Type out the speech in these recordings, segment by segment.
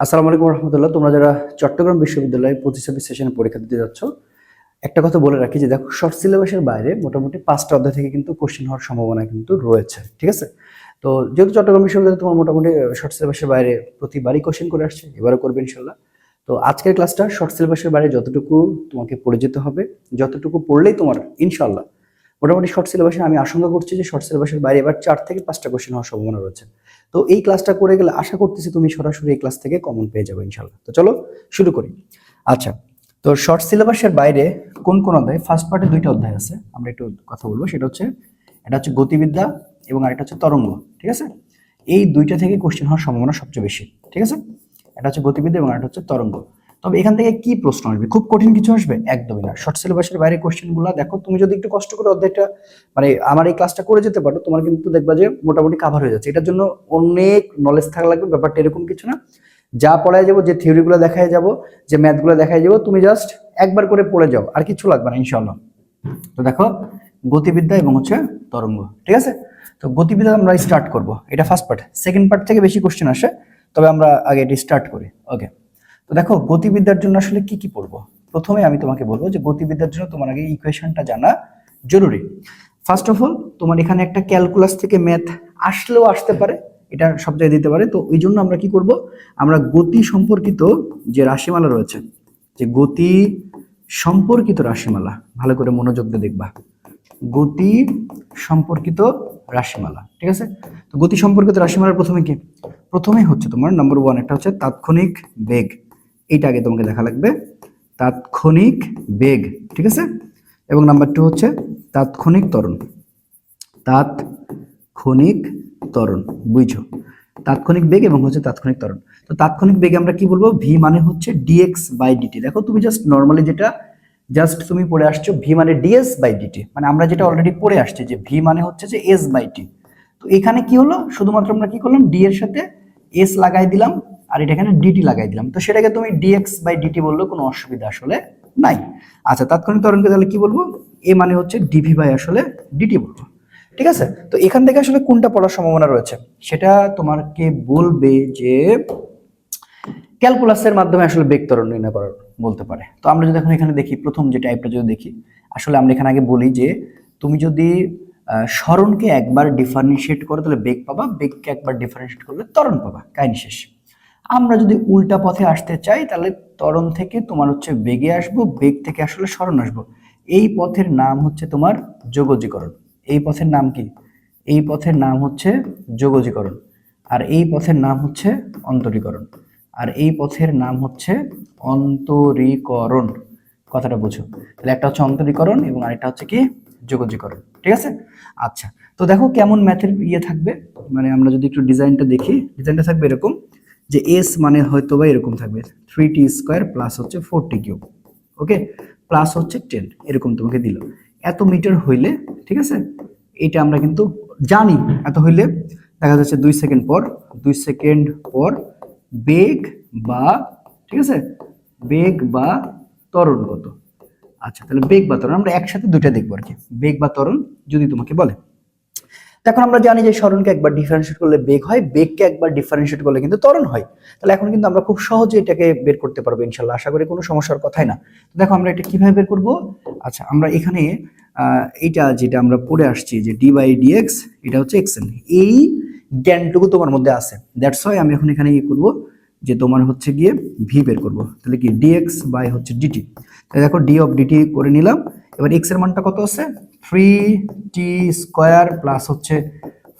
আসসালামু আলাইকুম রহমতুল্লাহ। তোমরা যারা চট্টগ্রাম বিশ্ববিদ্যালয়ে 25-26 সেশনে পরীক্ষা দিতে যাচ্ছ, একটা কথা বলে রাখি যে দেখো, শর্ট সিলেবাসের বাইরে মোটামুটি 5টা অধ্যায় থেকে কিন্তু কোশ্চেন হওয়ার সম্ভাবনা কিন্তু রয়েছে, ঠিক আছে? তো যেহেতু চট্টগ্রাম বিশ্ববিদ্যালয়ে তোমার মোটামুটি শর্ট সিলেবাসের বাইরে প্রতিবারই কোশ্চেন করে আসছে, এবারও করবে ইনশাল্লাহ। তো আজকের ক্লাসটা শর্ট সিলেবাসের বাইরে যতটুকু তোমাকে পড়ে যেতে হবে, যতটুকু পড়লেই তোমার ইনশাল্লাহ মোটামুটি শর্ট সিলেবাসে আমি আশঙ্কা করছি যে শর্ট সিলেবাসের বাইরে এবার 4 থেকে 5টা কোশ্চেন হওয়ার সম্ভাবনা রয়েছে। তো এই ক্লাসটা করে গেলে আশা করতেছি তুমি সরাসরি এই ক্লাস থেকে কমন পেয়ে যাবে ইনশাল্লাহ। তো চলো শুরু করি। আচ্ছা, তো শর্ট সিলেবাসের বাইরে কোন কোন অধ্যায়? ফার্স্ট পার্টে 2টা অধ্যায় আছে, আমরা একটু কথা বলবো। সেটা হচ্ছে, এটা হচ্ছে গতিবিদ্যা এবং আরেকটা হচ্ছে তরঙ্গ, ঠিক আছে? এই 2টা থেকে কোশ্চেন হওয়ার সম্ভাবনা সবচেয়ে বেশি, ঠিক আছে? এটা হচ্ছে গতিবিদ্যা এবং আরেকটা হচ্ছে তরঙ্গ। তবে এখান থেকে কি প্রশ্ন আসবে? খুব কঠিন কিছু আসবে? একদমই না। শর্ট সিলেবাসের বাইরে কোশ্চেনগুলো দেখো, তুমি যদি একটু কষ্ট করে অধ্যায়টা মানে আমার এই ক্লাসটা করে যেতে পারো, তোমার কিন্তু দেখবা যে মোটামুটি কাভার হয়ে যাচ্ছে। এটার জন্য অনেক নলেজ থাকা লাগবে, ব্যাপারটা এরকম কিছু না। যা পড়ায় যাবো, যে থিওরিগুলো দেখায় যাবো, যে ম্যাথগুলো দেখায় যাবো, তুমি জাস্ট একবার করে পড়ে যাও, আর কিছু লাগবে না ইনশাআল্লাহ। তো দেখো, গতিবিদ্যা এবং হচ্ছে তরঙ্গ, ঠিক আছে? তো গতিবিদ্যা আমরা স্টার্ট করব, এটা ফার্স্ট পার্ট। সেকেন্ড পার্ট থেকে বেশি কোশ্চেন আসে, তবে আমরা আগে এটি স্টার্ট করি। ওকে, তো দেখো গতিবিদ্যার জন্য আসলে কি কি পড়বো। প্রথমে আমি তোমাকে বলবো যে গতিবিদ্যার জন্য তোমার আগে ইকুয়েশনটা জানা জরুরি। ফার্স্ট অফ অল, তোমার এখানে একটা ক্যালকুলাস থেকে ম্যাথ আসলেও আসতে পারে, এটা সব জায়গায় দিতে পারে। তো ওই জন্য আমরা কি করব, আমরা গতি সম্পর্কিত যে রাশিমালা রয়েছে, যে গতি সম্পর্কিত রাশিমালা, ভালো করে মনোযোগ দিয়ে দেখবা, গতি সম্পর্কিত রাশিমালা, ঠিক আছে? তো গতি সম্পর্কিত রাশিমালার প্রথমে কি? প্রথমেই হচ্ছে তোমার নাম্বার 1, একটা হচ্ছে তাৎক্ষণিক বেগ। এইটা আগে তোমাকে দেখা লাগবে, তাৎক্ষণিক বেগ, ঠিক আছে? এবং নাম্বার 2 হচ্ছে তাৎক্ষণিক ত্বরণ। তাৎক্ষণিক ত্বরণ, বুঝছো? তাৎক্ষণিক বেগ এবং হচ্ছে তাৎক্ষণিক ত্বরণ। তো তাৎক্ষণিক বেগে আমরা কি বলবো? ভি মানে হচ্ছে ডিএক্স বাই ডিটি। দেখো তুমি জাস্ট নর্মালি যেটা তুমি পড়ে আসছো, ভি মানে ডিএস বাই ডিটি, মানে আমরা যেটা অলরেডি পড়ে আসছি যে ভি মানে হচ্ছে যে এস বাই টি। তো এখানে কি হলো, শুধুমাত্র আমরা কি করলাম, ডি এর সাথে এস লাগাই দিলাম, আর এটা এখানে ডিটি লাগাই দিলাম। তো সেটাকে তুমি ডিএক্স বাই ডিটি বললেও কোনো অসুবিধা আসলে নাই। আচ্ছা, তাৎক্ষণিক ত্বরণকে তাহলে কি বলবো? এ মানে হচ্ছে ডিভি বাই আসলে ডিটি বলবো, ঠিক আছে? তো এখান থেকে আসলে কোনটা পড়ার সম্ভাবনা রয়েছে সেটা তোমাকে বলবে যে ক্যালকুলাসের মাধ্যমে আসলে বেগ ত্বরণ নির্ণয় করার বলতে পারে। তো আমরা যদি এখন এখানে দেখি, প্রথম যে টাইপটা যদি দেখি, আসলে আমরা এখানে আগে বলি যে তুমি যদি সরণকে একবার ডিফারেন্সিয়েট করো তাহলে বেগ পাবা, বেগকে একবার ডিফারেন্সিয়েট করলে ত্বরণ পাবা, কাহিনী শেষ। আমরা যদি উল্টা পথে আসতে চাই তাহলে ত্বরণ থেকে তোমার হচ্ছে বেগে আসবো, বেগ থেকে আসলে সরণ আসবো। এই পথের নাম হচ্ছে তোমার যোগজীকরণ। এই পথের নাম কি? এই পথের নাম হচ্ছে যোগজীকরণ। আর এই পথের নাম হচ্ছে অন্তরীকরণ। আর এই পথের নাম হচ্ছে অন্তরীকরণ। কথাটা বুঝো। তাহলে একটা হচ্ছে অন্তরীকরণ এবং আরেকটা হচ্ছে কি? যোগজীকরণ, ঠিক আছে? আচ্ছা, তো দেখো কেমন ম্যাথের ইয়ে থাকবে, মানে আমরা যদি একটু ডিজাইনটা দেখি, ডিজাইনটা থাকবে এরকম যে এস মানে হয়তো বা এরকম থাকবে 3t² প্লাস হচ্ছে 4t³ ওকে, প্লাস হচ্ছে 10, এরকম তোমাকে দিল। এত মিটার হইলে, ঠিক আছে, এটা আমরা কিন্তু জানি, এত হইলে দেখা যাচ্ছে 2 সেকেন্ড পর, 2 সেকেন্ড পর বেগ বা, ঠিক আছে, বেগ বা ত্বরণ কত। আচ্ছা, তাহলে বেগ বা ত্বরণ আমরা একসাথে দুইটা দেখবো আর কি, বেগ বা ত্বরণ যদি তোমাকে বলে। এখন আমরা জানি যে সরণকে একবার ডিফারেন্সিয়েট করলে বেগ হয়, বেগকে একবার ডিফারেন্সিয়েট করলে কিন্তু ত্বরণ হয়। তাহলে এখন কিন্তু আমরা খুব সহজে এটাকে বের করতে পারবো ইনশাল্লাহ, আশা করি কোনো সমস্যার কথাই না। দেখো আমরা এটা কিভাবে বের করব। আচ্ছা, আমরা এখানে এইটা যেটা আমরা পড়ে আসছি যে ডি বাই ডিএক্স, এটা হচ্ছে এক্সএন, এই জ্ঞানটুকু তোমার মধ্যে আছে। দ্যাটস ওয়াই আমি এখন এখানে কি করব, যে তোমার হচ্ছে গিয়ে ভি বের করব। তাহলে কি ডিএক্স বাই হচ্ছে ডিটি। তাহলে দেখো ডি অফ ডিটি করে নিলাম। এবার এক্স এর মানটা কত আছে? 3t² প্লাস হচ্ছে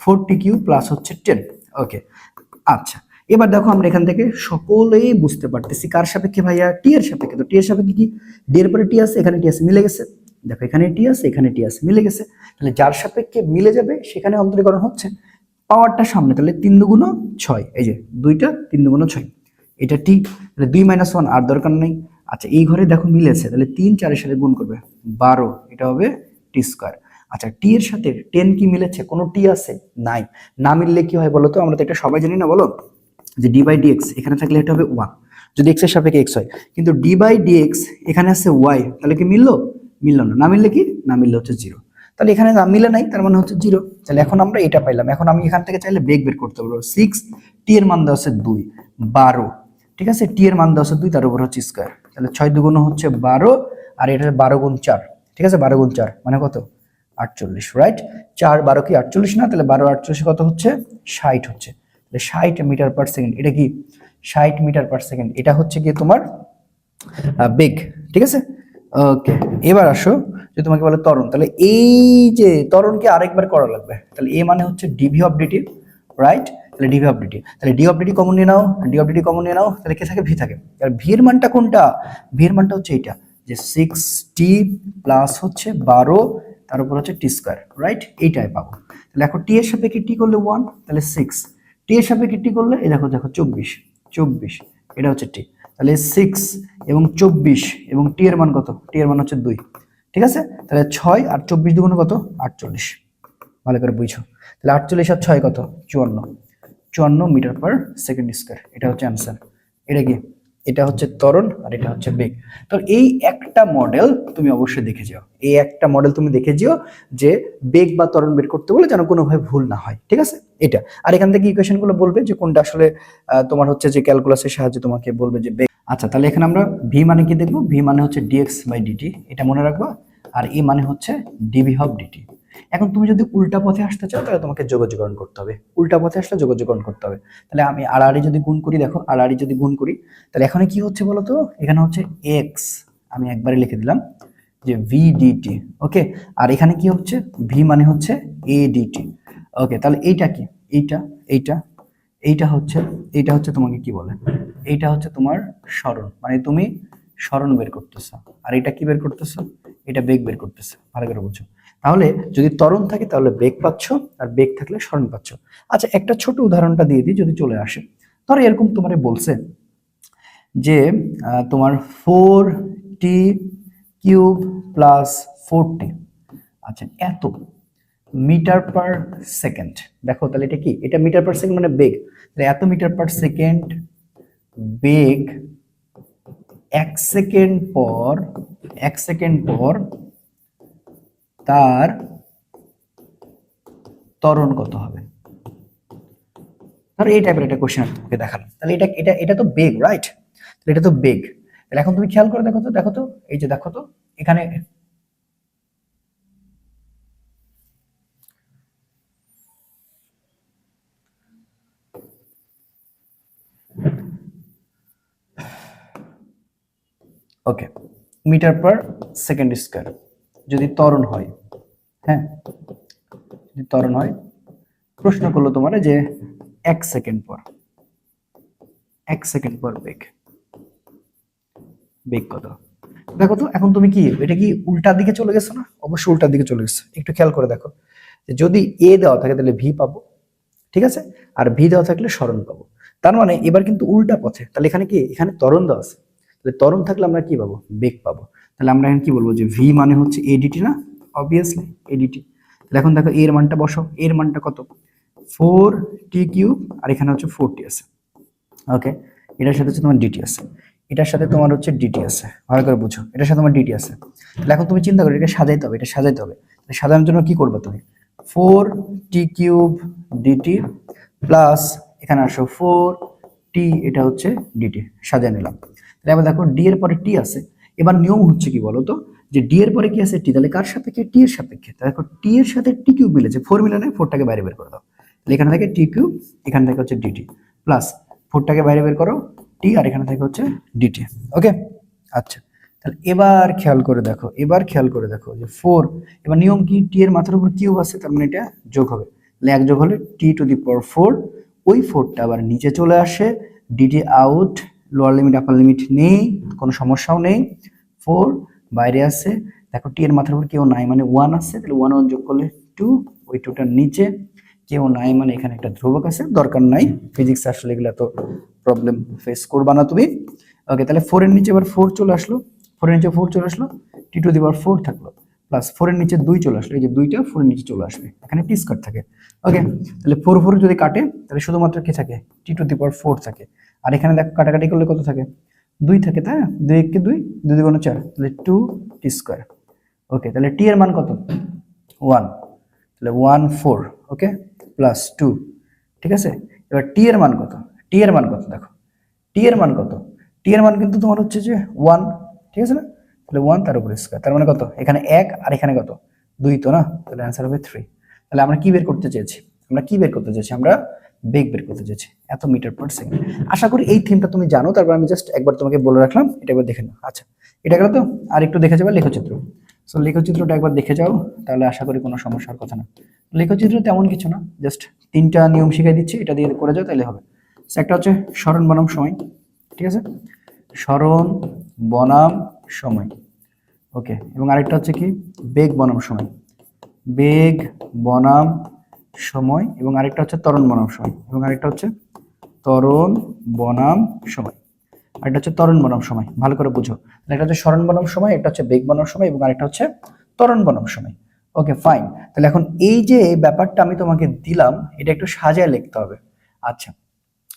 4t³ প্লাস হচ্ছে 10। ওকে, আচ্ছা, এবার দেখো আমরা এখান থেকে সকলেই বুঝতে পারতেছি কার সাপেক্ষে ভাইয়া? টি এর সাপেক্ষে। তো টি এর সাপেক্ষে কি? ডি এর পরে টি আছে, এখানে টি আছে, মিলে গেছে। দেখো এখানে টি আছে, এখানে টি আছে, মিলে গেছে। তাহলে যার সাপেক্ষে মিলে যাবে সেখানে অন্তরীকরণ হচ্ছে। পাওয়ারটা সামনে, তাহলে 3 দুগুণ 6, এই যে দুইটা 3 দুগুণ 6, এটা টি। তাহলে 2 - 1 আর দরকার নেই। আচ্ছা, এই ঘরে দেখো মিলেছে, তাহলে 3 4 এর সাথে গুণ করবে 12, এটা হবে t²। আচ্ছা, টি এর সাথে 10 কি মিলেছে? কোনো টি আছে? নাই। না মিললে কি হয় বলো তো? আমরা তো এটা সবাই জানি না, বলো, যে ডি বাই ডিএক্স এখানে থাকলে এটা হবে 1 যদি এক্স এর সাপেক্ষে এক্স হয়, কিন্তু ডি বাই ডিএক্স এখানে আছে ওয়াই, তাহলে কি মিললো? মিললো না। না মিললে কি? না মিললে হচ্ছে 0। তাহলে এখানে না মিলে নাই, তার মানে হচ্ছে 0। তাহলে এখন আমরা এটা পাইলাম। এখন আমি এখান থেকে চাইলে বেগ বের করতে পারবো। 6, টি এর মান দেওয়া আছে 2, 12, ঠিক আছে, টি এর মান দেওয়া আছে 2, তার উপর হচ্ছে স্কয়ার, তাহলে 6 দুগুণ হচ্ছে 12, আর এটা 12 গুণ 4, ঠিক আছে, 12 গুণ 4 মানে কত, 48, রাইট। 4 12 কি 48 না, তাহলে 12 48 কত হচ্ছে, 60 হচ্ছে, তাহলে 60 মিটার পার সেকেন্ড, এটা কি 60 মিটার পার সেকেন্ড, এটা হচ্ছে কি তোমার বেগ, ঠিক আছে। ওকে, এবার আসো, যে তোমাকে বলে ত্বরণ, তাহলে এই যে ত্বরণকে আরেকবার করা লাগবে, তাহলে এ মানে হচ্ছে ডিভি অফ ডিটি, রাইট। তাহলে ডিভি অফ ডিটি, তাহলে ডি অফ ডিটি কমন নিয়ে নাও, ডি অফ ডিটি কমন নিয়ে নাও, তাহলে কে থাকে, ভি থাকে। আর ভি এর মানটা কোনটা, ভি এর মানটা হচ্ছে এইটা, যে 6t প্লাস হচ্ছে 12 তার উপর হচ্ছে টি স্কয়ার, রাইট, এইটাই পাবো। তাহলে এখন টি এর সাপেক্ষে টি করলে 1, তাহলে 6, টি এর সাপেক্ষে টি করলে এই দেখো দেখো 24, 24 এটা হচ্ছে টি, তাহলে 6 এবং 24 এবং টি এর মান কত, টি এর মান হচ্ছে 2, ঠিক আছে। তাহলে 6 আর 24 দুগুণ কত, 48, ভালো করে বুঝো। তাহলে 48 আর 6 কত, 54, 54 মিটার পার সেকেন্ড স্কয়ার, এটা হচ্ছে অ্যান্সার। এটা কি, এটা হচ্ছে ত্বরণ আর এটা হচ্ছে বেগ। তো এই একটা মডেল তুমি অবশ্যই দেখে যাও, এই একটা মডেল তুমি দেখে যেও, যে বেগ বা ত্বরণ বের করতে বলে যেন কোনোভাবে ভুল না হয়, ঠিক আছে, এটা। আর এখান থেকে ইকুয়েশন গুলো বলবে যে কোনটা আসলে তোমার হচ্ছে যে ক্যালকুলাসের সাহায্যে তোমাকে বলবে যে বেগ। আচ্ছা, তাহলে এখানে আমরা ভি মানে কি দেখবো, ভি মানে হচ্ছে ডিএক্স বাই ডিটি, এটা মনে রাখবা, আর ই মানে হচ্ছে ডিভি অফ ডিটি। এখন তুমি যদি উল্টা পথে আসতে চাও তাহলে তোমাকে যোগযোগরণ করতে হবে, উল্টা পথে আসলে যোগযোগরণ করতে হবে। তাহলে আমি আড়াআড়ি যদি গুণ করি, দেখো আড়াআড়ি যদি গুণ করি, তাহলে এখানে কি হচ্ছে বলো তো, এখানে হচ্ছে এক্স, আমি একবারে লিখে দিলাম যে ভি ডিটি, ওকে। আর এখানে কি হচ্ছে, ভি মানে হচ্ছে এ ডিটি, ওকে। তাহলে এইটা কি, এইটা এইটা এইটা হচ্ছে, এইটা হচ্ছে তোমাকে কি বলে, এইটা হচ্ছে তোমার সরণ, মানে তুমি সরণ বের করতেছো, আর এটা কি বের করতেছো, এটা বেগ বের করতেছো, ভালো করে বুঝো। তাহলে যদি ত্বরণ থাকে তাহলে বেগ পাচ্ছ, আর বেগ থাকলে সরণ পাচ্ছ। আচ্ছা, একটা ছোট উদাহরণটা দিয়ে দিই যদি চলে আসে। ধরো এরকম তোমারে বলছে যে তোমার 4t কিউব প্লাস 4t, আচ্ছা, এত মিটার পার সেকেন্ড, দেখো তাহলে এটা কি, এটা মিটার পার সেকেন্ড মানে বেগ, তাহলে এত মিটার পার সেকেন্ড বেগ 1 সেকেন্ড পর 1 সেকেন্ড পর তার ত্বরণ কত হবে। ধরো এই টাইপের একটা কোশ্চেন আমি তোমাকে দেখালাম, তাহলে এটা এটা এটা তো বেগ, রাইট, তাহলে এটা তো বেগ। তাহলে এখন তুমি খেয়াল করে দেখো তো, দেখো তো, এই যে দেখো তো এখানে ওকে, মিটার পার সেকেন্ড স্কয়ার যদি ত্বরণ হয়, হ্যাঁ, যদি ত্বরণ হয়, প্রশ্ন করলো তোমার যে 1 সেকেন্ড পর, 1 সেকেন্ড পর বেগ, বেগ কত। দেখো তো এখন তুমি কি, এটা কি উল্টার দিকে চলে গেছে না, অবশ্যই উল্টার দিকে চলে গেছে। একটু খেয়াল করে দেখো, যে যদি এ দেওয়া থাকে তাহলে ভি পাবো, ঠিক আছে, আর ভি দেওয়া থাকলে সরণ পাবো। তার মানে এবার কিন্তু উল্টা পথে, তাহলে এখানে কি, এখানে ত্বরণ দেওয়া আছে, তাহলে ত্বরণ থাকলে আমরা কি পাবো, বেগ পাবো। তাহলে আমরা এখন কি বলবো, যে ভি মানে হচ্ছে এডিটি না, অবভিয়াসলি এডিটি। তাহলে এখন দেখো এর মানটা বসো, এর মানটা কত, 4t কিউব, আর এখানে হচ্ছে 4t আছে, ওকে। এটার সাথে হচ্ছে তোমার ডিটি আছে, এটার সাথে তোমার হচ্ছে ডিটি আছে, ভালো করে বুঝো, এটার সাথে তোমার ডিটি আছে। তাহলে এখন তুমি চিন্তা করো, এটা সাজাইতে হবে, এটা সাজাইতে হবে, সাজানোর জন্য কি করবে তুমি, 4t কিউব ডিটি প্লাস এখানে আসো 4t, এটা হচ্ছে ডিটি, সাজিয়ে নিলাম। তাহলে এবার দেখো ডি এর পরে টি আছে, এবার নিয়ম হচ্ছে কি বলতো, যে ডি এর পরে কি আছে, টি, তাহলে কার সাপেক্ষে, টি এর সাপেক্ষে। তাহলে দেখো টি এর সাথে টি কিউব মিলেছে, 4 মিলে নেয়, 4টাকে বাইরে বের করে দাও, তাহলে এখানে থেকে টি কিউব, এখান থেকে হচ্ছে ডিটি প্লাস 4টাকে বাইরে বের করো টি, আর এখানে থেকে হচ্ছে ডিটি, ওকে। আচ্ছা, তাহলে এবার খেয়াল করে দেখো, এবার খেয়াল করে দেখো যে 4, এবার নিয়ম কি, টি এর মাথার উপর কিউব আছে, তার মানে এটা যোগ হবে, তাহলে 1 যোগ হলে টি টু দি পাওয়ার 4, ওই 4টা আবার নিচে চলে আসে, DT out, lower limit upper limit নেই, কোনো সমস্যাও নেই, 4 বাইরে আছে, দেখো টি এর মাথার উপর কেউ নাই মানে 1 আছে, তাহলে 1 1 যোগ করলে 2, ওই 2টার নিচে কেউ নাই মানে এখানে একটা ধ্রুবক আছে, দরকার নাই, ফিজিক্স আসলে এগুলো তো প্রবলেম ফেস করবা না তুমি, ওকে। তাহলে 4 এর নিচে এবার 4 চলে আসলো, 4 এর নিচে 4 চলে আসলো, টি টু দি পাওয়ার 4 থাকলো, প্লাস 4 এর নিচে 2 চলে আসলো, এই যে 2টা 4 এর নিচে চলে আসবে, এখানে টি স্কয়ার থাকে, ওকে। তাহলে 4 4 যদি কাটে তাহলে শুধুমাত্র কি থাকে, টি টু দি পাওয়ার 4 থাকে, আর এখানে দেখো কাটাকাটি করলে কত থাকে, 2 থাকে, তাই না, 2 1 কে 2, 2 2 4, তাহলে 2 টি স্কয়ার, ওকে। তাহলে টি এর মান কত, 1, তাহলে 1 4, ওকে, প্লাস 2, ঠিক আছে। এবার টি এর মান কত, টি এর মান কত দেখো, টি টি এর মান কত? টি এর মান কিন্তু তোমার হচ্ছে যে 1, ঠিক আছে না? তাহলে 1 তার উপর স্কয়ার, তার মানে কত? এখানে 1 আর এখানে কত? 2 তো না, তাহলে অ্যান্সার হবে 3। তাহলে আমরা কি বের করতে চেয়েছি? আমরা বেগ বের করতে চেয়েছি, এত মিটার পার সেকেন্ড। আশা করি এই থিমটা তুমি জানো, তারপর আমি জাস্ট একবার তোমাকে বলে রাখলাম, এটা একবার দেখে নাও। আচ্ছা, এটা গেল তো, আর একটু দেখে যাবে লেখচিত্র। সো লেখচিত্রটা একবার দেখে যাও, তাহলে আশা করি কোনো সমস্যার কথা না। লেখচিত্র তেমন কিছু না, জাস্ট 3টা নিয়ম শিখিয়ে দিচ্ছি, এটা দিয়ে করে যাও তাহলে হবে। একটা হচ্ছে স্মরণ বনাম সময়, ঠিক আছে? স্মরণ বনাম সময়, ওকে। এবং আরেকটা হচ্ছে কি বেগ বনাম সময়, বেগ বনাম সময়। এবং আরেকটা হচ্ছে ত্বরণ বনাম সময়, এবং আরেকটা হচ্ছে ত্বরণ বনাম সময়, আরেকটা হচ্ছে ত্বরণ বনাম সময়। ভালো করে বুঝো, একটা হচ্ছে স্মরণ বনাম সময়, একটা হচ্ছে বেগ বনাম সময়, এবং আরেকটা হচ্ছে ত্বরণ বনাম সময়। Okay fine. তাহলে এখন এই যে ব্যাপারটা আমি তোমাকে দিলাম, এটা একটু সাজায় লিখতে হবে। আচ্ছা,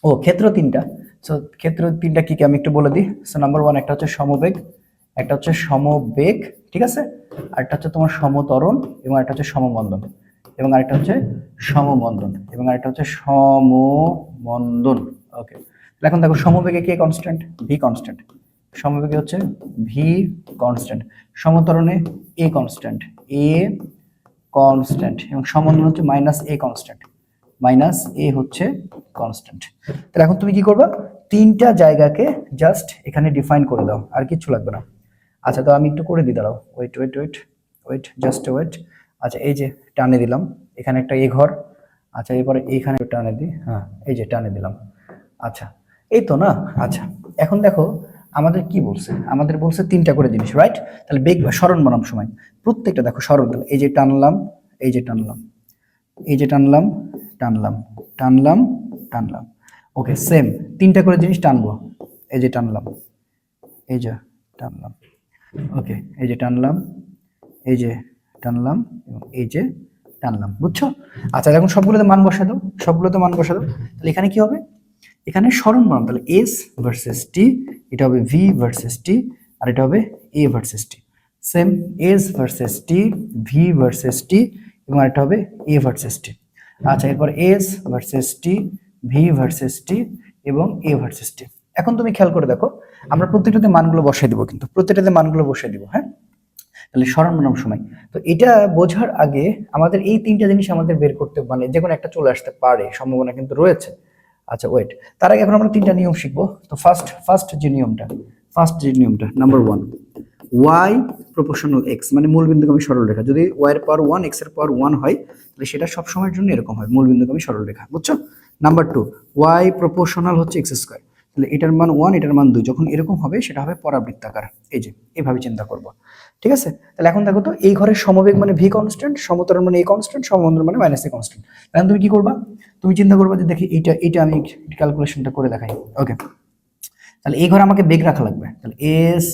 ও ক্ষেত্র 3টা। সো ক্ষেত্র 3টা কি কি আমি একটু বলে দিই। সো নাম্বার 1 একটা হচ্ছে সমবেগ, একটা হচ্ছে সমবেগ, ঠিক আছে? আরেকটা হচ্ছে তোমার সমত্বরণ, এবং আরেকটা হচ্ছে সমমন্দন, এবং আরেকটা হচ্ছে সমমন্দন, এবং আরেকটা হচ্ছে সমমন্দন। ওকে, এখন দেখো সমবেগে কে কনস্ট্যান্ট? V constant. সমবেগে হচ্ছে ভি কনস্ট্যান্ট, সমত্বরণে এ কনস্ট্যান্ট, এ কনস্ট্যান্ট, এবং সমমন্দন হচ্ছে minus a constant, minus a হচ্ছে কনস্ট্যান্ট। তাহলে এখন তুমি কি করবা? 3টা জায়গাকে জাস্ট এখানে ডিফাইন করে দাও, আর কিছু লাগবে না। আচ্ছা, তো আমি একটু করে দিই, দাঁড়াও, wait wait wait wait, just wait. আচ্ছা, এই যে টানে দিলাম, এখানে একটা এ ঘর। আচ্ছা, এরপরে এইখানে টানে দিই, হ্যাঁ এই যে টানে দিলাম। আচ্ছা, এই তো না? আচ্ছা, এখন দেখো আমাদের কি বলছে, আমাদের বলছে 3টা করে জিনিস, রাইট? তাহলে বেগ স্মরণ বনাম সময়, প্রত্যেকটা দেখো স্মরণ, এই যে টানলাম, এই যে টানলাম, এই যে টানলাম, টানলাম, টানলাম, টানলাম। ওকে, সেম 3টা করে জিনিস টানবো, এই যে টানলাম, এই যে টানলাম, ওকে, এই যে টানলাম, এই যে টানলাম, এবং এই যে টানলাম, বুঝছো? আচ্ছা, এখন সবগুলোতে মান বসা দাও, সবগুলোতে মান বসা দাও। তাহলে এখানে কি হবে? এখানে স্মরণ বনাম, তাহলে এস ভার্সেস টি, এটা হবে ভি ভার্সেস টি, আর এটা হবে a versus t. Same s versus t, v versus t, এবং আরেকটা হবে এ ভার্সেস টি। আচ্ছা, এরপর s versus t, v versus t, এবং এ ভার্সেস টি। এখন তুমি খেয়াল করে দেখো, আমরা প্রত্যেকটাতে মানগুলো বসাই দিব, কিন্তু প্রত্যেকটাতে মানগুলো বসাই দিব, হ্যাঁ? তাহলে স্মরণ বনাম সময়, তো এটা বোঝার আগে আমাদের এই 3টা জিনিস আমাদের বের করতে, মানে যে কোনো একটা চলে আসতে পারে, সম্ভাবনা কিন্তু রয়েছে। আচ্ছা ওয়েট, তার আগে এখন আমরা 3টা নিয়ম শিখবো। তো ফার্স্ট যে নিয়মটা নাম্বার 1, ওয়াই প্রপোর্শনাল এক্স, মানে মূল বিন্দুগামী সরলরেখা। যদি ওয়াই এর পাওয়ার 1 এক্স এর পাওয়ার 1 হয়, তাহলে সেটা সব সময়ের জন্য এরকম হয়, মূল বিন্দুগামী সরলরেখা, বুঝছো? নাম্বার 2, ওয়াই প্রপোর্শনাল হচ্ছে এক্স স্কয়ার। তাহলে এটার মান 1, এটার মান 2, যখন এরকম হবে সেটা হবে পরাবৃত্তাকার। এই যে এভাবে চিন্তা করবো, ঠিক আছে? তাহলে এখন দেখো তো, এই ঘরের সমবেগ মানে ভি কনস্ট্যান্ট, সমতরণ মানে এ কনস্ট্যান্ট, সমমন্দন মানে মাইনাস এ কনস্ট্যান্ট। এখন তুমি কি করবা? তুমি চিন্তা করবা যে দেখি এটা আমি ক্যালকুলেশনটা করে দেখাই। ওকে, তাহলে এই ঘরে আমাকে বেগ রাখা লাগবে। তাহলে এস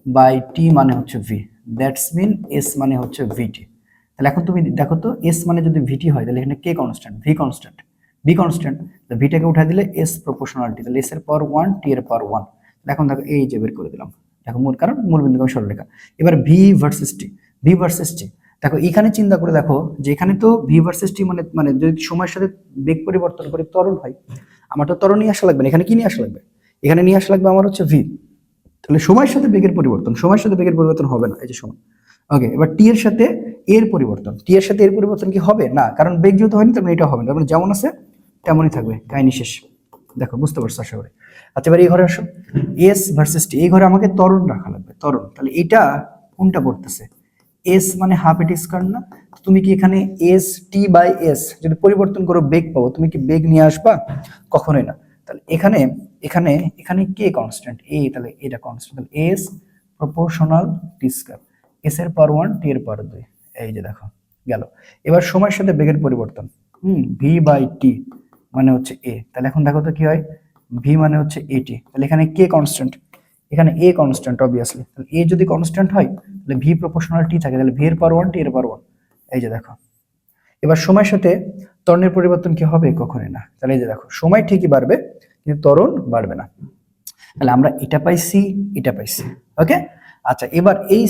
বাই টি মানে হচ্ছে ভি, দ্যাটস মিন এস মানে হচ্ছে ভিটি। তাহলে এখন তুমি দেখো তো, এস মানে যদি ভিটি হয়, তাহলে এখানে কে constant? V constant, b constant. তাহলে ভিটাকে উঠাই দিলে এস প্রপোর্শনালিটি, তাহলে এস এর পাওয়ার 1, টি এর পাওয়ার 1। এখন দেখো এই যে বের করে দিলাম, দেখো মূল, কারণ মূল বিন্দুগামী সরলরেখা। এবার V versus t, v versus টি, দেখো এখানে চিন্তা করে দেখো যে এখানে তো ভি ভার্সেস টি মানে মানে যদি সময়ের সাথে বেগ পরিবর্তন করে ত্বরণ হয়, আমার তো ত্বরণ নিয়ে আসা লাগবে না, এখানে কি নিয়ে আসা লাগবে? এখানে নিয়ে আসা লাগবে আমার হচ্ছে ভি। তাহলে সময়ের সাথে বেগের পরিবর্তন, সময়ের সাথে বেগের পরিবর্তন হবে না, এই যে সময়। ওকে, এবার টি এর সাথে এর পরিবর্তন, টি এর সাথে এর পরিবর্তন কি হবে? না, কারণ বেগ যেহেতু হয়নি, তার মানে এটা হবে না, তার মানে যেমন আছে তেমনই থাকবে, কাহিনী শেষ। দেখো বুঝতে পারছো আশা করি। আচ্ছা, এবার এই ঘরে আসো, এস ভার্সেস টি, এই ঘরে আমাকে ত্বরণ রাখা লাগবে, ত্বরণ। তাহলে এটা কোনটা পড়তেছে? এস মানে হাফ এটি স্কয়ার না? তুমি কি এখানে এস টি বাই এস যদি পরিবর্তন করো বেগ পাবো, তুমি কি বেগ নিয়ে আসবা? কখনোই না। তাহলে এখানে এখানে এখানে কে কনস্ট্যান্ট? এ, তাহলে এটা কনস্ট্যান্ট, তাহলে এস প্রপোর্শনাল টি স্কয়ার, এস এর পাওয়ার 1, টি এর পাওয়ার 2। এই যে দেখো গেল। এবার সময়ের সাথে বেগের পরিবর্তন, ভি বাই টি মানে হচ্ছে এ। তাহলে এখন দেখো তো কি হয়, ভি মানে হচ্ছে এটি, তাহলে এখানে কে কনস্ট্যান্ট? এখানে এ কনস্ট্যান্ট অবভিয়াসলি। তাহলে এ যদি কনস্ট্যান্ট হয়, তাহলে ভি প্রপোর্শনাল টি থাকে, তাহলে ভি এর পাওয়ার 1, টি এর পাওয়ার 1। এই যে দেখো, এবার সময়ের সাথে ত্বরণের পরিবর্তন কি হবে? কখনোই না। তাহলে এই যে দেখো, সময় ঠিকই বাড়বে কিন্তু ত্বরণ বাড়বে না। তাহলে আমরা এটা পাইছি, এটা পাইছি। ওকে, আচ্ছা, এবার এই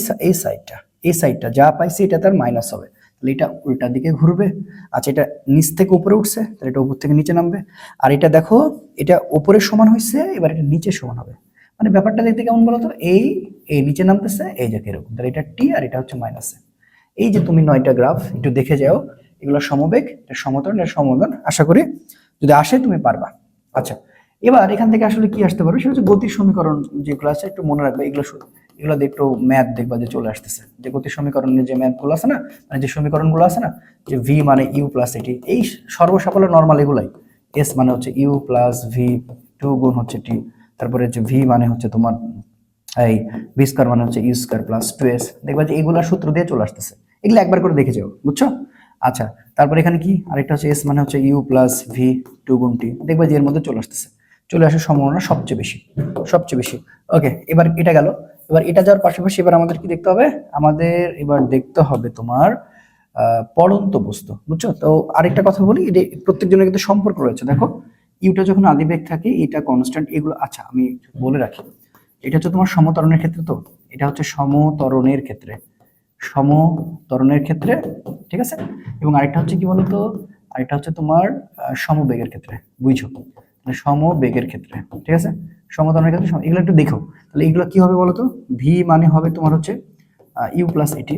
সাইডটা যা পাইছি এটা তার মাইনাস হবে। তাহলে এটা উল্টা দিকে ঘুরবে। আচ্ছা, এটা নিচ থেকে উপরে উঠছে, তাহলে এটা উপর থেকে নিচে নামবে। আর এটা দেখো, এটা উপরে সমান হয়েছে, এবার এটা নিচে সমান হবে। মানে ব্যাপারটা দেখতে কেমন বলো তো, এই এই নিচে নামতেছে, এই যে এরকম, তাহলে এটা টি আর এটা হচ্ছে মাইনাসে। এই যে তুমি 9টা গ্রাফ একটু দেখে যাও, এগুলো সমবেগ, এটা সমতল, এটা সমতল। আশা করি যদি আসে তুমি পারবা। আচ্ছা, এবার এখান থেকে আসলে কি আসতে পারবে, সেটা হচ্ছে গতির সমীকরণ যেগুলো আছে একটু মনে রাখবে। এগুলো দিয়ে একটু ম্যাথ দেখবা যে চলে আসতেছে, যে গতির সমীকরণের যে ম্যাথগুলো আছে না, মানে যে সমীকরণগুলো আছে না, যে ভি মানে ইউ প্লাস এটি, এই সর্বসাকল্য নর্মাল এগুলাই। এস মানে হচ্ছে ইউ প্লাস ভি, টু গুণ হচ্ছে টি, তারপরে যে ভি মানে হচ্ছে তোমার এই ভি স্কয়ার মানে হচ্ছে ইউ স্কয়ার প্লাস 2s, দেখবা যে এগুলা সূত্র দিয়ে চলে আসতেছে। এগুলো একবার করে দেখে যাও, বুঝছো? আচ্ছা, তারপর এখানে কি আরেকটা হচ্ছে এস মানে হচ্ছে ইউ প্লাস ভি, টু গুণ টি, দেখবা যে এর মধ্যে চলে আসতেছে, চলে আসার সম্ভাবনা সবচেয়ে বেশি, সবচেয়ে বেশি। ওকে, এবার এটা গেল। এবার এটা যাওয়ার পাশাপাশি এবার আমাদের কি দেখতে হবে, আমাদের এবার দেখতে হবে তোমার পড়ন্ত বস্তু, বুঝছো? তো আরেকটা কথা বলি, এটা প্রত্যেকজনের কিন্তু সম্পর্ক রয়েছে। দেখো, ইউটা যখন আদিবেগ থাকে, এটা কনস্ট্যান্ট, এগুলো। আচ্ছা, আমি বলে রাখি, এটা হচ্ছে তোমার সমতরণের ক্ষেত্রে, তো এটা হচ্ছে সমতরণের ক্ষেত্রে, সমতরণের ক্ষেত্রে, ঠিক আছে। এবং আরেকটা হচ্ছে কি বলতো, আরেকটা হচ্ছে তোমার সমবেগের ক্ষেত্রে, বুঝছো? মানে সমবেগের ক্ষেত্রে, ঠিক আছে, সমতরণের ক্ষেত্রে এগুলো একটু দেখো। তাহলে এগুলো কি হবে বলতো, ভি মানে হবে তোমার হচ্ছে ইউ প্লাস এটি,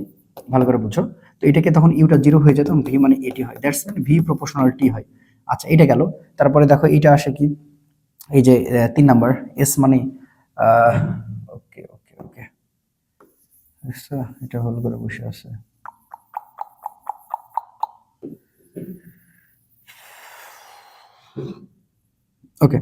ভালো করে বুঝছো। তো এটাকে তখন ইউটা 0 হয়ে যায়, তখন ভি মানে এটি হয়, দ্যাটস মিন ভি প্রপোর্শনাল টি হয়। আচ্ছা, এটা গেল। তারপরে দেখো এটা আসে কি, এই যে 3 নাম্বার এস মানে ওকে ওকে ওকে, আচ্ছা এটা হল করে বসে আছে। ওকে,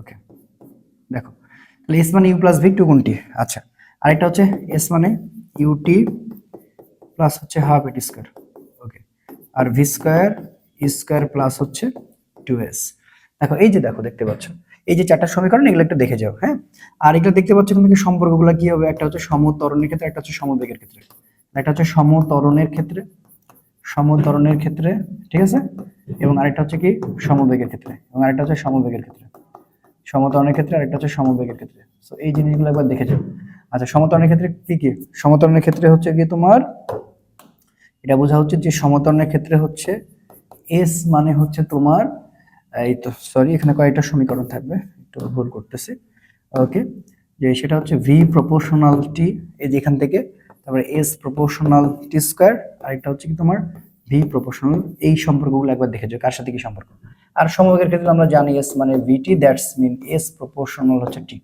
ওকে, দেখো, তাহলে এস মানে ইউ প্লাস ভি, টু গুণটি। আচ্ছা, আরেকটা হচ্ছে এস মানে ইউটি প্লাস হচ্ছে হাফ এটি স্কয়ার, ওকে, আর ভি স্কয়ার ই স্কয়ার প্লাস হচ্ছে 2s। দেখো, এই যে দেখো, দেখতে পাচ্ছ এই যে চারটা সমীকরণ, এগুলো একটু দেখে যাও, হ্যাঁ। আর এগুলো দেখতে পাচ্ছ কিন্তু সম্পর্কগুলো কি হবে, একটা হচ্ছে সমতরণের ক্ষেত্রে, একটা হচ্ছে সমবেগের ক্ষেত্রে, একটা হচ্ছে সমতরণের ক্ষেত্রে, সমতরণের ক্ষেত্রে, ঠিক আছে, এবং আরেকটা হচ্ছে কি সমবেগের ক্ষেত্রে, এবং আরেকটা হচ্ছে সমবেগের ক্ষেত্রে, সমতরণের ক্ষেত্রে, আরেকটা হচ্ছে সমবেগের ক্ষেত্রে। সো এই জিনিসগুলো একবার দেখে যাও। আচ্ছা, সমতরণের ক্ষেত্রে কি কি, সমতরণের ক্ষেত্রে হচ্ছে কি তোমার, এটা বোঝা হচ্ছে যে সমতরণের ক্ষেত্রে হচ্ছে এস মানে হচ্ছে তোমার, এই তো সরি, এখানে কয়েকটা সমীকরণ থাকবে, একটু ভুল করতেছি। ওকে, যে সেটা হচ্ছে ভি প্রপোর্শনাল টি, এই যে এখান থেকে, তারপরে এস প্রপোর্শনাল টি স্কয়ার, আরেকটা হচ্ছে কি তোমার ভি প্রপোর্শনাল। এই সম্পর্কগুলো একবার দেখে যাও, কার সাথে কি সম্পর্ক। আর সমবেগের ক্ষেত্রে আমরা জানি এস মানে ভিটি, দ্যাটস মিন এস প্রপোর্শনাল হচ্ছে টি।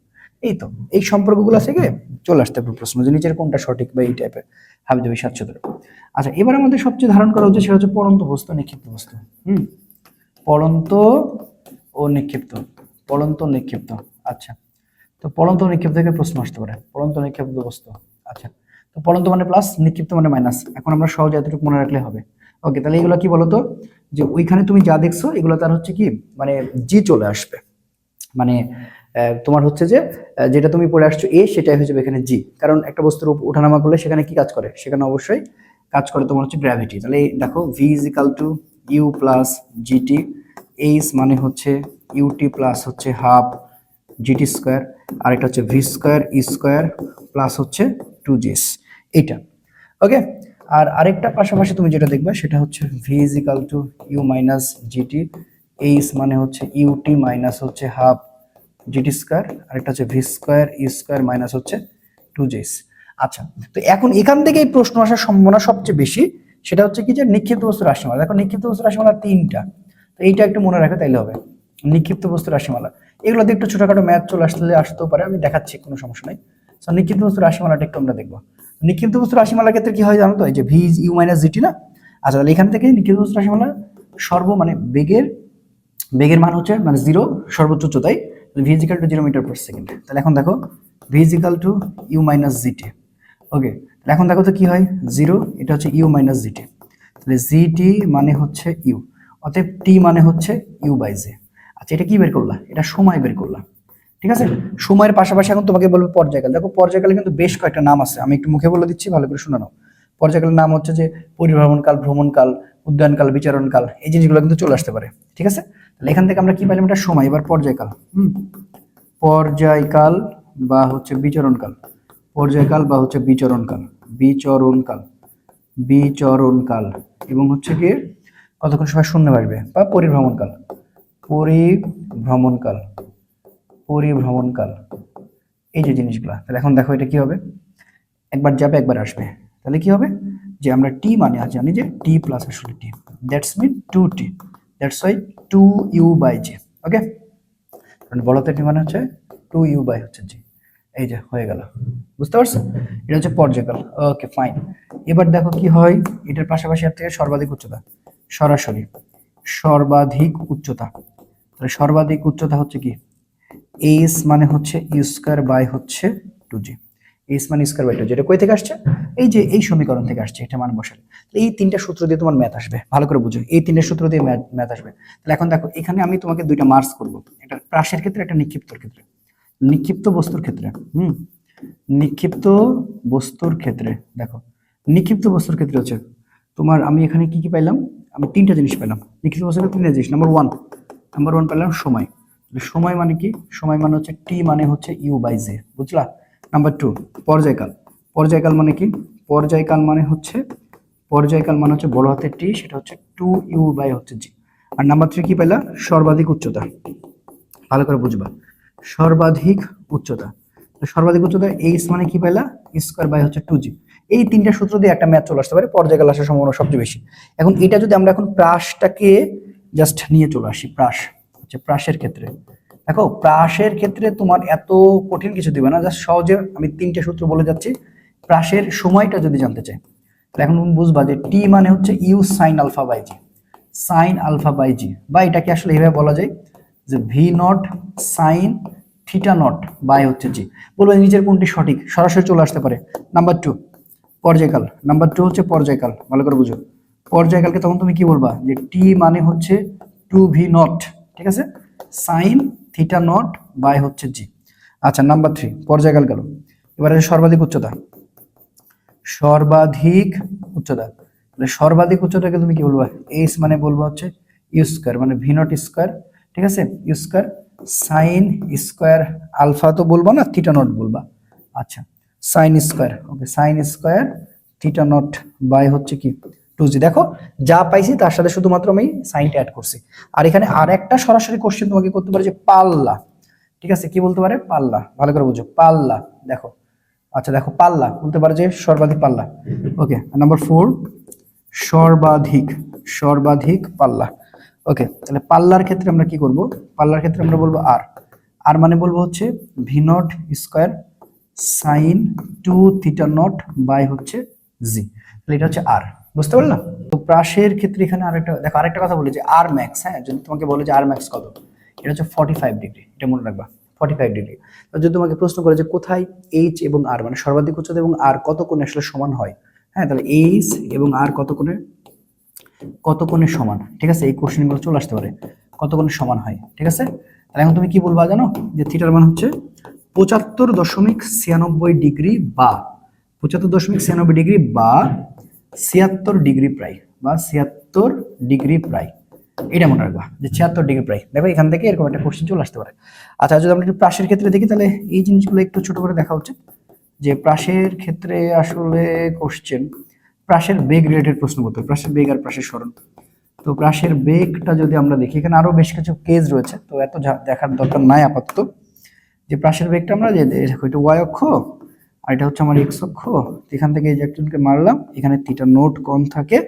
এই তো, এই সম্পর্কগুলো থেকে চলে আসতে পারে প্রশ্ন, যে নিচের কোনটা সঠিক বা এই টাইপের হাবিজাবি স্বাচ্ছন্দ্য। আচ্ছা, এবার আমাদের সবচেয়ে ধারণ করা উচিত সেটা হচ্ছে পড়ন্ত বস্তু, নিক্ষিপ্ত বস্তু। পড়ন্ত ও নিক্ষিপ্ত, পড়ন্ত নিক্ষিপ্ত। আচ্ছা, তো পড়ন্ত নিক্ষিপ্ত থেকে প্রশ্ন আসতে পারে, পড়ন্ত নিক্ষিপ্ত বস্তু। আচ্ছা, তো পড়ন্ত মানে প্লাস, নিক্ষিপ্ত মানে মাইনাস। এখন আমরা সহজে এতটুকু মনে রাখলে হবে। ওকে, তাহলে এগুলো কি বলতো, যে ওইখানে তুমি যা দেখছো এগুলো তার হচ্ছে কি, মানে জি চলে আসবে, মানে তোমার হচ্ছে যে যেটা তুমি পড়ে আসছো এ, সেটাই হচ্ছে এখানে জি, কারণ একটা বস্তুর ওঠানামা করলে সেখানে কি কাজ করে, সেখানে অবশ্যই কাজ করে তোমার হচ্ছে গ্র্যাভিটি। তাহলে দেখো, V is equal to U plus GT, H মানে হচ্ছে ইউটি প্লাস হচ্ছে হাফ জিটি স্কোয়ার, আর এটা হচ্ছে V square E square plus হচ্ছে 2g's, এইটা। ওকে, আর আরেকটা পাশাপাশি তুমি যেটা দেখবে সেটা হচ্ছে V is equal to you minus GT, H মানে হচ্ছে ইউটি মাইনাস হচ্ছে হাফ জিটি স্কোয়ার, আরেকটা হচ্ছে V square E square minus হচ্ছে 2g's। আচ্ছা, তো এখন এখান থেকে এই প্রশ্ন আসার সম্ভাবনা সবচেয়ে বেশি, সেটা হচ্ছে কি যে নিক্ষিপ্ত বস্তুর রাশিমালা। দেখো, নিক্ষিপ্ত বস্তুর রাশিমালা 3টা, তো এইটা একটু মনে রাখো, তাইলে হবে নিক্ষিপ্ত বস্তুর রাশিমালা। এগুলোতে একটু ছোটখাটো ম্যাথ চলে আসতেও পারে, আমি দেখাচ্ছি, কোনো সমস্যা নাই। সো নিক্ষিপ্ত বস্তুর রাশিমালাটা একটু আমরা দেখবো। নিক্ষিপ্ত বস্তুর রাশিমালার ক্ষেত্রে কি হয় জানো তো, এই যে V is U minus GT না। আচ্ছা, তাহলে এখান থেকে নিক্ষিপ্ত বস্তুর রাশিমালা মানে বেগের মান হচ্ছে মানে 0, সর্বোচ্চ উচ্চতায় v is equal to 0 metre per second. তাহলে এখন দেখো, V is equal to you minus g t. Okay, তাহলে এখন দেখো তো কি হয়, 0, এটা হচ্ছে ইউ মাইনাস জিটি, তাহলে জিটি মানে হচ্ছে ইউ, অতএব টি মানে হচ্ছে ইউ বাই জে। আচ্ছা, এটা কি বের করলা, এটা সময় বের করলা, ঠিক আছে। সময়ের পাশাপাশি এখন তোমাকে বলবো পর্যায়কাল। দেখো, পর্যায়কালে কিন্তু বেশ কয়েকটা নাম আছে, আমি একটু মুখে বলে দিচ্ছি, ভালো করে শুনে নাও। পর্যায়কালের নাম হচ্ছে যে পরিভ্রমণকাল, ভ্রমণকাল, উদ্যানকাল, বিচারণকাল, এই জিনিসগুলো কিন্তু চলে আসতে পারে, ঠিক আছে। তাহলে এখান থেকে আমরা কি পাইলাম, এটা সময়। এবার পর্যায়কাল, পর্যায়কাল বা হচ্ছে বিচরণকাল, পর্যায়কাল বা হচ্ছে বিচরণকাল, বিচরণকাল, বিচরণকাল এবং হচ্ছে গিয়ে কতক্ষণ সময় শূন্য আসবে, বা পরিভ্রমণকাল, পরিভ্রমণকাল, পরিভ্রমণকাল, এই যে জিনিসগুলা। তাহলে এখন দেখো এটা কি হবে, একবার যাবে একবার আসবে। তাহলে কি হবে যে আমরা টি মানে আজ জানি যে টি প্লাস আসলে t, that's mean 2t, that's why 2u/g। Okay, মানে বলতে টি মানে হচ্ছে 2u/ হচ্ছে জি। এই যে হয়ে গেল, বুঝতে পারছো? এটা হচ্ছে পর্যায়কাল। Okay fine. এবার দেখো কি হয়, এটার পাশাপাশি এর থেকে সর্বাধিক উচ্চতা, সরাসরি সর্বাধিক উচ্চতা। তাহলে সর্বাধিক উচ্চতা হচ্ছে কি, এইচ মানে হচ্ছে ইউ স্কয়ার বাই হচ্ছে 2g। এইচ মানে স্কয়ার বাই 2, যেটা কই থেকে আসছে, এই যে এই সমীকরণ থেকে আসছে, এটা মান বসালে এই তিনটা সূত্র দিয়ে তোমার ম্যাথ আসবে। ভালো করে বুঝো, এই তিনটা সূত্র দিয়ে ম্যাথ আসবে। তাহলে এখন দেখো এখানে আমি তোমাকে দুইটা মার্কস করব, এটা প্রাসের ক্ষেত্রে, একটা নিক্ষিপ্তর ক্ষেত্রে। নিক্ষিপ্ত বস্তুর ক্ষেত্রে, নিক্ষিপ্ত বস্তুর ক্ষেত্রে দেখো, নিক্ষিপ্ত বস্তুর ক্ষেত্রে হচ্ছে তোমার, আমি এখানে কি কি পাইলাম, আমি তিনটা জিনিস পেলাম নিক্ষিপ্ত বস্তুর ক্ষেত্রে, তিনটা জিনিস। নাম্বার ওয়ান পেলাম সময়। সময় মানে কি, সময় মানে হচ্ছে টি মানে হচ্ছে u/j, বুঝলা? নাম্বার টু পর্যায়কাল, পর্যায়কাল মানে কি, পর্যায়কাল মানে হচ্ছে, পর্যায়কাল মানে হচ্ছে বড় হাতের টি, সেটা হচ্ছে 2u/ হচ্ছে জি। আর নাম্বার থ্রি কি পেলা, সর্বাধিক উচ্চতা। ভালো করে বুঝবা, সর্বাধিক উচ্চতা। সর্বাধিক উচ্চতা এইচ মানে কি পাইলা, স্কয়ার বাই হচ্ছে 2g। এই তিনটা সূত্র দিয়ে একটা ম্যাথ চলে আসতে পারে, পর্যায়কাল আসার সম্ভাবনা সবচেয়ে বেশি। এখন এটা যদি আমরা এখন প্রাসটাকে জাস্ট নিয়ে চলে আসি, প্রাস হচ্ছে, প্রাসের ক্ষেত্রে দেখো, প্রাসের ক্ষেত্রে তোমার এত কঠিন কিছু দিবে না, জাস্ট সহজে আমি তিনটে সূত্র বলে যাচ্ছি। প্রাসের সময়টা যদি জানতে চাই, তাহলে এখন তুমি বুঝবা যে টি মানে হচ্ছে u sine alpha by g, sine alpha by g, বা এটাকে আসলে এভাবে বলা যায় যে v nought sine theta not by হচ্ছে জি। বলবো নিচের কোনটি সঠিক, সরাসরি চলে আসতে পারে। নাম্বার টু পর্যায়কাল, নাম্বার টু হচ্ছে পর্যায়কাল। ভালো করে বুঝো, পর্যায়কালকে তখন তুমি কি বলবা যে টি মানে হচ্ছে 2v নট, ঠিক আছে, সাইন থিটা নট বাই হচ্ছে জি। আচ্ছা নাম্বার থ্রি পর্যায়কাল গেল। এবারে সর্বাধিক উচ্চতা, সর্বাধিক উচ্চতা। তাহলে সর্বাধিক উচ্চতাকে তুমি কি বলবা, এইচ মানে বলবো হচ্ছে ইউ স্কয়ার, মানে ভি নট স্কয়ার, ঠিক আছে, U square sine square alpha তো বলবো না, থিটা নট বলবা। আচ্ছা sine square, okay, sine square theta not by হচ্ছে কি 2g। দেখো যা পাইছি তার সাথে শুধুমাত্র আমি সাইনটা অ্যাড করছি। আর এখানে আর একটা সরাসরি কোশ্চেন তোমাকে করতে পারে যে পাল্লা, ঠিক আছে, কি বলতে পারে, পাল্লা। ভালো করে বুঝো, পাল্লা। দেখো আচ্ছা দেখো পাল্লা বলতে পারে যে সর্বাধিক পাল্লা। ওকে, নাম্বার ফোর সর্বাধিক, সর্বাধিক পাল্লা। ওকে, তাহলে পাল্লার ক্ষেত্রে আমরা কি করব, পাল্লার ক্ষেত্রে আমরা বলবো আর, আর মানে বলবো হচ্ছে V not square sine 2 theta not by হচ্ছে জি। তাহলে এটা হচ্ছে আর, বুঝতে পারলাম? তো প্রাসের ক্ষেত্রে এখানে আরেকটা দেখো, আরেকটা কথা বলি যে আর ম্যাক্স, হ্যাঁ, যদি তোমাকে বলে যে আর ম্যাক্স কত, এটা হচ্ছে 45 ডিগ্রি, এটা মনে রাখবা, 45 ডিগ্রি। তো যদি তোমাকে প্রশ্ন করে যে কোথায় এইচ এবং আর, মানে সর্বাধিক উচ্চতা এবং আর কত কোণে আসলে সমান হয়, হ্যাঁ, তাহলে এইচ এবং আর কত কোণে, কত কোণে সমান, ঠিক আছে, এই কোশ্চেনগুলো চলে আসতে পারে, কত কোণে সমান হয়, ঠিক আছে। তাহলে এখন তুমি কি বলবা জানো, যে থিটার মান হচ্ছে 75.96 ডিগ্রি বা 75.96 ডিগ্রি বা 76 ডিগ্রি প্রায়, বা 76 ডিগ্রি প্রায়। এটা মনে রাখবা যে 76 ডিগ্রি প্রায়। দেখো এখান থেকে এরকম একটা কোশ্চেন চলে আসতে পারে। আচ্ছা যদি আমরা একটু প্রাসের ক্ষেত্রে দেখি, তাহলে এই জিনিসগুলো একটু ছোট করে দেখা উচিত, যে প্রাসের ক্ষেত্রে আসলে কোশ্চেন, প্রাসের বেগ রিলেটেড প্রশ্ন করতে হবে, প্রাসের বেগ আর প্রাসের সরণ। তো প্রাসের বেগটা যদি আমরা দেখি, এখানে আরো বেশ কিছু কেস রয়েছে, তো এত দেখার দরকার নাই আপাতত। যে প্রাসের বেগটা আমরা যে দেখো, এটা ওয়াই অক্ষ আর এটা হচ্ছে আমার এক্স অক্ষ। এখান থেকে এই যে একজনকে মারলাম, এখানে থিটা নোট কোণ থাকে,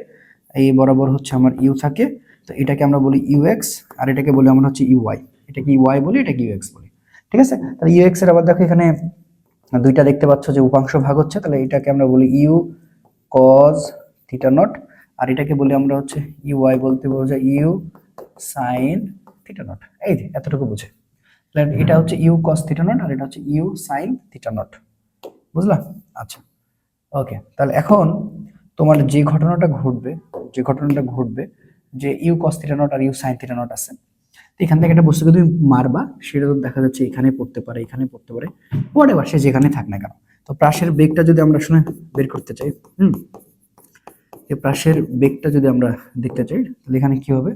এই বরাবর হচ্ছে আমার ইউ থাকে, তো এটাকে আমরা বলি ইউ এক্স, আর এটাকে বলি আমরা হচ্ছে ইউ ওয়াই। এটাকে ইউ ওয়াই বলি, এটাকে ইউ এক্স বলি, ঠিক আছে। তাহলে ইউ এক্স এর আবার দেখো এখানে দুইটা দেখতে পাচ্ছ যে উপাংশ ভাগ হচ্ছে, তাহলে এটাকে আমরা বলি ইউ কজ থিটা নট, আর এটাকে বলি আমরা হচ্ছে ইউ ওয়াই, বলতে বোঝা ইউ সাইন থিটা নট। এই যে এতটুকু বুঝে, তাহলে এটা হচ্ছে ইউ কস থিটা নট আর এটা হচ্ছে ইউ সাইন থিটা নট, বুঝলা? আচ্ছা ওকে, তাহলে এখন তোমার যে ঘটনাটা ঘটবে, যে ঘটনাটা ঘটবে যে ইউ কস থিটা নট আর ইউ সাইন থিটা নট আছে, এখান থেকে একটা বস্তুকে তুমি মারবা, সেটা তো দেখা যাচ্ছে এখানে পড়তে পারে, এখানে পড়তে পারে, হোয়াটএভার সে যেখানে থাক না কেন। তো প্রাসের বেগটা যদি আমরা শুনে বের করতে চাই, এই প্রাসের বেগটা যদি আমরা দেখতে চাই, তাহলে এখানে কি হবে,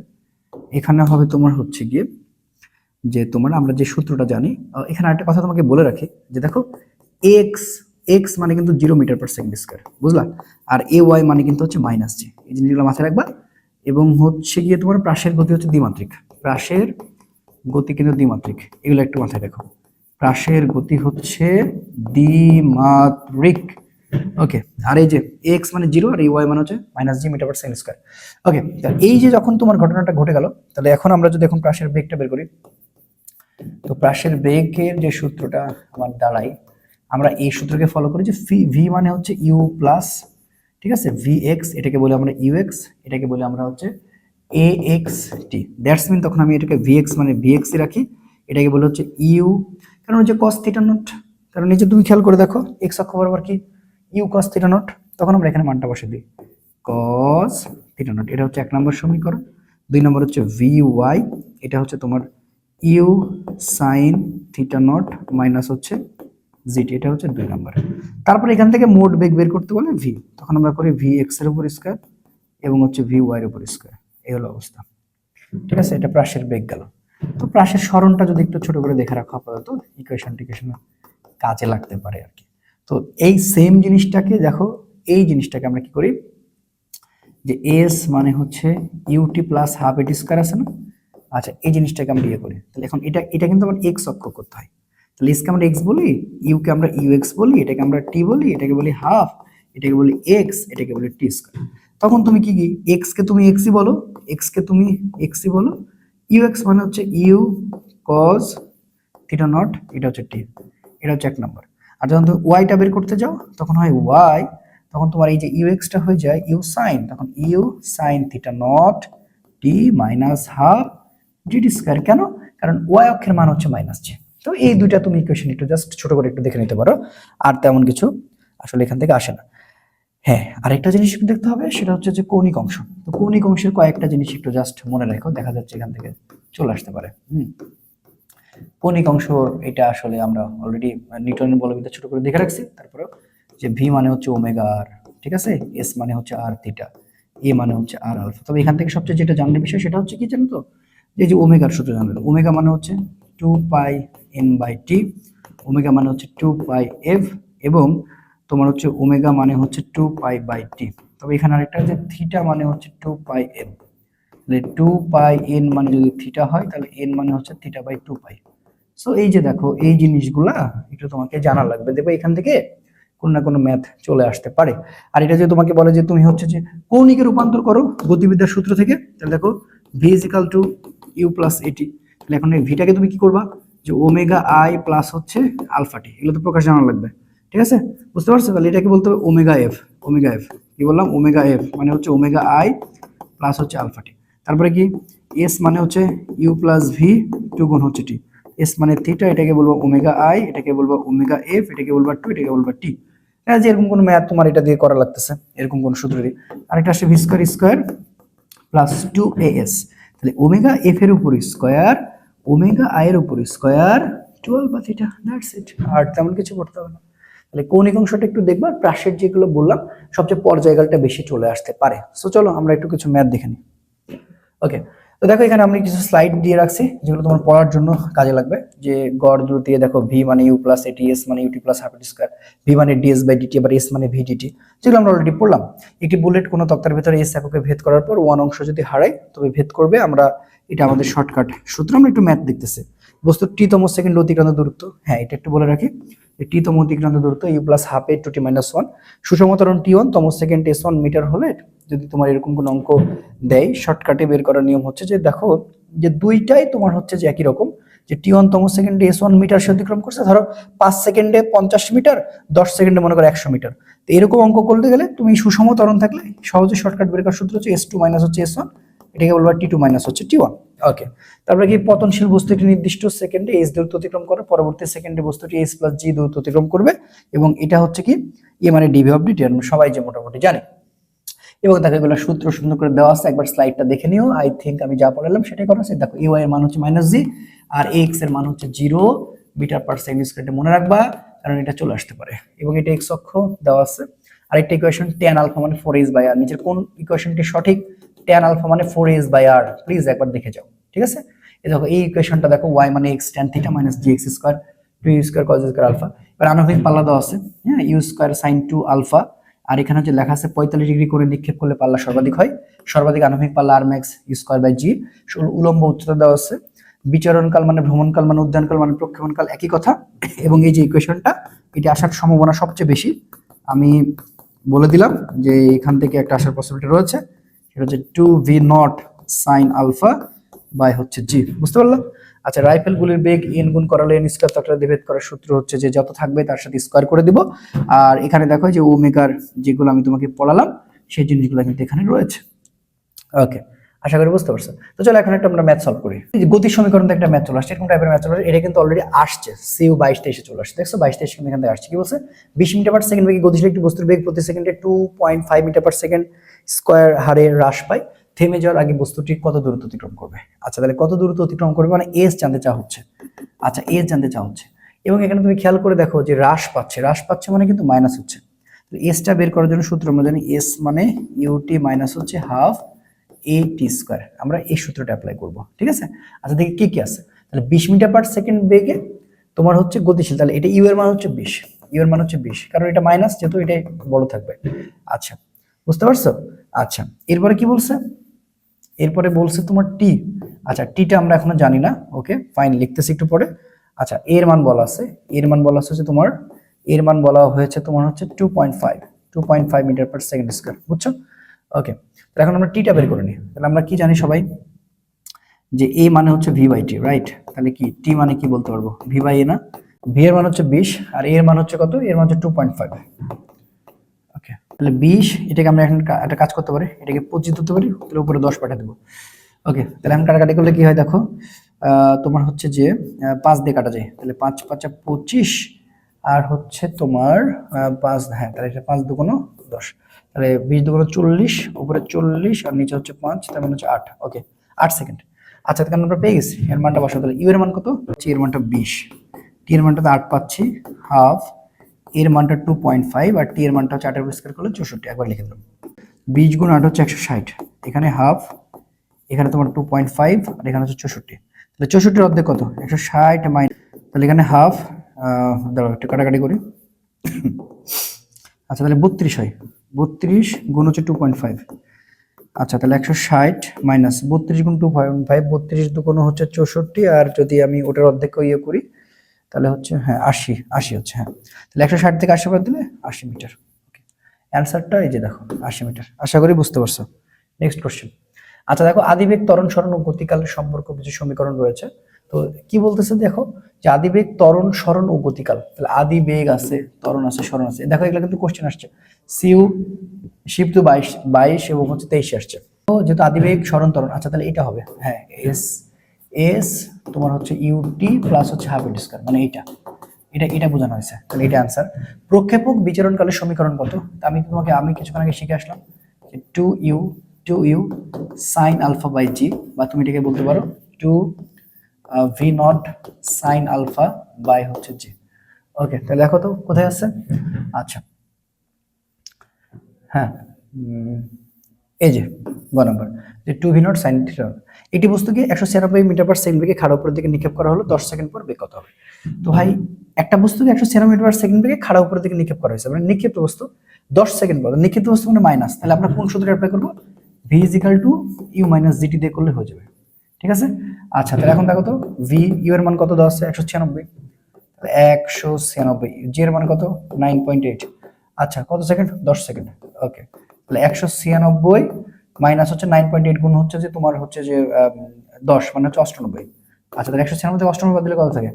এখানে হবে তোমার হচ্ছে গিয়ে যে তোমার আমরা যে সূত্রটা জানি, এখানে আরেকটা কথা তোমাকে বলে রাখি যে দেখো এক্স এক্স মানে কিন্তু 0 মিটার/সেকেন্ড স্কয়ার, বুঝলা? আর এ ওয়াই মানে কিন্তু হচ্ছে -g, এই জিনিসগুলো মাথায় রাখবা। এবং হচ্ছে গিয়ে তোমার প্রাসের গতি হচ্ছে দ্বিমাত্রিক, প্রাসের গতি কিন্তু দ্বিমাত্রিক, এগুলো একটু মাথায় রাখো। প্রাসের গতি হচ্ছে দ্বিমাত্রিক। ওকে, আর এই যে এক্স মানে 0 আর ওয়াই মানে হচ্ছে -g মিটার/সেকেন্ড স্কয়ার। ওকে, এই যে যখন তোমার ঘটনাটা ঘটে গেল, তাহলে এখন আমরা যদি এখন প্রাসের বেগটা বের করি, তো প্রাসের বেগের যে সূত্রটা আমার দাঁড়াই, আমরা এই সূত্রকে ফলো করি যে ভি মানে হচ্ছে ইউ প্লাস, ঠিক আছে, ভি এক্স, এটাকে বলি আমরা ইউ এক্স, এটাকে বলি আমরা হচ্ছে এ এক্স টি। দ্যাটস মিন তখন আমি এটাকে ভি এক্স মানে ভি এক্স রাখি, এটাকে বলে হচ্ছে ইউ, কারণ হচ্ছে কস থিটা নট, কারণ এই যে তুমি খেয়াল করে দেখো এক্স অক্ষ বরাবর কি ইউ কস থিটা নট, তখন আমরা এখানে মানটা বসে দিই কস থিটা নট। এটা হচ্ছে 1 নম্বর সমীকরণ। 2 নম্বর হচ্ছে ভি ওয়াই, এটা হচ্ছে তোমার U sine theta not minus হচ্ছে জিটি, এটা হচ্ছে 2 নম্বর। তারপর এখান থেকে মোট বেগ বের করতে বলে ভি, তখন আমরা করি ভি এক্স এর উপর স্কয়ার এবং হচ্ছে ভি ওয়াই এর উপর স্কয়ার, এই হলো অবস্থা। ঠিক আছে, এটা প্রাসের বেগ গেল। তো প্রাসের সরণটা যদি একটু ছোট করে দেখে রাখো আপাতত, ইকুয়েশন কাজে লাগতে পারে আর কি। তো এই সেম জিনিসটাকে দেখো, এই জিনিসটাকে আমরা কি করি যে এস মানে হচ্ছে ইউটি প্লাস হাফ এটি স্কয়ার আছে না, আচ্ছা এই জিনিসটাকে আমরা ইয়ে করি, তাহলে এখন এটা এটা কিন্তু আমার এক্স অক্ষ করতে হয়, তাহলে এস কে আমরা এক্স বলি, ইউ কে আমরা ইউ এক্স বলি, এটাকে আমরা টি বলি, এটাকে বলি হাফ, এটাকে বলি এক্স, এটাকে বলি টি স্কয়ার। তখন তুমি কি কি এক্স কে তুমি এক্সই বলো, এক্স কে তুমি এক্সই বলো, ইউ এক্স মানে হচ্ছে ইউ কজ থিটা নট, এটা হচ্ছে টি, এটা হচ্ছে 1 নম্বর। আর যখন তুমি ওয়াইটা বের করতে যাও তখন হয় ওয়াই, তখন তোমার এই যে ইউ এক্সটা হয়ে যায় ইউ সাইন, তখন U sine theta not T minus half DT square. কেন? কারণ ওয়াই অক্ষের মান হচ্ছে -j। তো এই দুইটা তুমি ইকুয়েশন একটু জাস্ট ছোট করে একটু দেখে নিতে পারো, আর তেমন কিছু আসলে এখান থেকে আসে না। হ্যাঁ, আরেকটা জিনিস একটু দেখতে হবে, সেটা হচ্ছে যে কৌণিক অংশ। তো কৌণিক অংশের কয়েকটা জিনিস একটু জাস্ট মনে রাখো, দেখা যাচ্ছে এখান থেকে চলে আসতে পারে। কৌণিক অংশ এটা আসলে আমরা অলরেডি নিউটনের বলবিদ্যা ছোট করে দেখে রাখছি। তারপরে যে ভি মানে হচ্ছে ওমেগা আর, ঠিক আছে, এস মানে হচ্ছে আর থিটা, এ মানে হচ্ছে আর আলফা। তবে এখান থেকে সবচেয়ে যেটা জানার বিষয় সেটা হচ্ছে কি জানো তো, যে ওমেগার সূত্র জানলেন, ওমেগা মানে হচ্ছে 2πn/t, ওমেগা মানে হচ্ছে 2πf, এবং তোমার হচ্ছে ওমেগা মানে হচ্ছে 2π/t। তবে এখানে আরেকটা যে থিটা মানে হচ্ছে 2πn, তাহলে 2πn মানে যদি থিটা হয় তাহলে n মানে হচ্ছে θ/2π। সো এই যে দেখো এই জিনিসগুলা একটু তোমাকে জানা লাগবে, দেখো এখান থেকে কোন না কোনো ম্যাথ চলে আসতে পারে। আর এটা যে তোমাকে বলে যে তুমি হচ্ছে যে কৌণিকে রূপান্তর করো গতিবিদ্যার সূত্র থেকে, তাহলে দেখো v = u + at, তাহলে এখন এই ভিটাকে তুমি কি করবা যে ওমেগা আই প্লাস হচ্ছে আলফা টি, এগুলো তো প্রকাশ জানা লাগবে, ঠিক আছে, বুঝতে পারছো? তাহলে এটাকে বলতে হবে ওমেগা এফ, ওমেগা এফ কি বললাম, ওমেগা এফ মানে হচ্ছে ওমেগা আই প্লাস হচ্ছে আলফা টি। তারপরে কি এস মানে হচ্ছে ইউ প্লাস ভি টু গুণ হচ্ছে টি, এস মানে থিটা, এটাকে বলবো ওমেগা আই, এটাকে বলবো ওমেগা এফ, এটাকে বলবো টু, এটাকে বলবো টি। হ্যাঁ, যে এরকম কোনো ম্যাথ তোমার এটা দিয়ে করা লাগতেছে, এরকম কোনো সূত্র দিয়ে। আরেকটা আসছে V square square plus 2as, তাহলে ওমেগা এফ এর উপর স্কয়ার, ওমেগা আই এর উপর স্কয়ার, 12 বা থিটা, দ্যাটস ইট। আর তেমন কিছু করতে হবে না। তাহলে কৌণিক অংশটা একটু দেখবা, প্রাসের যেগুলো বললাম সবচেয়ে পর্যায়কালটা বেশি চলে আসতে পারে। সো চলো আমরা একটু কিছু ম্যাথ দেখে নিই। ওকে, তো দেখো এখানে আমি কিছু স্লাইড দিয়ে রাখছি যেগুলো তোমার পড়ার জন্য কাজে লাগবে। যে গড় দূরত্ব দিয়ে দেখো ভি মানে ইউ প্লাস এটি, এস মানে ইউটি প্লাস হাফ এটি স্কয়ার, ভি মানে ডিএস বাই ডিটি, আবার এস মানে ভি ডিটি, যেগুলো আমরা অলরেডি পড়লাম। একটি বুলেট কোনো তক্তার ভিতরে এস এককে ভেদ করার পর ওয়ান অংশ যদি হারাই তবে ভেদ করবে, আমরা এটা আমাদের শর্টকাট সূত্র। আমরা একটু ম্যাথ দেখতেছি। বস্তুর টি তম সেকেন্ড অতিক্রান্ত দূরত্ব, হ্যাঁ এটা একটু বলে রাখি, টি তম অতিক্রান্ত দূরত্ব U plus half A two T minus one, সুষম ত্বরণ টি ওয়ান তম সেকেন্ড এস ওয়ান মিটার হলে, যদি তোমার এরকম কোনো অঙ্ক দেয় শর্টকাটে বের করার নিয়ম হচ্ছে যে দেখো যে দুইটাই তোমার হচ্ছে যে একই রকম, যে টি ওয়ান তম সেকেন্ডে এস ওয়ান মিটার সে অতিক্রম করছে, ধরো 5 সেকেন্ডে 50 মিটার, 10 সেকেন্ডে মনে করো 100 মিটার। তো এরকম অঙ্ক করতে গেলে তুমি সুষম ত্বরণ থাকলে সহজে শর্টকাট বের করার সূত্র হচ্ছে এস টু মাইনাস হচ্ছে এস ওয়ান, এটাকে বলবো টি টু মাইনাস হচ্ছে টি ওয়ান। ওকে, তারপরে কি পতনশীল বস্তু একটি নির্দিষ্ট সেকেন্ডে এস দূরত্ব অতিক্রম করে, পরবর্তী সেকেন্ডে বস্তুটি এস প্লাস জি দূরত্ব অতিক্রম করবে, এবং এটা হচ্ছে কি এ মানে ডিভি অফ ডিটি, আমরা সবাই যে মোটামুটি জানি। এবং দেখো এগুলো সূত্র সুন্দর করে দেওয়া আছে, একবার স্লাইডটা দেখে নিও। আই থিঙ্ক আমি যা পড়ালাম সেটাই করা আছে। দেখো এ ওয়াই এর মান হচ্ছে -জি আর এক্স এর মান হচ্ছে 0 মিটার/সেকেন্ড, মনে রাখবা কারণ এটা চলে আসতে পারে। এবং এটা এক্স অক্ষ দেওয়া আছে। আরেকটা ইকুয়েশন tan আলফা মানে 4h/r, নিচের কোন ইকুয়েশনটি সঠিক? tan আলফা মানে 4s/r, প্লিজ একবার দেখে যাও, ঠিক আছে। এই দেখো এই ইকুয়েশনটা দেখো, y মানে x tan theta minus gx square 2u square cos square alpha. এবার আণবিক পাল্লা দেওয়া আছে, হ্যাঁ, u স্কয়ার sin 2 আলফা, আর এখানে হচ্ছে লেখা আছে 45 ডিগ্রি করে নিক্ষেপ করলে পাল্লা সর্বাধিক হয়, সর্বাধিক আণবিক পাল্লা r max u square by g। উলম্ব উচ্চতা দেওয়া আছে, বিচরণকাল মানে ভ্রমণকাল মানে উদ্যানকাল মানে প্রক্ষেপণকাল, একই কথা। এবং এই যে ইকুয়েশনটা, এটি আসার সম্ভাবনা সবচেয়ে বেশি, আমি বলে দিলাম যে এখান থেকে একটা আসার পসিবিলিটি রয়েছে, সেটা হচ্ছে 2v0 sin আলফা বাই হচ্ছে g, বুঝতে পারলাম। আচ্ছা, রাইফেল গুলির বেগ n গুণ করালে n স্কয়ার ততটা ডিভাইড করার সূত্র হচ্ছে যে যত থাকবে তার সাথে স্কয়ার করে দিব। আর এখানে দেখো যে ওমেগার যেগুলো আমি তোমাকে পড়ালাম সেই জিনিসগুলো কিন্তু এখানে রয়েছে। ওকে, আশা করি বুঝতে পারছো। তো চলো এখন একটা আমরা ম্যাথ সলভ করি। এই যে গতির সমীকরণ একটা ম্যাথ চলে আসছে, এরকম টাইপের ম্যাথ চলে আসছে, এটা কিন্তু অলরেডি আসছে, সিউ 22-23 চলে আসছে, দেখছো 22-23 কিন্তু এখান থেকে আসছে। কি বলছে, 20 মিটার পার সেকেন্ড বেগে গতিশীল একটি বস্তুর বেগ প্রতি সেকেন্ডে 2.5 মিটার পার সেকেন্ড স্কয়ার হারে হ্রাস পায়, থেমে যাওয়ার আগে বস্তুটি কত দূরত্ব অতিক্রম করবে। আচ্ছা, তাহলে কত দূরত্ব অতিক্রম করবে মানে এস জানতে চাওয়া হচ্ছে। আচ্ছা, এস জানতে চাওয়া হচ্ছে, এবং এখানে তুমি খেয়াল করে দেখো যে হ্রাস পাচ্ছে মানে কিন্তু মাইনাস হচ্ছে। তো এসটা বের করার জন্য সূত্র আমরা জানি, এস মানে ইউটি মাইনাস হচ্ছে হাফ a/t স্কয়ার, আমরা এই সূত্রটা অ্যাপ্লাই করব, ঠিক আছে। আচ্ছা, দেখি কি কি আছে। তাহলে 20 মিটার পার সেকেন্ড বেগে তোমার হচ্ছে গতিশীল, তাহলে এটা ইউ এর মান হচ্ছে 20, ইউ এর মান হচ্ছে 20, কারণ এটা মাইনাস যেহেতু এটাই বড় থাকবে। আচ্ছা, বুঝতে পারছো। আচ্ছা, এরপরে কি বলছে, এরপরে বলছে তোমার টি। আচ্ছা, টিটা আমরা এখনো জানি না, ওকে ফাইন, লিখতেছি একটু পরে। আচ্ছা, এর মান বলা আছে, এর মান বলা আছে তোমার, এর মান বলা হয়েছে তোমার হচ্ছে 2.5 মিটার পার সেকেন্ড স্কয়ার, বুঝছো। ওকে, তাহলে এখন আমরা টিটা বের করে নিই। তাহলে আমরা কি জানি সবাই যে এ মানে হচ্ছে ভি বাই টি, রাইট। তাহলে কি টি মানে কি বলতে পারবো, ভি বাই এ না, ভি এর মান হচ্ছে 20 আর এর মান হচ্ছে কত, এর মান হচ্ছে 2.5। ওকে, তাহলে 20, এটাকে আমরা এখন একটা কাজ করতে পারি, এটাকে 25 ধরতে পারি, তাহলে উপরে 10 পাঠিয়ে দেবো। ওকে, তাহলে এখন কাটাকাটি করলে কি হয় দেখো, তোমার হচ্ছে যে 5 দিয়ে কাটা যায়, তাহলে 5 5 25 আর হচ্ছে তোমার 5, হ্যাঁ, তাহলে এটা 5 দুগুণ 10, তাহলে 20 দুগুণ 40, উপরে 40 আর নিচে হচ্ছে 5, তার মানে হচ্ছে 8। ওকে, 8 সেকেন্ড। আচ্ছা, তাহলে আমরা পেয়ে গেছি, এর মানটা বসাতে, তাহলে ইউ এর মান কত হচ্ছে, এর মানটা 20, টি এর মানটা 8 পাচ্ছি হাফ, এর মানটা 2.5 আর টি এর মানটা হচ্ছে 8 এর স্কয়ার করলে 64, একবার লিখে দিলাম। 20 গুণ 8 হচ্ছে 160, এখানে হাফ, এখানে তোমার 2.5 আর এখানে হচ্ছে 64, তাহলে 64 অর্ধেক কত, 160 মাইনাস, তাহলে এখানে হাফ, দাঁড়াও একটু কাটাকাটি করি। আচ্ছা, তাহলে 32 হয়, 32 গুণ হচ্ছে 2.5। আচ্ছা, তাহলে 160 মাইনাস 32 গুণ 2.5, 32 দুগুণ হচ্ছে 64, আর যদি আমি ওটার অর্ধেক ইয়ে করি তাহলে হচ্ছে, হ্যাঁ 80 হচ্ছে, হ্যাঁ। তাহলে 160 থেকে 80 বাদ দিলে 80 মিটার। ওকে, অ্যান্সারটা এই যে দেখো 80 মিটার। আশা করি বুঝতে পারছো। Next question. আচ্ছা, দেখো আদিবেগ, ত্বরণ, সরণ ও গতিকালের সম্পর্ক কিছু সমীকরণ রয়েছে। তো কি বলতেছে দেখো, যে আদিবেগ, ত্বরণ, সরণ ও গতিকাল, তাহলে আদিবেগ আছে, ত্বরণ আছে, সরণ আছে, দেখো এগুলো কিন্তু কোশ্চেন আসছে, সিউ শিফট 22 এবং হচ্ছে 23 আসছে। তো যেহেতু আদিবেগ, সরণ, ত্বরণ, আচ্ছা তাহলে এটা হবে, হ্যাঁ, এস এস তোমার হচ্ছে ইউটি প্লাস হচ্ছে হাফ এর স্কয়ার, মানে এটা এটা এটা বোঝানো হয়েছে, তাহলে এটা आंसर। প্রক্ষেপক বিচরণকালের সমীকরণ কত, আমি কিছুক্ষণ আগে শিখে আসলাম যে 2u sin alpha by g, বা তুমি এটাকে বলতে পারো 2v0 sin আলফা বাই হচ্ছে জি। ওকে, তাহলে দেখো তো কোথায় আছে। আচ্ছা, হ্যাঁ, এই যে গ নাম্বার, যে 2v0 sin থিটা, একটি বস্তুকে 196 মিটার পার সেকেন্ড বেগে খাড়া উপরের দিকে নিক্ষেপ করা হলো, 10 সেকেন্ড পর বেগ কত হবে। তো ভাই, একটা বস্তুকে 196 মিটার পার সেকেন্ড বেগে খাড়া উপরের দিকে নিক্ষেপ করা হয়েছে, মানে নিক্ষিপ্ত বস্তু 10 সেকেন্ড পর, নিক্ষিপ্ত বস্তু মানে মাইনাস, তাহলে আমরা কোন সূত্রটা অ্যাপ্লাই করব, v u - gt দিয়ে করলে হয়ে যাবে, ঠিক আছে। আচ্ছা, তাহলে এখন দেখো তো ইউ এর মান কত দেওয়া আছে, 196, তাহলে 196, জি এর মান কত 9.8, আচ্ছা কত সেকেন্ড, 10 সেকেন্ড। ওকে, তাহলে 196 মাইনাস হচ্ছে 9.8 গুণ হচ্ছে যে তোমার হচ্ছে যে 10 মানে হচ্ছে 98। আচ্ছা, তাহলে 196 থেকে 98 বাদ দিলে কত থাকে,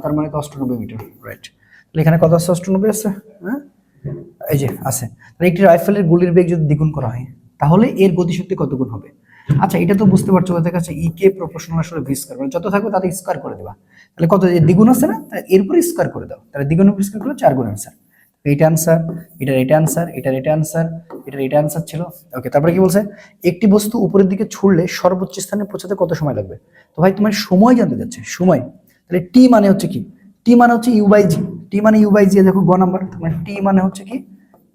তার মানে তো 98 মিটার, রাইট। তাহলে এখানে কত আছে, 98 আছে, হ্যাঁ এই যে আছে। তাহলে একটি রাইফেলের গুলির বেগ যদি দ্বিগুণ করা হয় তাহলে এর গতিশক্তি কত গুণ হবে। আচ্ছা, এটা তো বুঝতে পারছো, ওদের কাছে ই কে প্রপোর্শনাল আসলে ভি স্কয়ার, মানে যত থাকবে তাতে স্কয়ার করে দেবা, তাহলে কত, দ্বিগুণ আছে না, তাহলে এরপরে স্কয়ার করে দাও, তাহলে দ্বিগুণ উপর স্কয়ার করলে 4 গুণ आंसर। এইটা आंसर, এটার এটা आंसर, এটার এটা आंसर, এটার এটা आंसर ছিল। ওকে, তারপরে কি বলছে, একটি বস্তু উপরের দিকে ছুড়লে সর্বোচ্চ স্থানে পৌঁছাতে কত সময় লাগবে। তো ভাই তোমার সময় জানতে যাচ্ছে, সময়, তাহলে টি মানে হচ্ছে কি, টি মানে হচ্ছে ইউ বাই জি, টি মানে ইউ বাই জি, দেখো গ নাম্বার, মানে টি মানে হচ্ছে কি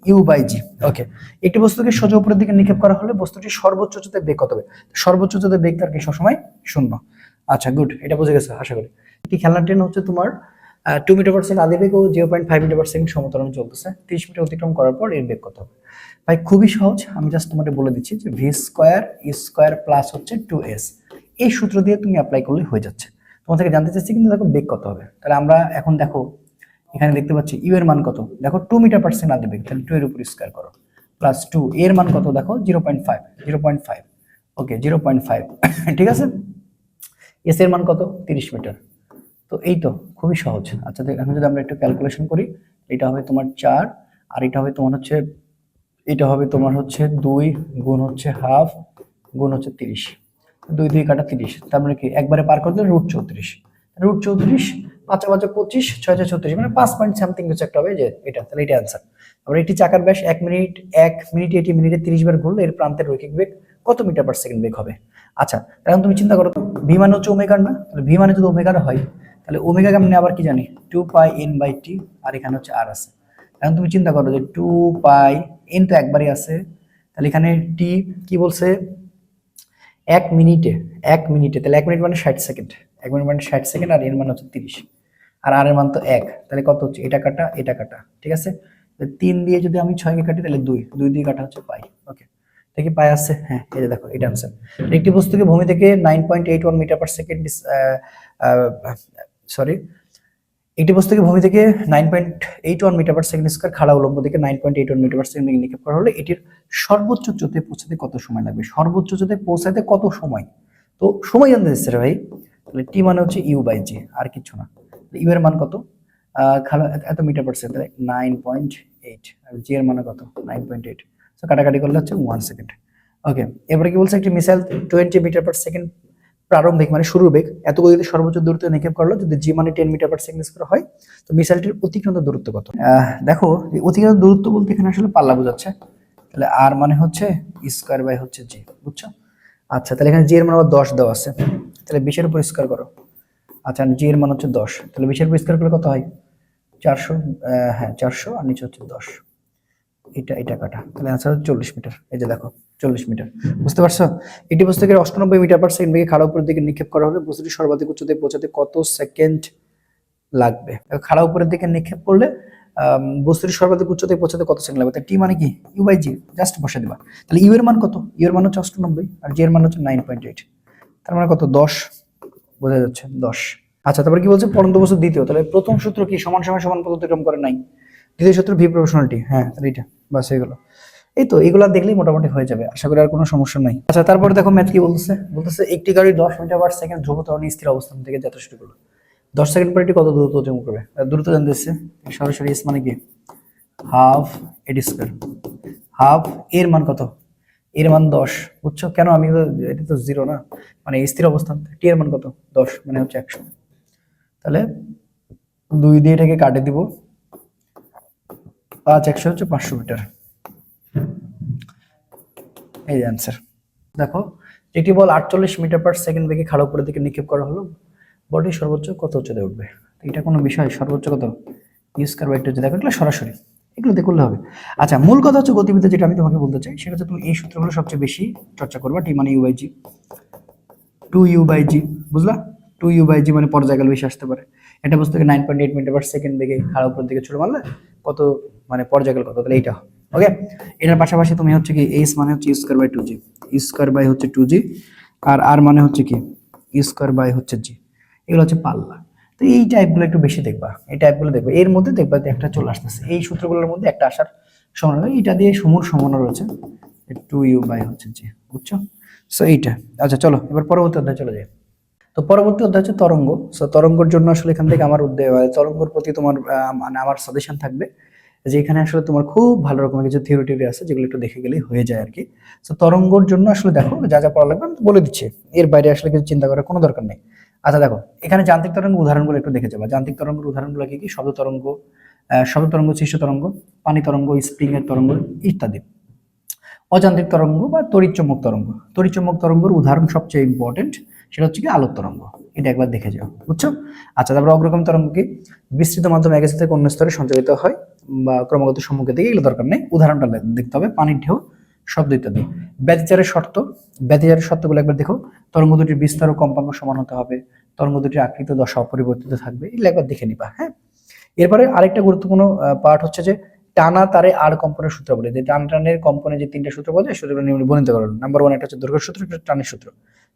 ইউ বাই জি। ওকে, একটি বস্তুকে সোজা উপরের দিকে নিক্ষেপ করা হলে বস্তুটির সর্বোচ্চ উচ্চতায় বেগ কত হবে? সর্বোচ্চ উচ্চতায় বেগ তার কি সবসময় শূন্য। আচ্ছা গুড, এটা বুঝে গেছো আশা করি। একটি খেলনার ট্রেন হচ্ছে তোমার 2 মিটার পার সেকেন্ড আদি বেগ ও 0.5 মিটার পার সেকেন্ড সমতরণে চলতেছে। 30 মিটার অতিক্রম করার পর এর বেগ কত হবে? ভাই খুবই সহজ, আমি জাস্ট তোমাকে বলে দিচ্ছি যে V square E square plus হচ্ছে 2s, এই সূত্র দিয়ে তুমি অ্যাপ্লাই করলে হয়ে যাচ্ছে। তোমার থেকে জানতে চাচ্ছি কিন্তু দেখো বেগ কত হবে। তাহলে আমরা এখন দেখো এখানে দেখতে পাচ্ছি ইউ এর মান কত, দেখো 2 মিটার পার সেকেন্ড আদি বেগ, তাহলে 2 এর উপর স্কয়ার করো প্লাস 2 এর মান কত দেখো 0.5, ওকে 0.5 ঠিক আছে। এস এর মান কত 30 মিটার। তো এই তো খুবই সহজ। আচ্ছা এখন যদি আমরা একটু ক্যালকুলেশন করি, এটা হবে তোমার 4 আর এটা হবে তোমার হচ্ছে, এটা হবে তোমার হচ্ছে 2 গুণ হচ্ছে হাফ গুণ হচ্ছে 30, 2 দিয়ে কাটা 30, তার মানে কি একবারে পার করে দিলে √34, √34 5 5 25 6 6 36 মানে 5 পয়েন্ট সামথিং কিছু একটা হবে, যে এটা, তাহলে এটা অ্যান্সার। আবার একটি চাকার ব্যাস 1 মিনিট এটি মিনিটে 30 বার ঘুরলে এর প্রান্তের রৈখিক বেগ কত মিটার পার সেকেন্ড বেগ হবে? আচ্ছা এখন তুমি চিন্তা করো তো, ভি মানে হচ্ছে ওমেগার না, তাহলে ভি মানে যদি ওমেগার হয় তাহলে ওমেগা কেমনে আবার কি জানি 2 পাই এন বাই টি, আর এখানে হচ্ছে আর আছে। এখন তুমি চিন্তা করো যে 2 পাই এন তো একবারই আছে, তাহলে এখানে টি কি বলছে 1 মিনিটে, তাহলে 1 মিনিট মানে 60 সেকেন্ড, 1 মিনিট মানে 60 সেকেন্ড, আর এর মান হচ্ছে 30, আর এর মান তো 1, তাহলে কত হচ্ছে এটা কাটা, ঠিক আছে। 3 দিয়ে যদি আমি 6 কে কাটি তাহলে 2 দিয়ে কাটা হচ্ছে পাই। ওকে, দেখি পাই আছে, হ্যাঁ এই যে দেখো এটা आंसर। একটি বস্তুকে ভূমি থেকে 9.81 মিটার পার সেকেন্ড সরি, একটি বস্তুকে ভূমি থেকে 9.81 মিটার পার সেকেন্ড স্কয়ার খাড়া উলম্ব দিকে 9.81 মিটার পার সেকেন্ড বেগে নিক্ষেপ করা হলে এটির সর্বোচ্চ উচ্চতায় পৌঁছাতে কত সময় লাগবে? সর্বোচ্চ উচ্চতায় পৌঁছাতে কত সময়? তো সময় জানতে চাইছে রে ভাই। তাহলে টি মানে হচ্ছে ইউ বাই জি, আর কিছু না। ইউ এর মান কত, খাড়া এত মিটার পার সেকেন্ড, 9.8, আর জি এর মান কত 9.8, সো কাটাকাটি করলে হচ্ছে 1 সেকেন্ড। ওকে, এবারে কি বলছে, একটি মিসাইল 20 মিটার পার সেকেন্ড প্রারম্ভিক মানে শুরুর বেগ এত গতিতে সর্বোচ্চ দূরত্ব নিক্ষেপ করলো, যদি জি মানে 10 মিটার পার সেকেন্ড স্কয়ার হয় তো মিসাইলটির অতিক্রান্ত দূরত্ব কত? দেখো এই অতিক্রান্ত দূরত্ব বলতে এখানে আসলে পাল্লা বোঝাচ্ছে, তাহলে আর মানে হচ্ছে স্কয়ার বাই হচ্ছে জি, বুঝছো? আচ্ছা তাহলে এখানে জি এর মান আবার 10 দেওয়া আছে, তাহলে 20 এর উপর স্কয়ার করো। আচ্ছা জি এর মান হচ্ছে 10, তাহলে 20 এর উপর স্কয়ার করলে কত হয় 400, হ্যাঁ 400, আর নিচে হচ্ছে 10, এটা কাটা, তাহলে आंसर 40 মিটার। এই যে দেখো 40 মিটার, বুঝতে পারছো? এটি বস্তুকে 98 মিটার পার সেকেন্ড বেগে খাড়া উপরের দিকে নিক্ষেপ করা হলে বস্তুটি সর্বাধিক উচ্চতায় পৌঁছাতে কত সেকেন্ড লাগবে? খাড়া উপরের দিকে নিক্ষেপ করলে বস্তুটি সর্বাধিক উচ্চতায় পৌঁছাতে কত সেকেন্ড লাগবে? তাই টি মানে কি ইউ বাই জি, জাস্ট বসে দিবা। তাহলে ইউ এর মান কত? ইউ এর মান হচ্ছে 98 আর জি এর মান হচ্ছে 9.8, তার মানে কত 10, বোঝা যাচ্ছে 10। আচ্ছা তারপর কি বলছে, পরন্ত বস্তু দ্বিতীয়, তাহলে প্রথম সূত্র কি সমান সময় সমান পথ অতিক্রম করে নাই, দ্বিতীয় সূত্র ভি প্রপোর্শনালিটি, হ্যাঁ তাহলে এটা বাস হয়ে গেল। এই তো এগুলা দেখলেই মোটামুটি হয়ে যাবে, আশা করি আর কোনো সমস্যা নাই। আচ্ছা তারপর দেখো ম্যাথ কি বলতেছে একটি গাড়ি 10 মিটার পার সেকেন্ড ধ্রুব ত্বরণে স্থির অবস্থান থেকে যাত্রা শুরু করলো, 10 সেকেন্ড পর এটি কত দূরত্ব অতিক্রম করবে? দ্রুত জানতে চাইছে, সরাসরি এস মানে কি হাফ এডি স্কয়ার, হাফ এর মান কত, এর মান 10, বুঝছো? কেন আমি তো এটা তো 0 না, মানে স্থির অবস্থান, টি এর মান কত 10 মানে হচ্ছে 100, তাহলে 2 দিয়ে এটাকে কাটে দিব, 5 100 হচ্ছে 500 মিটার, এই যে आंसर। দেখো একটি বল 48 মিটার পার সেকেন্ড বেগে খাড়া উপরের দিকে নিক্ষেপ করা হলো, বলটি সর্বোচ্চ কত উচ্চতায় উঠবে? এটা কোনো বিষয়, সর্বোচ্চ কত ইউ স্কয়ার বাই 2, দেখো এগুলো সরাসরি এগুলো দেখলে হবে। আচ্ছা মূল কথা হচ্ছে গতিবিদ্যা, যেটা আমি তোমাকে বলতে চাই সেটা হচ্ছে তুমি এই সূত্রগুলো সবচেয়ে বেশি চর্চা করবা। টি মানে u by g, 2u by g, বুঝলা? 2u বাই জি মানে পর্যায়কাল বেশি আসতে পারে। এটা বস্তুকে 9.8 মিটার পার সেকেন্ড বেগে খাড়া উপরের দিকে ছুড়ে মারলে কত মানে পর্যায়কাল কত, তাহলে এইটা। ওকে, এটার পাশাপাশি তুমি হচ্ছে কি এইচ মানে হচ্ছে square by 2g, square by হচ্ছে 2g, আর আর মানে হচ্ছে কি স্কয়ার বাই হচ্ছে জি, এগুলো হচ্ছে পাল্লা। তো এই টাইপগুলো একটু বেশি দেখবা, এই টাইপগুলো দেখবা, এর মধ্যে দেখবা যে একটা চলে আসতেছে, এই সূত্রগুলোর মধ্যে একটা আসার সম্ভাবনা, এটা দিয়ে সমূল সমান রয়েছে 2u বাই হচ্ছে জি, বুঝছো? সো এইটা। আচ্ছা চলো এবার পরবর্তী অধ্যায় চলে যাই। তো পরবর্তী অধ্যায় হচ্ছে তরঙ্গ। সো তরঙ্গের জন্য আসলে এখান থেকে আমার তরঙ্গের প্রতি তোমার মানে আমার সাজেশন থাকবে যে এখানে আসলে তোমার খুব ভালো রকমের কিছু থিওরিটি আছে যেগুলো একটু দেখে গেলেই হয়ে যায় আর কি। সো তরঙ্গর জন্য আসলে দেখো যা যা পড়া লাগবে আমি বলে দিচ্ছি, এর বাইরে আসলে কিছু চিন্তা করার কোনো দরকার নেই। আচ্ছা দেখো এখানে যান্ত্রিক তরঙ্গ উদাহরণগুলো একটু দেখে যাবা। যান্ত্রিক তরঙ্গের উদাহরণগুলো কি কি? শব্দ তরঙ্গ, সৃষ্ট তরঙ্গ, পানি তরঙ্গ, স্প্রিং এর তরঙ্গ ইত্যাদি। অযান্ত্রিক তরঙ্গ বা তড়িৎচুম্বক তরঙ্গ, তড়িৎচুম্বক তরঙ্গের উদাহরণ সবচেয়ে ইম্পর্টেন্ট, সেটা হচ্ছে কি আলোক তরঙ্গ। এটা একবার দেখে যাও, বুঝছো? আচ্ছা, তারপর অগ্রগামী তরঙ্গ কি? বিস্তৃত মাধ্যমে এক স্তর থেকে অন্য স্তরে সঞ্চালিত হয় বা ক্রমাগত সম্মুখের দিকে, এগুলো দরকার নেই, উদাহরণটা দেখতে হবে। পানির ঢেউ, শব্দ ইত্যাদি। ব্যতিচারের শর্ত, ব্যতিচারের শর্তগুলো একবার দেখো। তরঙ্গ দুটির বিস্তার ও কম্পাঙ্ক সমান হতে হবে, তরঙ্গ দুটির আকৃতি দশা অপরিবর্তিত থাকবে, এগুলো একবার দেখে নিবা। হ্যাঁ, এরপরে আরেকটা গুরুত্বপূর্ণ পার্ট হচ্ছে যে টানা তারে আর কম্পনের সূত্র বলে। যে টানের কম্পনে যে তিনটা সূত্র বলে, সূত্রগুলো নিম্নে বর্ণিত করো। নাম্বার 1 একটা হচ্ছে দৈর্ঘ্য সূত্র, একটা টানের সূত্র।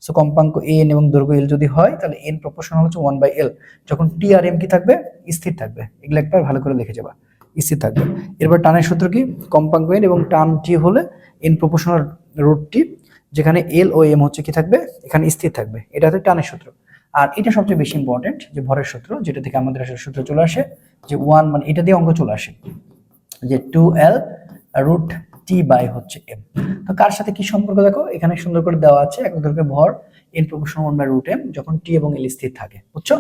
সো কম্পাঙ্ক এন এবং দৈর্ঘ্য এল যদি হয়, তাহলে এন প্রপোর্শনাল হচ্ছে 1/l, যখন টি আর এম কি থাকবে? স্থির থাকবে। এগুলো একবার ভালো করে দেখে যাবা, স্থির থাকবে। এরপর টানের সূত্র কি? কম্পাঙ্ক এন এবং টান টি হলে এন প্রপোর্শনাল রুট টি, যেখানে এল ও এম হচ্ছে কি থাকবে? এখানে স্থির থাকবে। এটা হচ্ছে টানের সূত্র। আর এটা সবচেয়ে বেশি ইম্পর্টেন্ট, যে ভরের সূত্র, যেটা থেকে আমাদের আসলে সূত্র চলে আসে যে 1, মানে এটা দিয়ে অঙ্ক চলে আসে যে 2l রুট টি বাই হচ্ছে এম। তো কার সাথে কি সম্পর্ক দেখো, এখানে সুন্দর করে দেওয়া আছে। এক দৈর্ঘ্যে ভর এন প্রপোর্শনাল 1/√m যখন টি এবং এল স্থির থাকে, বুঝছো?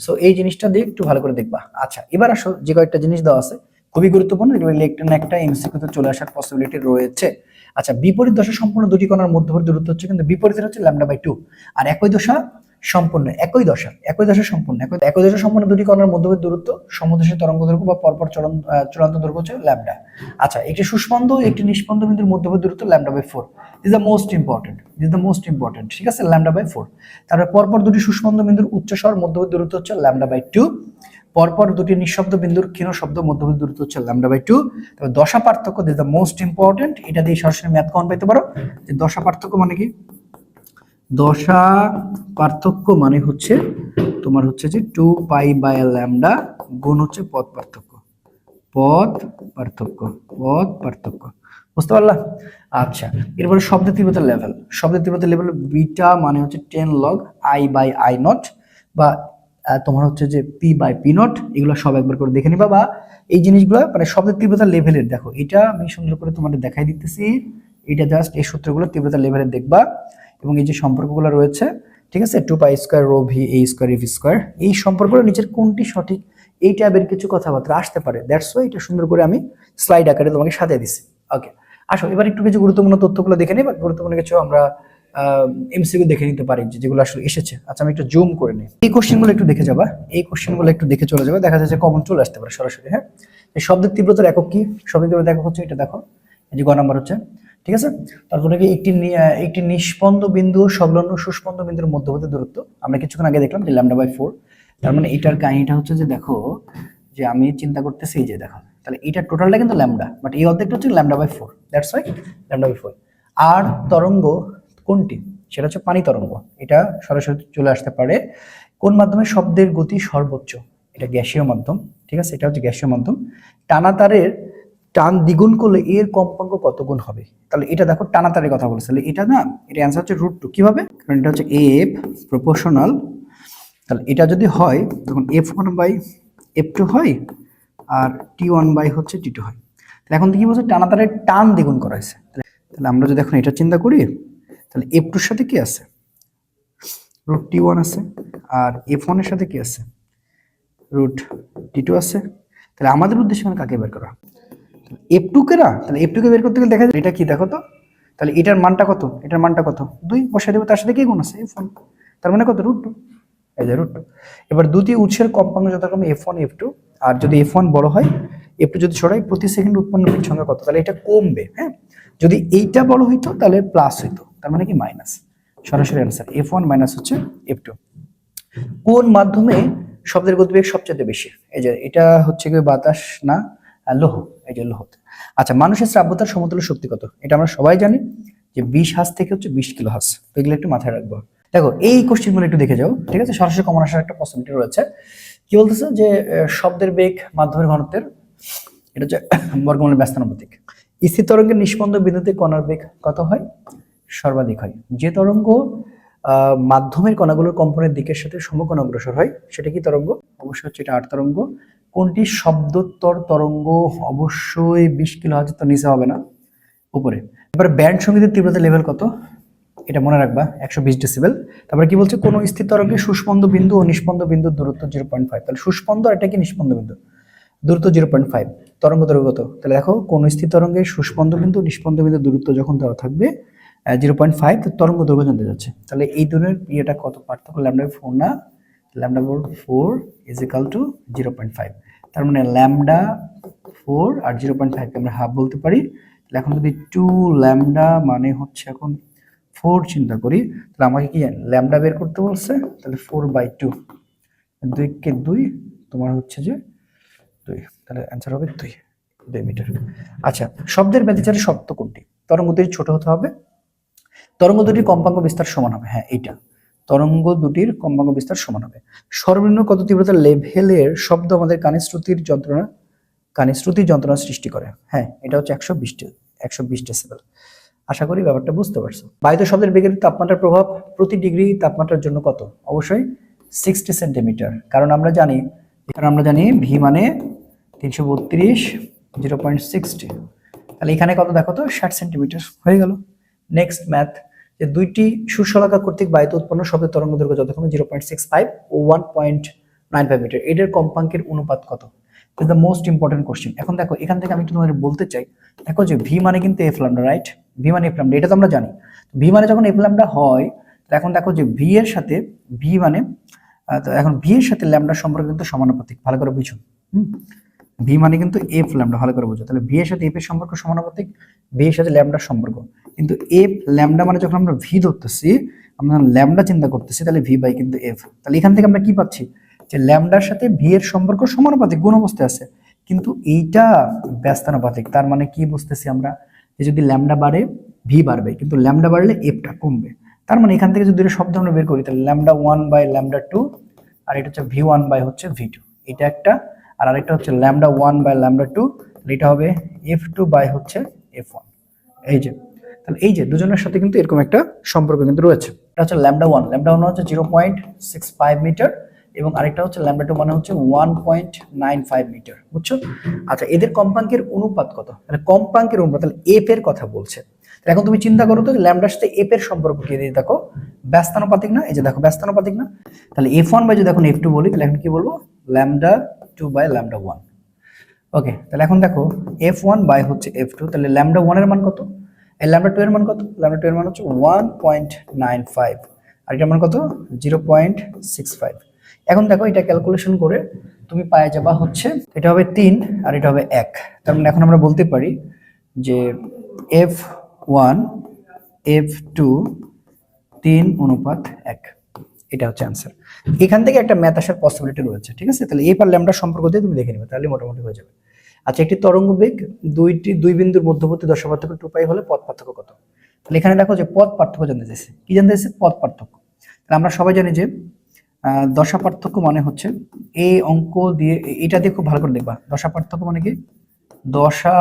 সো এই জিনিসটা দিয়ে একটু ভালো করে দেখবা। আচ্ছা, এবার আসো, যে কয়েকটা জিনিস দেওয়া আছে খুবই গুরুত্বপূর্ণ, এগুলো একটা না একটা এমসিকিউ তে চলে আসার পসিবিলিটি রয়েছে। আচ্ছা, বিপরীত দশা সম্পূর্ণ দুটি কণার মধ্যবর্তী দূরত্ব হচ্ছে, কিন্তু বিপরীতের হচ্ছে λ/2, আর একই দশা সম্পূর্ণ, একই দশা সম্পূর্ণ দুটি কণার মধ্যবর্তী দূরত্ব, সমদেশে তরঙ্গ দৈর্ঘ্য বা পরপর চূড়ান্ত দৈর্ঘ্য হচ্ছে ল্যামডা। আচ্ছা, একটি সুস্পন্দ একটি নিষ্পন্দ বিন্দুর মধ্যবর্তী দূরত্ব λ/4, দিস দ্য মোস্ট ইম্পর্টেন্ট, ঠিক আছে? λ/4। তারপরে পরপর দুটি সুস্পন্দ বিন্দুর উচ্চস্বর মধ্যবর্তী দূরত্ব হচ্ছে λ/2, পরপর দুটি নিঃশব্দ বিন্দুর ক্ষীণ শব্দ মধ্যবর্তী দূরত্ব হচ্ছে λ/2। তবে দশা পার্থক্য, দিস দ্য মোস্ট ইম্পর্টেন্ট, এটা দিয়ে সরাসরি ম্যাথ কমন পাইতে পারো। যে দশা পার্থক্য মানে কি? দশা পার্থক্য মানে হচ্ছে তোমার হচ্ছে যে 2π/λ গুণ হচ্ছে পথ পার্থক্য। বুঝতে পারলা? আচ্ছা, এরপরে শব্দের তীব্রতার লেভেল, বিটা মানে হচ্ছে 10 log i/i0, বা তোমার হচ্ছে যে p/p0, এগুলো সব একবার করে দেখে নিবা। বা এই জিনিসগুলো মানে শব্দের তীব্রতার লেভেলের, দেখো এটা আমি সুন্দর করে তোমাদের দেখাই দিতেছি। এটা জাস্ট এই সূত্রগুলো তীব্রতার লেভেলের দেখবা, এবং এই যে সম্পর্কগুলো রয়েছে, ঠিক আছে? 2π² ρ v a² f², এই সম্পর্কগুলো নিচের কোনটি সঠিক, এই টাইপের কিছু কথাবার্তা আসতে পারে। দ্যাটস ওয়াই এটা সুন্দর করে আমি স্লাইড আকারে তোমাকে সাজিয়ে দিছি। ওকে, আসো এবার একটু কিছু গুরুত্বপূর্ণ তথ্যগুলো দেখে নিই, বা গুরুত্বপূর্ণ কিছু আমরা এমসিকিউ দেখে নিতে পারি, যেগুলো আসলে এসেছে। আচ্ছা, আমি একটু জুম করে নিই। এই কোশ্চেনগুলো একটু দেখে যাবা, দেখে চলে যাবে, দেখা যাচ্ছে কমন চলে আসতে পারে সরাসরি। হ্যাঁ, এই শব্দের তীব্রতার একক কি? শব্দের তীব্রতা একক হচ্ছে, এটা দেখো, এই যে গ নাম্বার হচ্ছে, ঠিক আছে? তারপরে কি একটি নিষ্পন্দ বিন্দু ও সংলগ্ন সুস্পন্দ বিন্দুর মধ্যবর্তী দূরত্ব, আমরা কিছুক্ষণ আগে দেখলাম যে λ/4। তার মানে এটার কাহিনীটা হচ্ছে যে দেখো, যে আমি চিন্তা করতেছি, এই যে দেখো, তাহলে এটা টোটালটা কিন্তু ল্যামডা, বাট এই অর্ধেকটা হচ্ছে λ/4, দ্যাটস ওয়াই λ/4। আর তরঙ্গ কোনটি? সেটা হচ্ছে পানি তরঙ্গ। এটা সরাসরি চলে আসতে পারে কোন মাধ্যমে শব্দের গতি সর্বোচ্চ? এটা গ্যাসীয় মাধ্যম, ঠিক আছে? এটা হচ্ছে গ্যাসীয় মাধ্যম। টানা তারের টান দ্বিগুণ করলে এর কম্পাঙ্ক কত গুণ হবে? তাহলে এটা দেখো, টানা তারের কথা বলেছে, তাহলে এটা না, এটা অ্যান্সার হচ্ছে √2। কিভাবে? কারণ এটা হচ্ছে এফ প্রপোর্শনাল, তাহলে এটা যদি হয় তখন f1/f2 হয়, আর t1 হচ্ছে t2 হয়। তাহলে এখন কি বলছে? টানা তারের টান দ্বিগুণ করা হয়েছে। তাহলে আমরা যদি এখন এটা চিন্তা করি, তাহলে f2 এর সাথে কি আছে? √t1 আছে, আর f1 এর সাথে কি আছে? √t2 আছে। তাহলে আমাদের উদ্দেশ্য মানে কাকে বের করা? f2 কে না, তাহলে f2 কে বের করতে গেলে দেখা যায় এটা কি, দেখো তো, তাহলে এটার মানটা কত? এটার মানটা কত? 2 বসাই দেবো, তার সাথে কি গুণ আছে? f1, তার মানে কত? √2, এই যে √2। এবার দুটি উৎসের কম্পাঙ্ক যথাক্রমে f1 f2, আর যদি f1 বড় হয়, f2 যদি ছোট হয়, প্রতি সেকেন্ড উৎপন্ন বিট সংখ্যা কত? তাহলে এটা কমবে। হ্যাঁ, যদি এইটা বড় হইতো তাহলে প্লাস হইতো, তার মানে কি মাইনাস। সরাসরি অ্যান্সার f1 মাইনাস হচ্ছে f2। কোন মাধ্যমে শব্দের গতিবেগ সবচেয়ে বেশি? এই যে এটা হচ্ছে কি বাতাস না লোহ, এই যে লোহ। আচ্ছা, মানুষের শ্রাব্যতার সমতুল্য শক্তি কত? এটা আমরা সবাই জানি যে 20 হার্জ থেকে হচ্ছে 20 কিলো হার্জ। তো এগুলো একটু মাথায় রাখবো। দেখো, এই কোশ্চেনগুলো একটু দেখে যাও, ঠিক আছে? সরাসরি কমন আসার একটা পসিবিলিটি রয়েছে। কি বলতেছে যে শব্দের বেগ মাধ্যমের ঘনত্বের, এটা হচ্ছে বর্গমূলের ব্যস্তানুপাতিক। স্থির তরঙ্গের নিষ্পন্দ বিন্দুতে কণার বেগ কত হয়? সর্বাধিক হয়। যে তরঙ্গ মাধ্যমের কণাগুলোর কম্পনের দিকের সাথে সমকোণ অগ্রসর হয়, সেটা কি তরঙ্গ? অবশ্যই হচ্ছে এটা 8 তরঙ্গ। কোনটি শব্দোত্তর তরঙ্গ? অবশ্যই 20 কিলো হার্জ, তো নিচে হবে না, উপরে। এবারে ব্যান্ড সঙ্গীতের তীব্রতা লেভেল কত? এটা মনে রাখবা, 120 ডেসিবেল। তারপরে কি বলছে? কোন স্থির তরঙ্গের সুস্পন্দ বিন্দু ও নিষ্পন্দ বিন্দুর দূরত্ব 0.5। তাহলে সুস্পন্দ, আর এটা কি নিষ্পন্দ বিন্দু, দূরত্ব 0.5। তরঙ্গ দৈর্ঘ্য কত? তাহলে দেখো, কোন স্থির তরঙ্গের সুস্পন্দ বিন্দু নিষ্পন্দ বিন্দুর দূরত্ব যখন দেওয়া থাকবে 0.5, তো তরঙ্গ দৈর্ঘ্য জানতে যাচ্ছে। তাহলে এই দুটোর ইয়েটা কত পার্থক্য, ল্যামডা 4 না, ল্যামডা 4 ইজ ইকাল টু 0.5। তার মানে ল্যামডা 4 আর 0.5 কে আমরা হাফ বলতে পারি। তাহলে এখন যদি 2 ল্যামডা মানে হচ্ছে এখন 4 চিন্তা করি, তাহলে আমাকে কি ল্যামডা বের করতে বলছে, তাহলে 4/2, 2 কে 2 তোমার হচ্ছে যে 2, তাহলে অ্যান্সার হবে 2 মিটার। আচ্ছা, শব্দের ব্যতিচারী শব্দ কোনটি? তরঙ্গ দুটি ছোট হতে হবে, তরঙ্গ দুটির কম্পাঙ্ক বিস্তার সমান হবে, হ্যাঁ এইটা, তরঙ্গ দুটির কম্পাঙ্ক বিস্তার সমান হবে। সর্বনিম্ন কত তীব্রতার লেভেলের শব্দ আমাদের কানে শ্রুতির যন্ত্রণা সৃষ্টি করে? হ্যাঁ, এটা হচ্ছে 120 ডেসিবেল। আশা করি ব্যাপারটা বুঝতে পারছো। বায়ুতে শব্দের বেগের তাপমাত্রার প্রভাব প্রতি ডিগ্রি তাপমাত্রার জন্য কত? অবশ্যই 60 সেন্টিমিটার, কারণ আমরা জানি ভি মানে 332, 0.60, তাহলে এখানে কত দেখো তো, 60 সেন্টিমিটার হয়ে গেল। নেক্সট ম্যাথ, যে দুইটি সুশলাকা কর্তৃক বায়ুতে উৎপন্ন শব্দের তরঙ্গ দৈর্ঘ্য যথাক্রমে 0.65 ও 1.95 মিটার, এটার কম্পাঙ্কের অনুপাত কত? Is the most important question. এখন দেখো, এখান থেকে আমি তোমাদের বলতে চাই, দেখো যে ভি মানে কিন্তু এফ ল্যামডা, রাইট? ভি মানে এফ ল্যামডা, এটা তো আমরা জানি। ভি মানে যখন এফ ল্যামডা হয়, এখন দেখো যে ভি এর সাথে ভি মানে এখন ভি এর সাথে ল্যামডার সম্পর্ক কিন্তু সমানুপাতিক, ভালো করে বুঝো। ভি মানে কিন্তু এফ ল্যামডা, ভালো করে বুঝো। তাহলে ভি এর সাথে এফ এর সম্পর্ক সমানুপাতিক, ভি এর সাথে ল্যামডার সম্পর্ক, কিন্তু এফ ল্যামডা মানে যখন আমরা ভি ধরতেছি, আমরা ল্যামডা চিন্তা করতেছি, তাহলে ভি বাই কিন্তু এফ। তাহলে এখান থেকে আমরা কি পাচ্ছি, যে ল্যামডার সাথে ভি এর সম্পর্ক সমানুপাতিক, গুণ অবস্থায় আছে, কিন্তু এইটা ব্যস্তানুপাতিক। তার মানে কি বুঝতেছি আমরা, যে যদি ল্যামডা বাড়ে ভি বাড়বে, কিন্তু ল্যামডা বাড়লে এফটা কমবে। তার মানে এখান থেকে যদি দুটো শব্দ আমরা বের করি, তাহলে ল্যামডা 1 বাই ল্যামডা 2, আর এটা হচ্ছে ভি 1 বাই হচ্ছে ভি 2, এটা একটা। আর আরেকটা হচ্ছে ল্যামডা 1 বাই ল্যামডা 2, এটা হবে এফ 2 বাই হচ্ছে এফ 1। এই যে, তাহলে এই যে দুজনের সাথে কিন্তু এরকম একটা সম্পর্ক কিন্তু রয়েছে। এটা হচ্ছে ল্যামডা 1 হচ্ছে 0.65 মিটার, এবং আরেকটা হচ্ছে ল্যামডা 2 মানে হচ্ছে 1.95 মিটার, বুঝছো? আচ্ছা, এদের কম্পাঙ্কের অনুপাত কত? মানে কম্পাঙ্কের অনুপাত, তাহলে এফ এর কথা বলছে। এখন তুমি চিন্তা করো তো, ল্যামডার সাথে এফ এর সম্পর্ক কি, দিয়ে দেখো ব্যস্তানুপাতিক না, এই যে দেখো ব্যস্তানুপাতিক না। তাহলে এফ 1 বাই যদি এখন এফ 2 বলি, তাহলে এখন কি বলবো, ল্যামডা 2 বাই ল্যামডা 1। ওকে, তাহলে এখন দেখো f1 বাই হচ্ছে f2, তাহলে ল্যামডা 1 এর মান কত, এই ল্যামডা 2 এর মান কত? ল্যামডা 2 এর মান হচ্ছে 1.95, আর এটার মান কত, 0.65। এখন দেখো এটা ক্যালকুলেশন করে তুমি পায়ে যাবা হচ্ছে, এটা হবে 3 আর এটা হবে 1। তার মানে এখন আমরা বলতে পারি যে f1 f2 3:1, এটা হচ্ছে অ্যান্সার। এখান থেকে একটা ম্যাথ আসার পসিবিলিটি রয়েছে, ঠিক আছে? তাহলে এফ আর ল্যামডার সম্পর্ক দিয়ে তুমি দেখে নেবে, তাহলে মোটামুটি হয়ে যাবে। আচ্ছা, একটি তরঙ্গ বেগ দুই বিন্দুর মধ্যবর্তী দশা পার্থক্য 2π হলে পথ পার্থক্য কত? তাহলে এখানে দেখো যে পথ পার্থক্য জানতে চাইছে, কি জানতে চাইছে, পথ পার্থক্য। তাহলে আমরা সবাই জানি যে দশা পার্থক্য মানে হচ্ছে এই অঙ্ক দিয়ে, এটা দিয়ে খুব ভালো করে দেখবা, দশা পার্থক্য মানে কি, দশা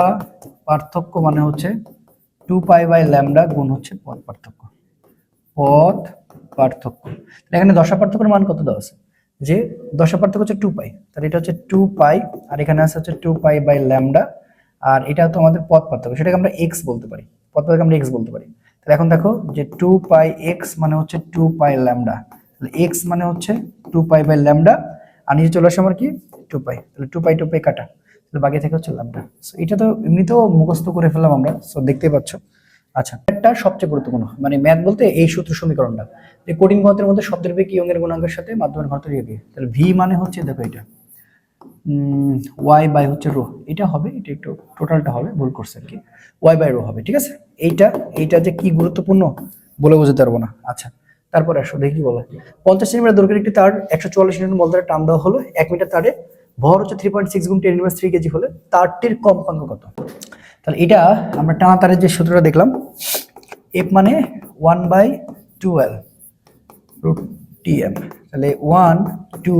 পার্থক্য মানে হচ্ছে 2π বাই ল্যামডা গুণ হচ্ছে পথ পার্থক্য, পথ পার্থক্য। এখানে দশা পার্থক্যের মান কত দেওয়া আছে, যে দশা পার্থক্য হচ্ছে 2π, তাহলে এটা হচ্ছে 2π, আর এখানে আছে হচ্ছে 2π বাই ল্যামডা, আর এটা তো আমাদের পথ পার্থক্য, সেটাকে আমরা x বলতে পারি, পথ পার্থক্য আমরা x বলতে পারি। তাহলে এখন দেখো যে 2π x মানে হচ্ছে 2π ল্যামডা, তাহলে x মানে হচ্ছে 2π বাই ল্যামডা, আর নিচে চলে আসে আমার কি 2π, তাহলে 2π কাটা, তাহলে বাকি থেকে হচ্ছে ল্যামডা। সো এটা তো এমনিতেও মুখস্থ করে ফেললাম আমরা, সো দেখতেই পাচ্ছ। আচ্ছা, একটা সবচেয়ে গুরুত্বপূর্ণ, মানে ম্যাথ বলতে এই সূত্র সমীকরণটা, যে কোডিং ঘনত্বের মধ্যে শব্দের বেগ ইয়ং-এর গুণাঙ্কের সাথে মাধ্যমের ঘনত্বের ইয়ে, তাহলে ভি মানে হচ্ছে দেখো এটা ওয়াই বাই হচ্ছে রো, এটা হবে, এটা একটু টোটালটা হবে, ভুল করছে আর কি, ওয়াই বাই রো হবে, ঠিক আছে? এইটা যে কি গুরুত্বপূর্ণ বলে বোঝাতে পারবো না। আচ্ছা, তারপরে আসো দেখি বলো, 50 সেন্টিমিটার দৈর্ঘ্যের একটি তার 144 নিউটন বল দ্বারা টান দেওয়া হলো, 1 মিটার তারে ভর হচ্ছে 3.6 গুণ 10⁻³ কেজি হলে তারটির কম্পাঙ্ক কত? তাহলে এটা আমরা টানা তারের যে সূত্রটা দেখলাম, এফ মানে 1/12 রুট টিএম, তাহলে 1 2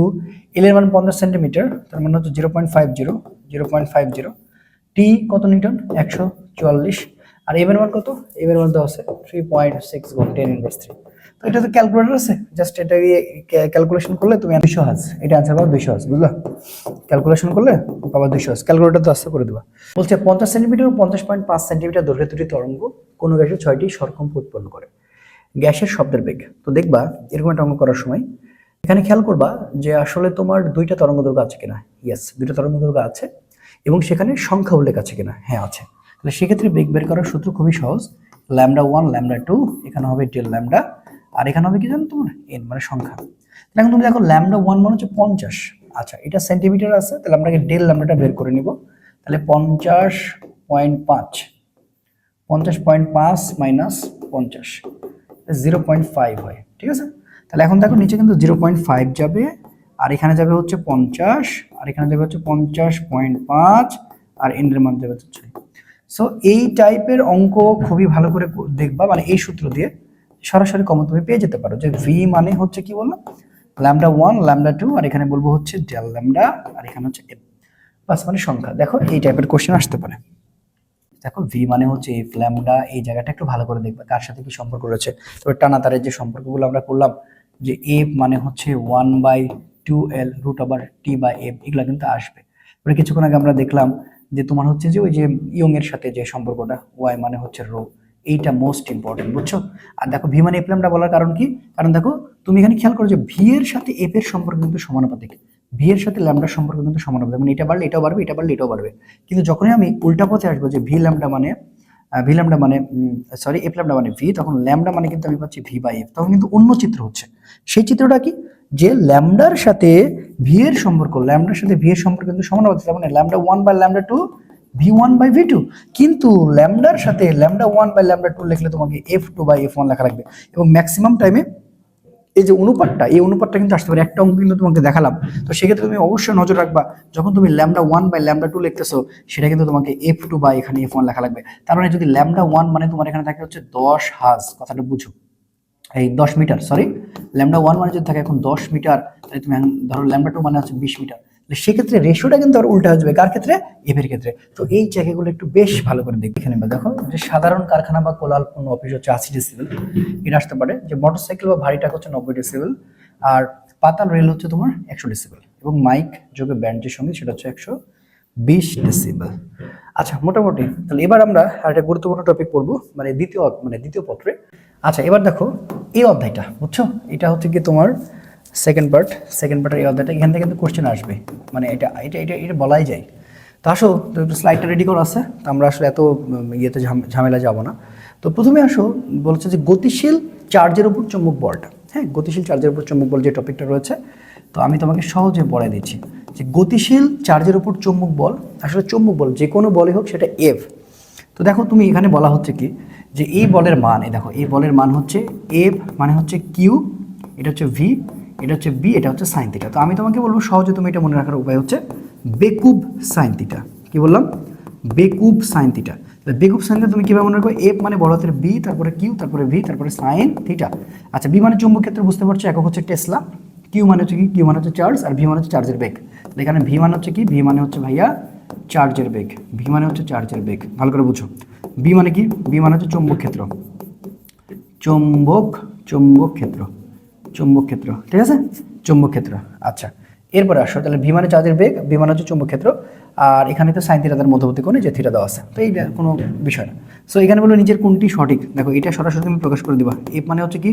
এল এর মান 50 সেন্টিমিটার, তার মানে হচ্ছে 0.50 টি কত নিউটন, 144, আর এম এর মান কত, এম এর মান তো আছে 3.6 গুণ 10⁻³। তো এটা তো ক্যালকুলেটর আছে, জাস্ট এটা দিয়ে ক্যালকুলেশন করলে তুমি 200 হাজ, এটা आंसर পাবে 200 হাজ, বুঝলা? ক্যালকুলেশন করলে পাবা 200 হাজ, ক্যালকুলেটর তো আস্তে করে দিবা। বলছে 50 সেন্টিমিটার ও 50.5 সেন্টিমিটার দৈর্ঘ্যের দুটি তরঙ্গ কোন গ্যাসের 6টি স্বরকম্প উৎপন্ন করে, গ্যাসের শব্দের বেগ। তো দেখবা এরকম একটা অঙ্ক করার সময় এখানে খেয়াল করবা যে আসলে তোমার দুইটা তরঙ্গ দৈর্ঘ্য আছে কিনা, ইয়েস দুইটা তরঙ্গ দৈর্ঘ্য আছে, এবং সেখানে সংখ্যা উল্লেখ আছে কিনা, হ্যাঁ আছে। তাহলে সেক্ষেত্রে বেগ বের করার সূত্র খুবই সহজ, ল্যামডা 1 ল্যামডা 2, এখানে হবে ডেল ল্যামডা, আর এখানে হবে কি জানো তোমার এন মানে সংখ্যা। এখন তুমি দেখো ল্যামডা 1 মানে হচ্ছে 50। আচ্ছা এটা সেন্টিমিটার আছে, তাহলে আমরা আগে ডেল ল্যামডাটা বের করে নিব। তাহলে 50.5, 50.5 মাইনাস 50, 0.5 হয়, ঠিক আছে। তাহলে এখন দেখো নিচে কিন্তু 0.5 যাবে, আর এখানে যাবে হচ্ছে 50, আর এখানে যাবে হচ্ছে 50.5, আর এন এর মান যাবে হচ্ছে 6। সো এই টাইপের অঙ্ক খুবই ভালো করে দেখবা, মানে এই সূত্র দিয়ে সরাসরি কমন তুমি পেয়ে যেতে পারো যে ভি মানে হচ্ছে কি বললাম, ল্যামডা 1 ল্যামডা 2, আর এখানে বলবো হচ্ছে ডেল ল্যামডা, আর এখানে হচ্ছে এন, বাস মানে সংখ্যা। দেখো এই টাইপের কোশ্চেন আসতে পারে। দেখো ভি মানে হচ্ছে এফ ল্যামডা, এই জায়গাটা একটু ভালো করে দেখবে কার সাথে কি সম্পর্ক রয়েছে। তবে টানা তারের যে সম্পর্কগুলো আমরা করলাম, যে এফ মানে হচ্ছে 1/2L root over T by F, এগুলো কিন্তু আসবে। এবারে কিছুক্ষণ আগে আমরা দেখলাম যে তোমার হচ্ছে যে ওই যে ইয়ং এর সাথে যে সম্পর্কটা, ওয়াই মানে হচ্ছে রো, এইটা মোস্ট ইম্পর্টেন্ট, বুঝছো। আর দেখো ভি মানে এফ ল্যামডা বলার কারণ কি, কারণ দেখো তুমি এখানে খেয়াল করো যে ভি এর সাথে এফ এর সম্পর্ক কিন্তু সমানুপাতিক, ভি এর সাথে ল্যামডার সম্পর্ক কিন্তু সমানুপাতিক, মানে এটা বাড়লে এটাও বাড়বে, এটা বাড়লে এটাও বাড়বে। কিন্তু যখনই আমি উল্টা পথে আসবো যে ভি ল্যামডা মানে এফ ল্যামডা মানে ভি, তখন ল্যামডা মানে কিন্তু আমি পাচ্ছি ভি বাই এফ, তখন কিন্তু অন্য চিত্র হচ্ছে। সেই চিত্রটা কি, যে ল্যামডার সাথে ভি এর সম্পর্ক, ল্যামডার সাথে ভি এর সম্পর্ক কিন্তু সমানুপাতিক, মানে lambda 1 by lambda 2 v1 by v2। কিন্তু ল্যামডার সাথে ল্যামডা 1 বাই ল্যামডা 2 লিখলে তোমাকে f2 বাই f1 লেখা লাগবে, এবং ম্যাক্সিমাম টাইমে এই যে অনুপাতটা, এই অনুপাতটা কিন্তু আসতে পারে। একটা অঙ্ক কিন্তু তোমাকে দেখালাম, তো সেক্ষেত্রে তুমি অবশ্যই নজর রাখবা যখন তুমি ল্যামডা 1 বাই ল্যামডা 2 লিখতেছো, সেটা কিন্তু তোমাকে f2 বাই এখানে f1 লেখা লাগবে। তার মানে যদি ল্যামডা 1 মানে তোমার এখানে থাকে হচ্ছে 10 হাজ, কথাটা বুঝো, এই 10 মিটার, সরি ল্যামডা 1 মানে যদি থাকে এখন 10 মিটার, তাহলে তুমি ধরো ল্যামডা 2 মানে হচ্ছে 20 মিটার, সেক্ষেত্রে রেশিওটা কিন্তু আর উল্টা আসবে, কার ক্ষেত্রে, এফ এর ক্ষেত্রে। তো এই জায়গাগুলো একটু বেশ ভালো করে দেখবে। এখানে দেখো যে সাধারণ কারখানা বা কোলাহলপূর্ণ অফিস হচ্ছে 80 ডেসিবেল, এটা আসতে পারে। যে মোটরসাইকেল বা ভারী ট্রাক হচ্ছে 90 ডেসিবেল, আর পাতাল রেল হচ্ছে তোমার 100 ডেসিবেল, এবং মাইক যোগে ব্যান্ড যে সঙ্গে সেটা হচ্ছে 120 ডেসিবেল। আচ্ছা মোটামুটি তাহলে এবার আমরা একটা গুরুত্বপূর্ণ টপিক পড়বো, মানে দ্বিতীয় পত্রে। আচ্ছা এবার দেখো এই অধ্যায়টা, বুঝছো, এটা হচ্ছে কি তোমার সেকেন্ড পার্টের এই অধ্যায়টা, এখান থেকে কিন্তু কোশ্চেন আসবে, মানে এটা বলাই যায়। তো আসো, তো একটু স্লাইডটা রেডি করা আছে, তো আমরা আসলে এত ইয়েতে ঝামেলা যাব না। তো প্রথমে আসো, বলছে যে গতিশীল চার্জের উপর চুম্বক বলটা, হ্যাঁ গতিশীল চার্জের উপর চুম্বক বল যে টপিকটা রয়েছে, তো আমি তোমাকে সহজে বলে দিচ্ছি যে গতিশীল চার্জের উপর চুম্বক বল, আসলে চুম্বক বল যে কোনো বলই হোক সেটা এফ। তো দেখো তুমি এখানে বলা হচ্ছে কি, যে এই বলের মান, এই দেখো এই বলের মান হচ্ছে এফ মানে হচ্ছে কিউ, এটা হচ্ছে ভি, এটা হচ্ছে বি, এটা হচ্ছে সাইন থিটা। তো আমি তোমাকে বলবো সহজে তুমি এটা মনে রাখার উপায় হচ্ছে বেকুব সাইন থিটা। কি বললাম, বেকুব সাইন থিটা। বেকুব সাইন থিটা তুমি কিভাবে মনে রাখবে, এফ মানে বড় হাতের বি, তারপরে কিউ, তারপরে ভি, তারপরে সাইন থিটা। আচ্ছা বি মানে চুম্বক ক্ষেত্র বুঝতে পারছো, একক হচ্ছে টেসলা। কিউ মানে হচ্ছে কি, কিউ মানে হচ্ছে চার্জ, আর ভি মানে হচ্ছে চার্জের বেগ। এখানে ভি মানে হচ্ছে কি, ভি মানে হচ্ছে ভাইয়া চার্জের বেগ, ভি মানে হচ্ছে চার্জের বেগ, ভালো করে বুঝো। বি মানে কি, বি মানে হচ্ছে চুম্বক ক্ষেত্র, চুম্বক ক্ষেত্র, ঠিক আছে, চুম্বক ক্ষেত্র। আচ্ছা এরপরে আসো, তাহলে ভি মানে চার্জের বেগ, বি মানে হচ্ছে চুম্বক ক্ষেত্র, আর এখানে তো সাইন থিটাদের মধ্যবর্তী কোণে যে থিটা দেওয়া আছে, তো এইটা কোনো বিষয় না। সো এখানে বলো নিজের কোনটি সঠিক, দেখো এটা সরাসরি তুমি প্রকাশ করে দিবা। এফ মানে হচ্ছে কি,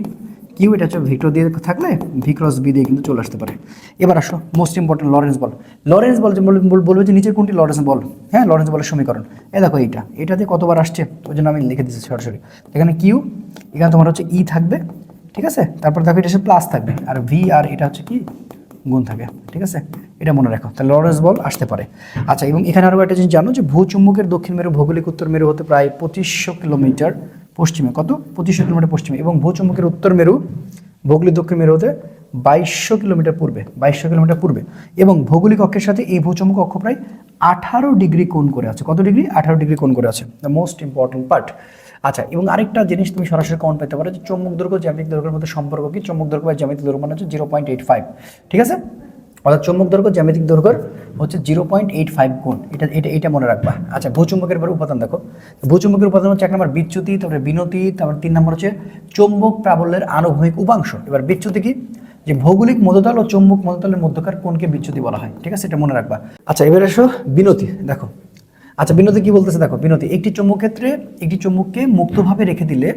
কিউ, এটা হচ্ছে ভেক্টর দিয়ে থাকলে ভি ক্রস বি দিয়ে কিন্তু চলে আসতে পারে। এবার আসো মোস্ট ইম্পর্টেন্ট লরেন্স বল। লরেন্স বল যে বলবে যে নিচের কোনটি লরেন্স বল, হ্যাঁ লরেন্স বলের সমীকরণ, এই দেখো এটাতে কতবার আসছে, ওই জন্য আমি লিখে দিচ্ছি সরাসরি। এখানে কিউ, এখানে তোমার হচ্ছে ই থাকবে, ঠিক আছে, তারপর দেখো এটা প্লাস থাকবে, আর ভি আর এটা হচ্ছে কি গুণ থাকে, ঠিক আছে, এটা মনে রাখো। তাহলে লরেন্স বল আসতে পারে। আচ্ছা এবং এখানে আরও একটা জিনিস জানো যে ভূচুম্বকের দক্ষিণ মেরু ভৌগোলিক উত্তর মেরু হতে প্রায় 2500 কিলোমিটার পশ্চিমে, কত 2500 কিলোমিটার পশ্চিমে, এবং ভূচুম্বকের উত্তর মেরু ভৌগোলিক দক্ষিণ মেরু হতে 2200 কিলোমিটার পূর্বে, 2200 কিলোমিটার পূর্বে, এবং ভৌগোলিক অক্ষের সাথে এই ভূচুম্বক অক্ষ প্রায় 18 ডিগ্রি কোণ করে আছে। কত ডিগ্রি, 18 ডিগ্রি কোণ করে আছে, দ্য মোস্ট ইম্পর্টেন্ট পার্ট। আচ্ছা এবং আরেকটা জিনিস তুমি সরাসরি কমন পেতে পারো যে চৌম্বক দৈর্ঘ্য জ্যামিতিক দৈর্ঘ্যের মধ্যে সম্পর্ক কি, চৌম্বক দৈর্ঘ্য বা জ্যামিতিক দৈর্ঘ্য মানে হচ্ছে 0.85, ঠিক আছে, অর্থাৎ চৌম্বক দৈর্ঘ্য জ্যামিতিক দৈর্ঘ্যের হচ্ছে 0.85 গুণ, এটা মনে রাখবা। আচ্ছা ভূচুম্বকের পরে উপাদান দেখো, ভূচুম্বকের উপাদান হচ্ছে 1 নম্বর বিচ্যুতি, তারপরে বিনতি, তারপর 3 নম্বর হচ্ছে চৌম্বক প্রাবল্যের আনুভূমিক উপাংশ। এবার বিচ্যুতি কি, যে ভৌগোলিক মধ্যতল ও চৌম্বক মধ্যতলের মধ্যকার কোণকে বিচ্যুতি বলা হয়, ঠিক আছে, এটা মনে রাখবা। আচ্ছা এবার এসো বিনতি, দেখো আচ্ছা বিনতি কি বলতেছে, দেখো বিনতি একটি চৌম্বক ক্ষেত্রে একটি চৌম্বককে মুক্তভাবে রেখে দিলে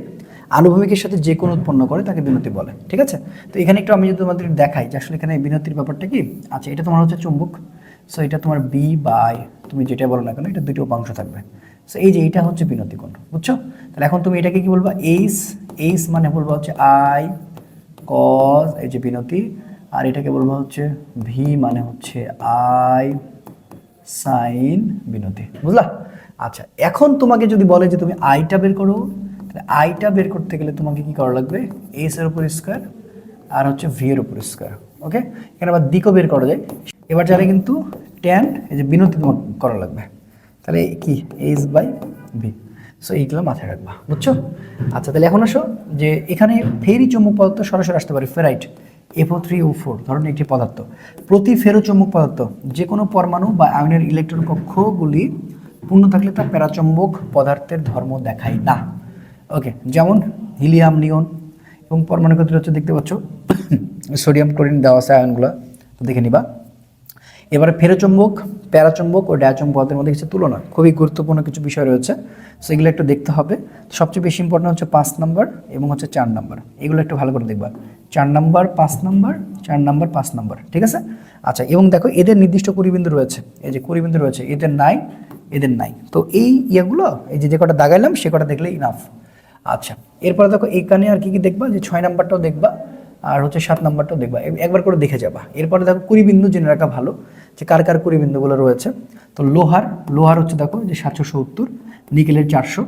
আনুভূমিকের সাথে যে কোনো উৎপন্ন করে তাকে বিনতি বলে, ঠিক আছে। তো এখানে একটু আমি যদি তোমাদের দেখাই যে আসলে এখানে বিনতির ব্যাপারটা কি। আচ্ছা এটা তোমার হচ্ছে চুম্বক, সো এটা তোমার বি বাই তুমি যেটা বলো না কেন, এটা দুটো উপাংশ থাকবে। সো এই যে এটা হচ্ছে বিনতি কোণ, বুঝছো? তাহলে এখন তুমি এটাকে কি বলবা, এইচ, এইচ মানে বলবা হচ্ছে আই কজ এই যে বিনতি, আর এটাকে বলবো হচ্ছে ভি মানে হচ্ছে আই সাইন বিনতি, বুঝলা? আচ্ছা, এখন তোমাকে যদি বলে যে তুমি আইটা বের করো, তাহলে আইটা বের করতে গেলে তোমাকে কি করা লাগবে, এস এর উপর স্কোয়ার আর হচ্ছে ভি এর উপর স্কোয়ার। ওকে, এখানে আবার দিকও বের করা যায়। এবার যারা কিন্তু ট্যান এই যে বিনতি তোমাকে করা লাগবে, তাহলে কি এইচ বাই ভি। সো এইগুলো মাথায় রাখবা, বুঝছো? আচ্ছা, তাহলে এখন আসো যে এখানে ফেরি চুম্বক পদার্থ সরাসরি আসতে পারে, ফেরাইট FO3O4 ধরনের একটি পদার্থ। প্রতি ফেরো চুম্বক পদার্থ যে কোনো পরমাণু বা আয়নের ইলেকট্রন কক্ষগুলি পূর্ণ থাকলে তা প্যারাচুম্বক পদার্থের ধর্ম দেখায় না। ওকে, যেমন হিলিয়াম, নিয়ন এবং পরমাণু ক্ষেত্রে হচ্ছে দেখতে পাচ্ছ সোডিয়াম, ক্লোরিন দেওয়া আছে আয়নগুলো, তো দেখে নিবা। এবারে ফেরোচুম্বক, প্যারাচুম্বক ও ডায়াচুম্বক পদার্থের মধ্যে কিছু তুলনা, খুবই গুরুত্বপূর্ণ কিছু বিষয় রয়েছে, সো এগুলো একটু দেখতে হবে। সবচেয়ে বেশি ইম্পর্টেন্ট হচ্ছে 5 নম্বর এবং হচ্ছে 4 নম্বর, এগুলো একটু ভালো করে দেখবা। 4 নম্বর 5 নম্বর, 4 নম্বর 5 নম্বর, ঠিক আছে? আচ্ছা, এবং দেখো এদের নির্দিষ্ট কুড়িবিন্দু রয়েছে, এই যে কুড়িবিন্দু রয়েছে, এদের নাই, এদের নাই। তো এই ইয়েগুলো এই যে কটা দাগাইলাম সে কটা দেখলে ইনাফ। আচ্ছা, এরপরে দেখো এইখানে আর কি কি দেখবা, যে 6 নাম্বারটাও দেখবা আর হচ্ছে 7 নাম্বারটাও দেখবা, একবার করে দেখে যাবা। এরপরে দেখো কুড়িবিন্দু জেনে রাখা ভালো যে কার কার কুড়িবিন্দুগুলো রয়েছে। তো লোহার হচ্ছে দেখো যে 770, নিকেলের 400,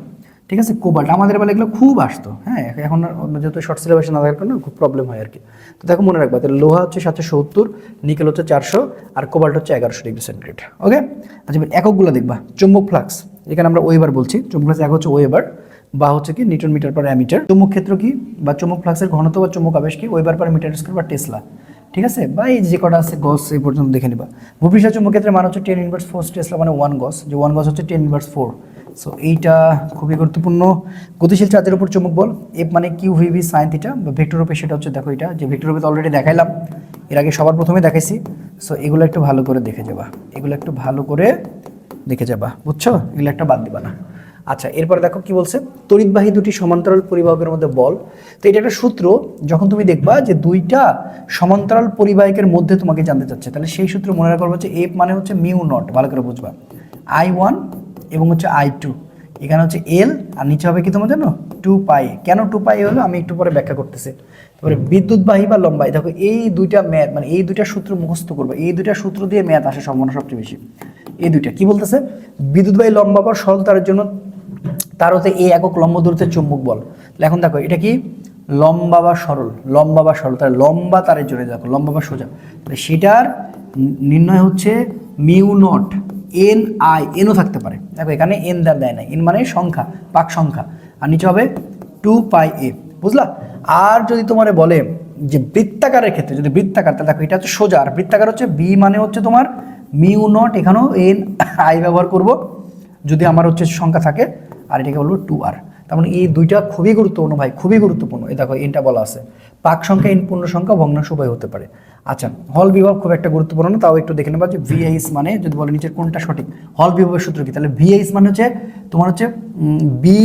ঠিক আছে? কোবাল্ট আমাদের বেলা এগুলো খুব আসতো, হ্যাঁ, এখন যেহেতু শর্ট সিলেবাসে না থাকার কারণে খুব প্রবলেম হয় আর কি। তো দেখো মনে রাখবা, তাহলে লোহা হচ্ছে 770, নিকেল হচ্ছে 400 আর কোবাল্ট হচ্ছে 1100 ডিগ্রি সেন্টিগ্রেড। ওকে, আচ্ছা এককগুলো দেখবা। চুম্বক ফ্লাক্স, এখানে আমরা ওয়েবার বলছি, চুম্বক ফ্লাক্স এক হচ্ছে ওয়েবার বা হচ্ছে কি নিউটন মিটার পার অ্যামিটার। চুম্বক ক্ষেত্র কি বা চুম্বক ফ্লাক্সের ঘনত্ব বা চুম্বক আবেশ কি, ওয়েবার পার মিটার স্কয়ার বা টেসলা, ঠিক আছে? বা এই যে কটা আছে গস এই পর্যন্ত দেখে নিবা। ভূপৃষ্ঠ চুম্বক ক্ষেত্রে মান হচ্ছে 10⁻4 টেসলা মানে 1 গস, যে 1 গস হচ্ছে 10⁻4। সো এইটা খুবই গুরুত্বপূর্ণ। গতিশীল চার্জের উপর চুম্বক বল, এফ মানে কিউ ভিভি সাইন থিটা, বা ভেক্টর রূপে সেটা হচ্ছে দেখো এটা যে ভেক্টর রূপে অলরেডি দেখাইলাম, এর আগে সবার প্রথমে দেখাইছি। সো এগুলো একটু ভালো করে দেখে যাবা, এগুলো একটু ভালো করে দেখে যাবা, বুঝছো? এগুলো একটা বাদ দিবা না। আচ্ছা, এরপরে দেখো কি বলছে, তড়িৎবাহী দুটি সমান্তরাল পরিবাহকের মধ্যে বল। তো এটা একটা সূত্র, যখন তুমি দেখবা যে দুইটা সমান্তরাল পরিবাহকের মধ্যে তোমাকে জানতে চাচ্ছে, তাহলে সেই সূত্র মনে রাখবা হচ্ছে এফ মানে হচ্ছে মিউ নট, ভালো করে বুঝবা, I1 এবং হচ্ছে I2, এখানে হচ্ছে এল আর নিচে হবে কি তোমার জানো 2 পাই। কেন 2 পাই হলো আমি একটু পরে ব্যাখ্যা করতেছি। তারপরে বিদ্যুৎবাহী বা লম্বাই, দেখো এই দুইটা ম্যাথ মানে এই দুইটা সূত্র মুখস্থ করবা, এই দুইটা সূত্র দিয়ে ম্যাথ আসার সম্ভাবনা সবচেয়ে বেশি। এই দুইটা কি বলতেছে, বিদ্যুৎবাহী লম্বা বা সরল তারের জন্য তার হতে এই একক লম্ব দূরত্বের চুম্বক বল। তাহলে এখন দেখো এটা কি লম্বা বা সরল, লম্বা বা সরল, তাহলে লম্বা তারের জন্য দেখো লম্বা বা সোজা, তাহলে সেটার নির্ণয় হচ্ছে mu not an I, NO থাকতে পারে, দেখো এখানে এন দেয় নাই, এন মানে সংখ্যা, পাক সংখ্যা, আর নিচে হবে 2 পাই, বুঝলা? আর যদি তোমার বলে যে বৃত্তাকারের ক্ষেত্রে, যদি বৃত্তাকার, তাহলে দেখো এটা হচ্ছে সোজা, আর বৃত্তাকার হচ্ছে বি মানে হচ্ছে তোমার মিউ নট, এখানেও এন আই ব্যবহার করব যদি আমার হচ্ছে সংখ্যা থাকে, আর এটাকে বলবো 2R। তার মানে এই দুইটা খুবই গুরুত্বপূর্ণ ভাই, খুবই গুরুত্বপূর্ণ। এই দেখো এনটা বলা আছে, পাক সংখ্যা এন পূর্ণ সংখ্যা ভগ্নাংশ উভয় হতে পারে। আচ্ছা, হল বিভব খুব একটা গুরুত্বপূর্ণ না, তাও একটু দেখে নেবা যে ভিএইচ মানে যদি বলে নিচের কোনটা সঠিক, হল বিভবের সূত্র কি, তাহলে ভিএইচ মানে হচ্ছে তোমার হচ্ছে বি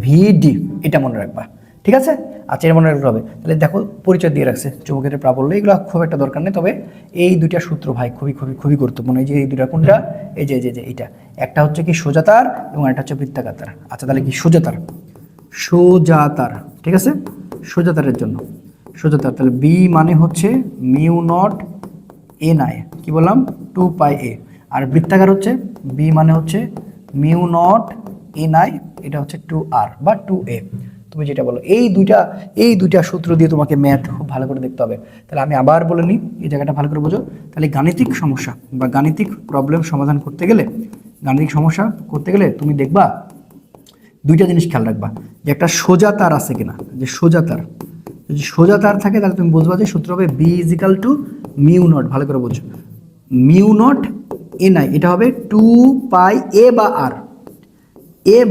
ভিডি, এটা মনে রাখবা, ঠিক আছে? আচ্ছা, এটা মনে রাখতে হবে। তাহলে দেখো পরিচয় দিয়ে রাখছে চুম্বকের প্রাবল্য, এগুলো খুব একটা দরকার নেই, তবে এই দুইটা সূত্র ভাই খুবই খুবই খুবই গুরুত্বপূর্ণ। এই যে এই দুইটা কোনটা, এই যে যে এইটা একটা হচ্ছে কি সোজাতার এবং একটা হচ্ছে বৃত্তাকার তার। আচ্ছা, তাহলে কি সোজাতার, সোজাতার, ঠিক আছে? সোজাতারের জন্য সোজাতার, তাহলে বি মানে হচ্ছে মিউ নট এন আই, কি বললাম 2 পাই, আর বৃত্তাকার হচ্ছে বি মানে হচ্ছে মিউ নট এন আই, এটা হচ্ছে 2R বা 2A, তুমি যেটা বলো। এই দুইটা সূত্র দিয়ে তোমাকে ম্যাথ খুব ভালো করে দেখতে হবে। তাহলে আমি আবার বলে নিই, এই জায়গাটা ভালো করে বোঝো। তাহলে গাণিতিক সমস্যা বা গাণিতিক প্রবলেম সমাধান করতে গেলে, গাণিতিক সমস্যা করতে গেলে তুমি দেখবা দুইটা জিনিস খেয়াল রাখবা, যে একটা সোজা তার আছে কিনা, যে সোজা তার, যদি সোজা তার থাকে তাহলে তুমি বুঝবা যে সূত্র হবে B is equal to mu not, ভালো করে বুঝো, মিউ নট এন আই, এটা হবে 2 পাই বা আর,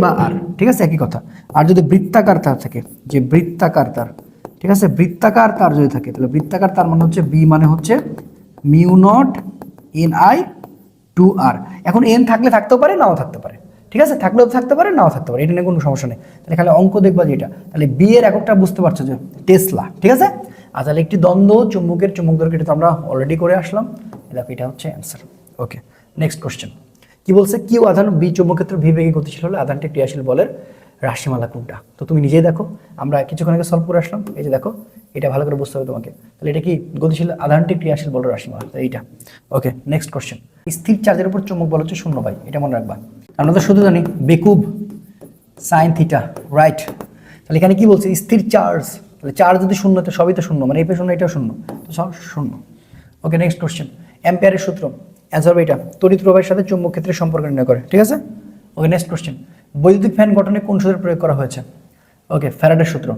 বা আর, ঠিক আছে, একই কথা। আর যদি বৃত্তাকার তার থাকে, যে বৃত্তাকার তার, ঠিক আছে, বৃত্তাকার তার যদি থাকে, তাহলে বৃত্তাকার তার মানে হচ্ছে বি মানে হচ্ছে mu not an I 2R। এখন এন থাকলে থাকতেও পারে, নাও থাকতে পারে, ঠিক আছে, থাকলেও থাকতে পারে, নাও থাকতে পারে, এটা নিয়ে কোনো সমস্যা নেই। তাহলে খালি অঙ্ক দেখবা যেটা, তাহলে বি এর এককটা বুঝতে পারছো যে টেসলা, ঠিক আছে? আর তাহলে একটি দ্বন্দ্ব চুম্বকের চুম্বক দৈর্ঘ্য, এটা তো আমরা অলরেডি করে আসলাম, দেখো এটা হচ্ছে অ্যান্সার। ওকে, নেক্সট কোশ্চেন, কি বলছে, কিউ আধান বি চৌম্বক ক্ষেত্র ভি বেগে গতিশীল হলে আধানটি ক্রিয়াশীল বলের রাশিমালা কোনটা? তো তুমি নিজেই দেখো, আমরা কিছুক্ষণ আগে সলভ করে আসলাম, এই যে দেখো, এটা ভালো করে বুঝতে হবে তোমাকে। তাহলে এটা কি গতিশীল আধানটি ক্রিয়াশীল বলের রাশিমালা, তো এইটা। ওকে, নেক্সট কোশ্চেন। স্থির চার্জের উপর চৌম্বক বল হচ্ছে 0 ভাই, এটা মনে রাখবা। আমরা তো শুধু জানি বেকুব সাইন থিটা, রাইট। তাহলে এখানে কি বলছে, স্থির চার্জ, তাহলে চার্জ যদি 0 তো সবই তো 0, মানে এপে 0 এটাও 0, তো সব 0। ওকে, নেক্সট কোশ্চেন। অ্যাম্পিয়ারের সূত্র, অ্যান্সার হবে এটা, তড়িৎ প্রবাহের সাথে চৌম্বক ক্ষেত্রের সম্পর্ক নির্ণয় করে, ঠিক আছে। ওকে, নেক্সট কোশ্চেন। বৈদ্যুতিক ফ্যান গঠনে কোন সূত্র প্রয়োগ করা হয়েছে? ওকে, ফ্যারাডের সূত্র।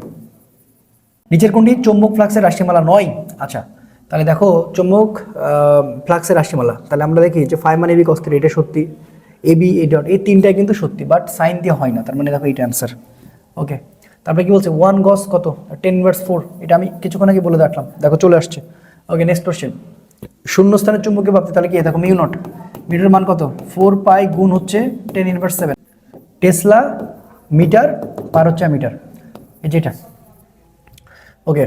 নিচের কোনটি চৌম্বক ফ্লাক্সের রাশিমালা নয়? আচ্ছা, তাহলে দেখো চৌম্বক ফ্লাক্সের রাশিমালা, তাহলে আমরা দেখি যে ফাই মানে বি কস থিটা, এটা সত্যি। এ বি এ ডট, এই তিনটাই কিন্তু সত্যি, বাট সাইন দিয়ে হয় না, তার মানে দেখো এইটা অ্যান্সার। ওকে, তারপরে কি বলছে, 1 গস কত, 10^4, এটা আমি কিছুক্ষণ আগে বলে রাখলাম, দেখো চলে আসছে। ওকে, নেক্সট কোশ্চেন। শূন্য স্থানের চুম্বকীয় প্রাপ্তি, তাহলে কি দেখো মিউ নট, মিটারের মান কত, 4 পাই গুণ হচ্ছে 10^7, টেসলা মিটার পার হচ্ছে মিটার, এই যেটা। ওকে,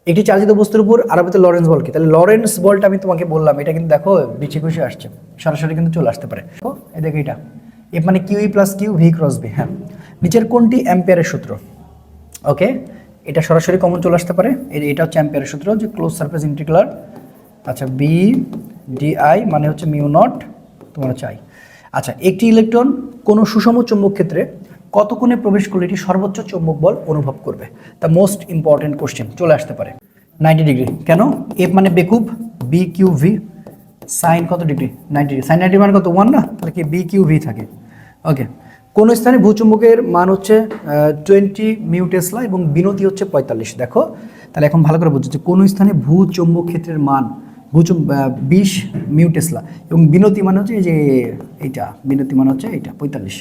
একটি চার্জিত বস্তুর উপর আরোপিত লরেন্স বল কি? তাহলে লরেন্স বলটা আমি তোমাকে বললাম, এটা কিন্তু দেখো বিচি খুশি আসছে, সরাসরি কিন্তু চলে আসতে পারে। ও এই দেখো এটা, এফ মানে Q E plus Q V cross B. হ্যাঁ, নিচের কোনটি অ্যাম্পিয়ারের সূত্র? ওকে, এটা সরাসরি কমন চলে আসতে পারে, এটা হচ্ছে অ্যাম্পিয়ারের সূত্র, যে ক্লোজ সারফেস ইন্টিগ্রাল, আচ্ছা, বি ডিআই মানে হচ্ছে মিউ নট তোমার হচ্ছে আই। আচ্ছা, একটি ইলেকট্রন কোনো সুষম চৌম্বক ক্ষেত্রে কত কোণে প্রবেশ করলে এটি সর্বোচ্চ চৌম্বক বল অনুভব করবে? দ্য মোস্ট ইম্পর্টেন্ট কোশ্চেন চলে আসতে পারে। 90 ডিগ্রি। কেন? এফ মানে বেকুব, বি কিউ ভি, সাইন কত ডিগ্রি? 90 ডিগ্রি। সাইন 90 মানে কত, 1 না? তাহলে কি বি কিউ ভি থাকে। ওকে, কোন স্থানে ভূচুম্বকের মান হচ্ছে 20 মিউ টেসলা এবং বিনতি হচ্ছে 45। দেখো, তাহলে এখন ভালো করে বুঝছো যে কোন স্থানে ভূচুম্বক ক্ষেত্রের মান 20 মিউ টেসলা এবং বিনতি মানে হচ্ছে এই যে এইটা, বিনতি মানে হচ্ছে এইটা 45।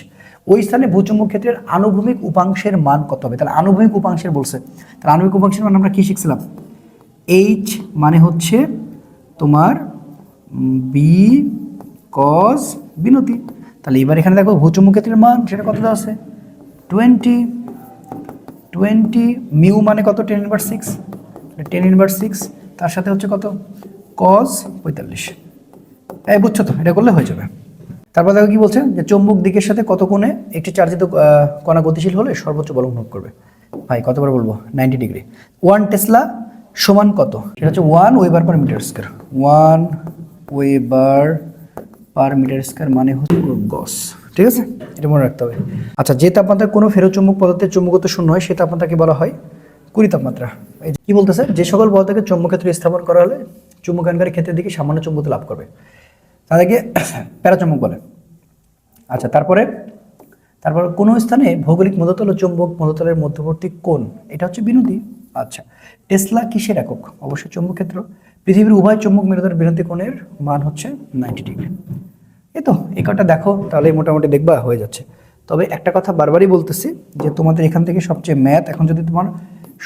ওই স্থানে ভূচুম্বক ক্ষেত্রের আনুভূমিক উপাংশের মান কত হবে? তাহলে আনুভূমিক উপাংশের বলছে, তাহলে আনুভূমিক উপাংশের মান আমরা কি শিখছিলাম? এইচ মানে হচ্ছে তোমার বি কজ বিনতি। তাহলে এবার এখানে দেখো ভূচুম্বক ক্ষেত্রের মান সেটা কত দেওয়া আছে, 20 মিউ মানে কত, 10^6, 10^6 তার সাথে হচ্ছে কত, কজ 45। এই বুঝছো তো, এটা করলে হয়ে যাবে। তারপর দেখো কি বলছে, যে চৌম্বক দিকের সাথে কত কোণে একটি চার্জিত কণা গতিশীল হলে সর্বোচ্চ বল অনুভব করবে? ভাই কতবার বলবো, 90 ডিগ্রি। 1 টেসলা সমান কত? সেটা হচ্ছে 1 weber per metre square, 1 weber per metre square মানে হচ্ছে গস, ঠিক আছে, এটা মনে রাখতে হবে। আচ্ছা, যে তাপমাত্রায় কোনো ফেরোচুম্বক পদার্থের চুম্বকত্ব শূন্য হয় সেই তাপমাত্রাকে বলা হয় কুড়ি তাপমাত্রা। এই কি বলতেছে, যে সকল পদার্থকে চৌম্বক ক্ষেত্রে স্থাপন করা হলে চুম্বকায়নকারী ক্ষেত্রের দিকে সামান্য চুম্বকত্ব লাভ করবে তাদেরকে প্যারাচুম্বক বলে। আচ্ছা, তারপরে কোনো স্থানে ভৌগোলিক মধ্যতল ও চৌম্বক মধ্যতলের মধ্যবর্তী কোণ, এটা হচ্ছে বিনতি। আচ্ছা, টেসলা কিসের একক? অবশ্যই চৌম্বক ক্ষেত্র। পৃথিবীর উভয় চৌম্বক মেরুদণ্ডের বিনতি কোণের মান হচ্ছে 90 ডিগ্রি। এই তো এই কটা দেখো, তাহলে মোটামুটি দেখবা হয়ে যাচ্ছে। তবে একটা কথা বারবারই বলতেছি যে তোমাদের এখান থেকে সবচেয়ে ম্যাথ, এখন যদি তোমার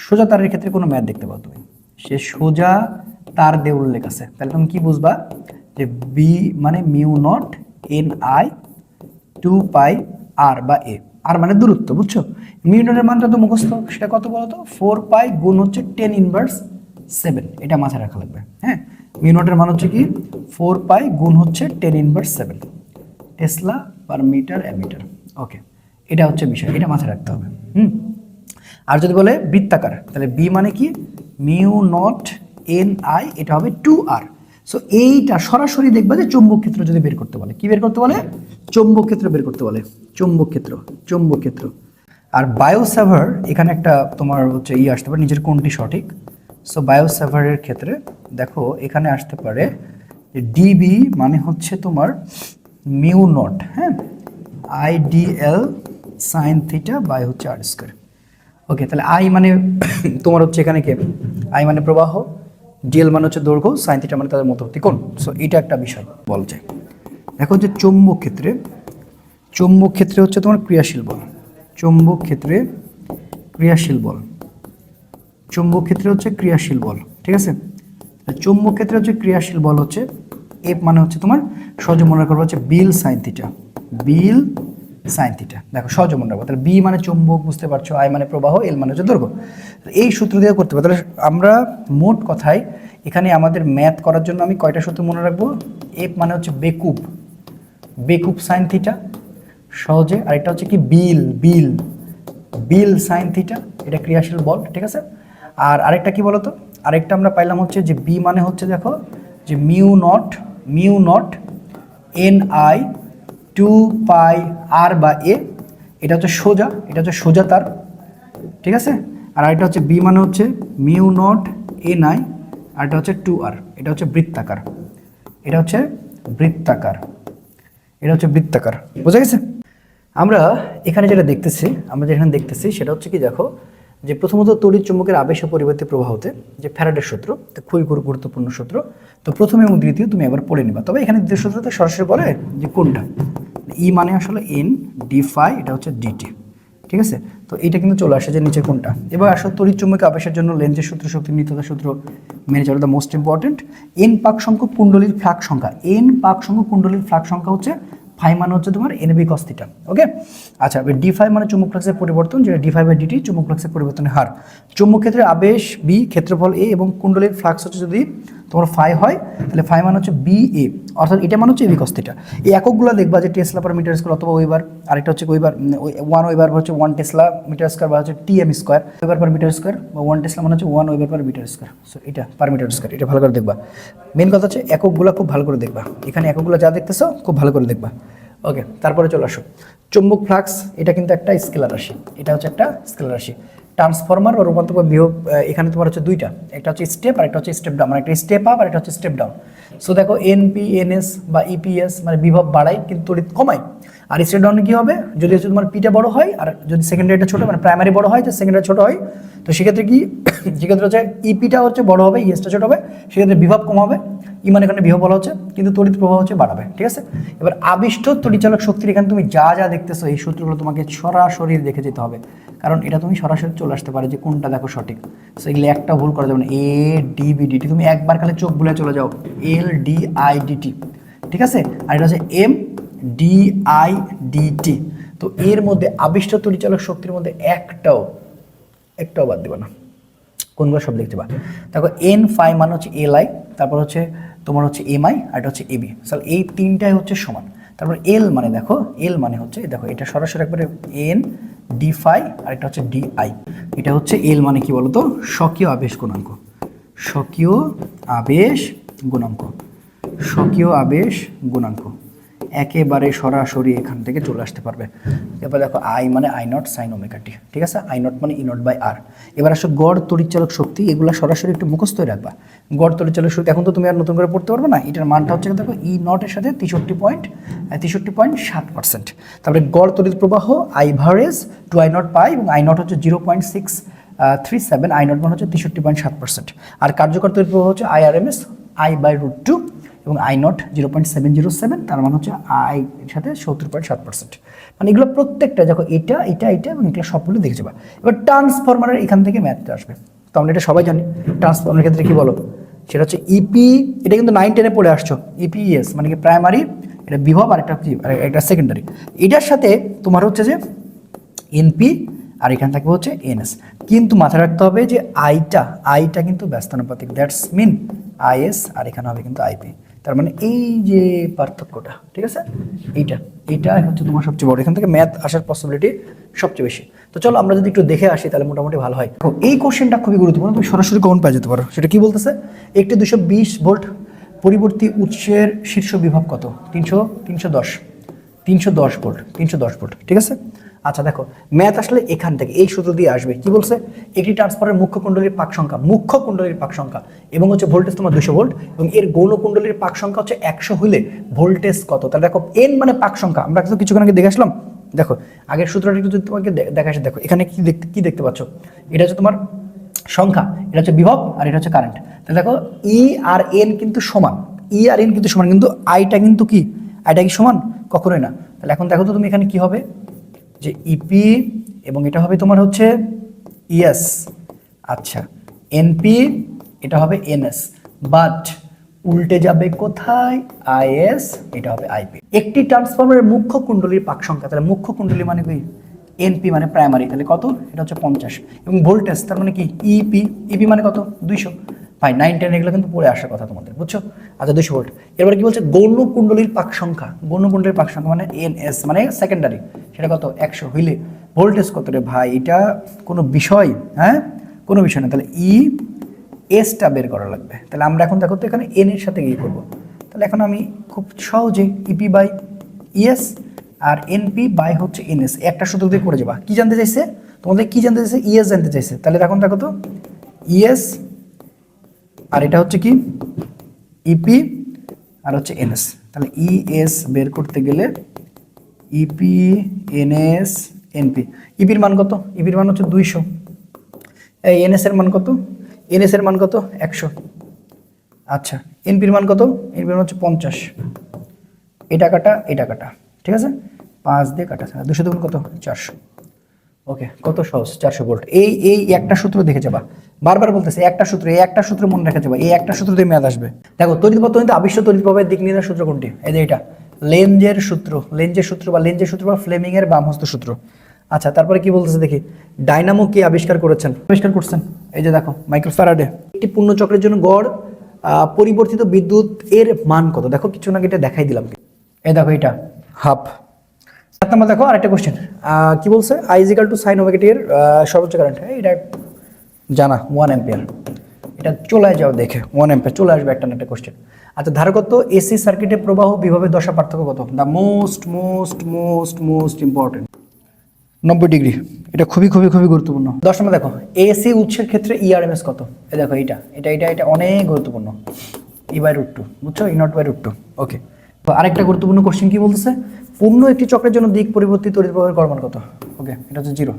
সোজা তারের ক্ষেত্রে কোনো ম্যাথ দেখতে পাও তুমি, সে সোজা তার দিয়ে উল্লেখ আছে, তাহলে তুমি কি বুঝবা যে বি মানে মিউ নট এন আই 2 পাই আর বা এ, আর মানে দূরত্ব, বুঝছো? মিউ নটের মানটা তো মুখস্থ, সেটা কত বলো তো, 4 পাই গুণ হচ্ছে 10^7, এটা মাথায় রাখা লাগবে। হ্যাঁ, মিউ নটের মান হচ্ছে কি 4 পাই গুণ হচ্ছে 10^7 টেসলা পার মিটার অ্যামিটার। ওকে, এটা হচ্ছে বিষয়, এটা মাথায় রাখতে হবে। আর যদি বলে বৃত্তাকার, তাহলে বি মানে কি মিউ নট এন আই, এটা হবে 2r। সো এইটা সরাসরি দেখবা যে চৌম্বক ক্ষেত্র যদি বের করতে বলে, কি বের করতে বলে? চৌম্বক ক্ষেত্র বের করতে বলে, চৌম্বক ক্ষেত্র। আর বায়োস্যাভার এখানে একটা তোমার হচ্ছে আসতে পারে, নিজের কোনটি সঠিক। সো বায়োস্যাভারের ক্ষেত্রে দেখো এখানে আসতে পারে যে ডিবি মানে হচ্ছে তোমার মিউ নট, হ্যাঁ, আইডিএল সাইন থিটা বাই হচ্ছে আর স্কয়ার। ওকে, তাহলে আই মানে তোমার হচ্ছে এখানে কে, আই মানে প্রবাহ, ডিএল মানে হচ্ছে দৈর্ঘ্য, সাইন থিটা মানে তাদের মধ্যবর্তী কোণ। সো এটা একটা বিষয় বলা যায়। দেখো যে চৌম্বক ক্ষেত্রে হচ্ছে তোমার ক্রিয়াশীল বল, চৌম্বক ক্ষেত্রে হচ্ছে ক্রিয়াশীল বল, ঠিক আছে। চৌম্বক ক্ষেত্রে হচ্ছে ক্রিয়াশীল বল হচ্ছে এফ মানে হচ্ছে তোমার সহজে মনে রাখবো হচ্ছে বিল সাইন থিটা, দেখো সহজে মনে রাখবো। তাহলে বি মানে চৌম্বক, বুঝতে পারছো, আই মানে প্রবাহ, এল মানে হচ্ছে দৈর্ঘ্য। এই সূত্র দিয়ে করতে পারবো। তাহলে আমরা মোট কথায় এখানে আমাদের ম্যাথ করার জন্য আমি কয়টা সূত্র মনে রাখবো? এফ মানে হচ্ছে বেকুব, বেকুব সাইন থিটা সহজে। আর এটা হচ্ছে কি বিল বিল বিল সাইন থিটা, এটা ক্রিয়াশীল বল, ঠিক আছে। আর আরেকটা কি বলতো, আরেকটা আমরা পাইলাম হচ্ছে যে বি মানে হচ্ছে দেখো যে মিউ নট এন আই 2 পাই আর বা এ, এটা হচ্ছে সোজা, এটা হচ্ছে সোজা তার, ঠিক আছে। আর এটা হচ্ছে বি মানে হচ্ছে মিউ নট এন আই, আর এটা হচ্ছে 2r, এটা হচ্ছে বৃত্তাকার, এটা হচ্ছে বৃত্তাকার, এটা হচ্ছে বৃত্তাকার, বুঝা গেছে। আমরা এখানে যেটা দেখতেছি সেটা হচ্ছে কি দেখো যে প্রথমত তড়িৎ চুম্বকের আবেশ ও পরিবর্তী প্রবাহতে যে ফ্যারাডের সূত্র, তো খুবই গুরুত্বপূর্ণ সূত্র। তো প্রথমে এবং দ্বিতীয় তুমি একবার পড়ে নিবা। তবে এখানে দ্বিতীয় সূত্রতে সরাসরি বলে যে কোনটা ই মানে আসলে এন ডি ফাই, এটা হচ্ছে ডিটি, ঠিক আছে। তো এইটা কিন্তু চলে আসে যে নিচে কোনটা। এবার আসলে তড়িৎ চুম্বকের আবেশের জন্য লেন্জের সূত্র, শক্তি নিত্যতার সূত্র মেনে চলো, দ্য মোস্ট ইম্পর্টেন্ট। এন পাক সংখ্যক কুণ্ডলীর ফ্লাক্স সংখ্যা, এন পাক সংখ্যক কুণ্ডলীর ফ্লাক্স সংখ্যা হচ্ছে ফাই মানে হচ্ছে তোমার এনবি কস থিটা, ওকে। আচ্ছা, ডি ফাই মানে চুম্বক ফ্লাক্সের পরিবর্তন, যেটা ডি ফাই বাই ডিটি চুম্বক ফ্লাক্সের পরিবর্তনের হার। চুম্বক ক্ষেত্রে আবেশ বি, ক্ষেত্রফল এ এবং কুণ্ডলীর ফ্লাক্স হচ্ছে যদি তোমার ফাই হয়, তাহলে ফাই মানে হচ্ছে বি এ, অর্থাৎ এটা মানে হচ্ছে এবি কস থিটা। এই এককগুলো দেখবা যে টেসলা পার মিটার স্কয়ার অথবা ওয়েবার, আরেকটা হচ্ছে ওয়েবার, 1 ওয়েবার হচ্ছে 1 টেসলা মিটার স্কয়ার বা হচ্ছে TM square, weber per metre square, বা 1 টেসলা মানে হচ্ছে 1 weber per metre square. So এটা পার মিটার স্কয়ার, এটা ভালো করে দেখবা। মেন কথা হচ্ছে এককগুলো খুব ভালো করে দেখবা, এখানে এককগুলো যা দেখতেছো খুব ভালো করে দেখবা, ওকে। তারপরে চলে আসো চুম্বক ফ্লাক্স, এটা কিন্তু একটা স্কেলার রাশি, এটা হচ্ছে একটা স্কেলার রাশি। ট্রান্সফরমার বা রূপান্তর বা বিভব, এখানে তোমার হচ্ছে দুইটা, একটা হচ্ছে স্টেপ আর একটা হচ্ছে স্টেপ ডাউন, মানে একটা স্টেপ আপ আর একটা হচ্ছে স্টেপ ডাউন। সো দেখো এনপি এনএস বা ইপিএস মানে বিভব বাড়ায় কিন্তু তড়িৎ কমায়। আর স্টেপ ডাউনে কি হবে, যদি হচ্ছে তোমার পিটা বড় হয় আর যদি সেকেন্ডারিটা ছোট, মানে প্রাইমারি বড় হয় তো সেকেন্ডারি ছোট হয়, তো সেক্ষেত্রে কি যেক্ষেত্রে হচ্ছে ইপিটা হচ্ছে বড় হবে, ইএসটা ছোট হবে, সেক্ষেত্রে বিভব কম হবে। ই মানে এখানে বিভব বলা হচ্ছে, কিন্তু তড়িৎ প্রবাহ হচ্ছে বাড়াবে, ঠিক আছে। এবার আবিষ্ট তড়িৎচালক শক্তির এখানে তুমি যা যা দেখতেছো এই সূত্রগুলো তোমাকে সরাসরি দেখে যেতে হবে, কারণ এটা তুমি সরাসরি চলে আসতে পারে যে কোনটা দেখো সঠিক। সো এগুলো একটা ভুল করা যাবে না, এ ডি বি ডিটি, তুমি একবার খালি চোখ বুলে চলে যাও এল ডি আই ডিটি, ঠিক আছে। আর এটা হচ্ছে এম ডি আই ডিটি। তো এর মধ্যে আবিষ্ট তড়িৎচালক শক্তির মধ্যে একটাও বাদ দিবা না, কোনগুলো সব দেখতে পাবে। দেখো এন ফাই মানে হচ্ছে এল আই, তারপর হচ্ছে তোমার হচ্ছে এম আই, আর এটা হচ্ছে এবি। তাহলে এই তিনটাই হচ্ছে সমান। তারপর এল মানে দেখো, এল মানে হচ্ছে দেখো এটা সরাসরি একবারে এন ডি ফাই, আর এটা হচ্ছে ডি আই। এটা হচ্ছে এল মানে কি বলতো, স্বকীয় আবেশ গুণাঙ্ক, স্বকীয় আবেশ গুণাঙ্ক, স্বকীয় আবেশ গুণাঙ্ক, একেবারে সরাসরি এখান থেকে চলে আসতে পারবে। এবার দেখো আই মানে আই নট সাইন ওমেগা টি, ঠিক আছে। আই নট মানে ই নট বাই আর। এবার আসো গড় তড়িৎচালক শক্তি, এগুলো সরাসরি একটু মুখস্থ রাখবা। গড় তড়িৎচালক শক্তি এখন তো তুমি আর নতুন করে পড়তে পারবে না, এটার মানটা হচ্ছে দেখো ই নটের সাথে 63.6%। তারপরে গড় তড়িৎ প্রবাহ আই ভারেজ 2 আই নট পাই, এবং আই নট হচ্ছে 0.637, আই নট মানে হচ্ছে 63.7%। আর কার্যকর তড়িৎ প্রবাহ হচ্ছে I R M S I by √2, এবং আই নট 0.707, তার মানে হচ্ছে আই এর সাথে 70.7%। মানে এগুলো প্রত্যেকটা দেখো এটা এটা এটা এবং এগুলো সবগুলো দেখে যাবা। এবার ট্রান্সফরমারের এখান থেকে ম্যাথটা আসবে, তো আমরা এটা সবাই জানি। ট্রান্সফরমারের ক্ষেত্রে কি বলো, সেটা হচ্ছে ইপি, এটা কিন্তু 9-10-এ পড়ে আসছো, ইপিএস মানে কি প্রাইমারি, এটা বিভব, আর একটা সেকেন্ডারি। এটার সাথে তোমার হচ্ছে যে এনপি, আর এখানে থাকবে হচ্ছে এনএস। কিন্তু মাথায় রাখতে হবে যে আইটা কিন্তু ব্যস্তানুপাতিক, দ্যাটস মিন আইএস, আর এখানে হবে কিন্তু আইপি। তার মানে এই যে পার্থক্যটা, ঠিক আছে, এইটা হচ্ছে তোমার সবচেয়ে বড়, এখান থেকে ম্যাথ আসার পসিবিলিটি সবচেয়ে বেশি। তো চলো আমরা যদি একটু দেখে আসি তাহলে মোটামুটি ভালো হয়। এই কোশ্চেনটা খুবই গুরুত্বপূর্ণ, তুমি সরাসরি কমন পেয়ে যেতে পারো। সেটা কি বলতেছে, একটি 220 ভোল্ট পরিবর্তী উৎসের শীর্ষ বিভব কত, 310 ভোল্ট, 310 ভোল্ট, ঠিক আছে। আচ্ছা দেখো ম্যাথ আসলে এখান থেকে এই সূত্র দিয়ে আসবে। কি বলছে, একটি ট্রান্সফরমারের মুখ্য কুণ্ডলীর পাক সংখ্যা, এবং হচ্ছে ভোল্টেজ তোমার 200 ভোল্ট, এবং এর গৌণ কুণ্ডলীর পাক সংখ্যা হচ্ছে 100 হলে ভোল্টেজ কত। তাহলে দেখো এন মানে পাক সংখ্যা, আমরা তো কিছুক্ষণ আগে দেখে আসলাম। দেখো আগের সূত্রটা একটু যদি তোমাকে দেখা আসে, দেখো এখানে কি দেখতে পাচ্ছ, এটা হচ্ছে তোমার সংখ্যা, এটা হচ্ছে বিভব, আর এটা হচ্ছে কারেন্ট। তাহলে দেখো ই আর এন কিন্তু সমান, কিন্তু আইটা কি সমান, কখনোই না। তাহলে এখন দেখো তো তুমি এখানে কি হবে, যে ইপি এবং এটা হবে তোমার হচ্ছে ইএস, আচ্ছা এনপি এটা হবে এনএস, বাট উল্টে যাবে কোথায়, আইএস এটা হবে আইপি। একটি ট্রান্সফরমারের মুখ্য কুণ্ডলীর পাক সংখ্যা, তাহলে মুখ্য কুণ্ডলী মানে কি, এনপি মানে প্রাইমারি, তাহলে কত, এটা হচ্ছে 50, এবং ভোল্টেজ তার মানে কি ইপি মানে কত 200, ভাই 9 10 এগুলো কিন্তু পড়ে আসার কথা তোমাদের, বুঝছো? আচ্ছা 200 ভোল্ট। এবারে কি বলছে, গৌণ কুণ্ডলীর পাক সংখ্যা, গৌণ কুণ্ডলীর পাক সংখ্যা মানে এনএস মানে সেকেন্ডারি, সেটা কত 100 হইলে ভোল্টেজ কত রে ভাই? এটা কোনো বিষয়? হ্যাঁ কোনো বিষয় না। তাহলে ই এসটা বের করা লাগবে। তাহলে আমরা এখন দেখো তো এখানে এন এর সাথে কি করব, তাহলে এখন আমি খুব সহজে ইপি বাই ইএস আর এনপি বাই হচ্ছে এনএস একটা সূত্র দিয়ে করে যাবা। কি জানতে চাইছে তোমাদের, কি জানতে চাইছে? ইএস জানতে চাইছে। তাহলে এখন দেখো তো ইএস আর এটা হচ্ছে কি ইপি আর হচ্ছে এনএস। তাহলে ইএস বের করতে গেলে ইপি এনএস এনপি, ইপির মান কত? ইপির মান হচ্ছে 200। এই এনএস এর মান কত? এনএস এর মান কত? 100। আচ্ছা এনপির মান কত? এনপির মান হচ্ছে 50। এটা কাটা এটা কাটা, ঠিক আছে, 5 দিয়ে কাটা, 200 দুগুণ কত? 400। ওকে, কত সহজ, 400 ভোল্ট। এই এই একটা সূত্র দেখে যাবা, বারবার বলতেছে একটা সূত্র, এই একটা সূত্র মনে রাখা যাবে, এই একটা সূত্র দিয়ে মেয়াদ আসবে। দেখো তড়িৎ বর্তনীতে আবিষ্ট তড়িৎ প্রবাহের দিক নির্ণয়ের সূত্র কোনটি? এই যে এটা লেঞ্জের সূত্র, লেঞ্জের সূত্র বা লেঞ্জের সূত্র বা ফ্লেমিং এর বামহস্ত সূত্র। আচ্ছা তারপরে কি বলতেছে দেখি, ডাইনামো কে আবিষ্কার করেছেন? আবিষ্কার করছেন এই যে দেখো মাইক্রোফ্যারাডে। একটি পূর্ণ চক্রের জন্য গড় পরিবর্তিত বিদ্যুৎ এর মান কত? দেখো কিছু না, এটা দেখাই দিলাম। এই দেখো এটা হাফ। নাম্বার দেখো আরেকটা কোশ্চেন, কি বলছে? I is equal to sine omega t এর সর্বোচ্চ কারেন্ট, এটা জানা 1 অ্যাম্পিয়ার। এটা চলে যাও দেখে 1 অ্যাম্পিয়ার চলে আসবে একটা না একটা কোশ্চেন। আচ্ছা ধারকত্ব এসি সার্কিটে প্রবাহ বিভবের দশা পার্থক্য কত? The most most most most important 90 degree. এটা খুবই খুবই খুবই গুরুত্বপূর্ণ। 10 নম্বর দেখো এসি উৎসের ক্ষেত্রে ইআরএমএস কত? এই দেখো এটা এটা এটা এটা অনেক গুরুত্বপূর্ণ, ই/√2, বুঝছো, ই0/√2। ওকে, আরেকটা গুরুত্বপূর্ণ কোশ্চেন কি বলতেছে, পূর্ণ একটি চক্রের জন্য দিক পরিবর্তিত তড়িৎ প্রবাহের গড় মান কত? ওকে, এটা হচ্ছে 0।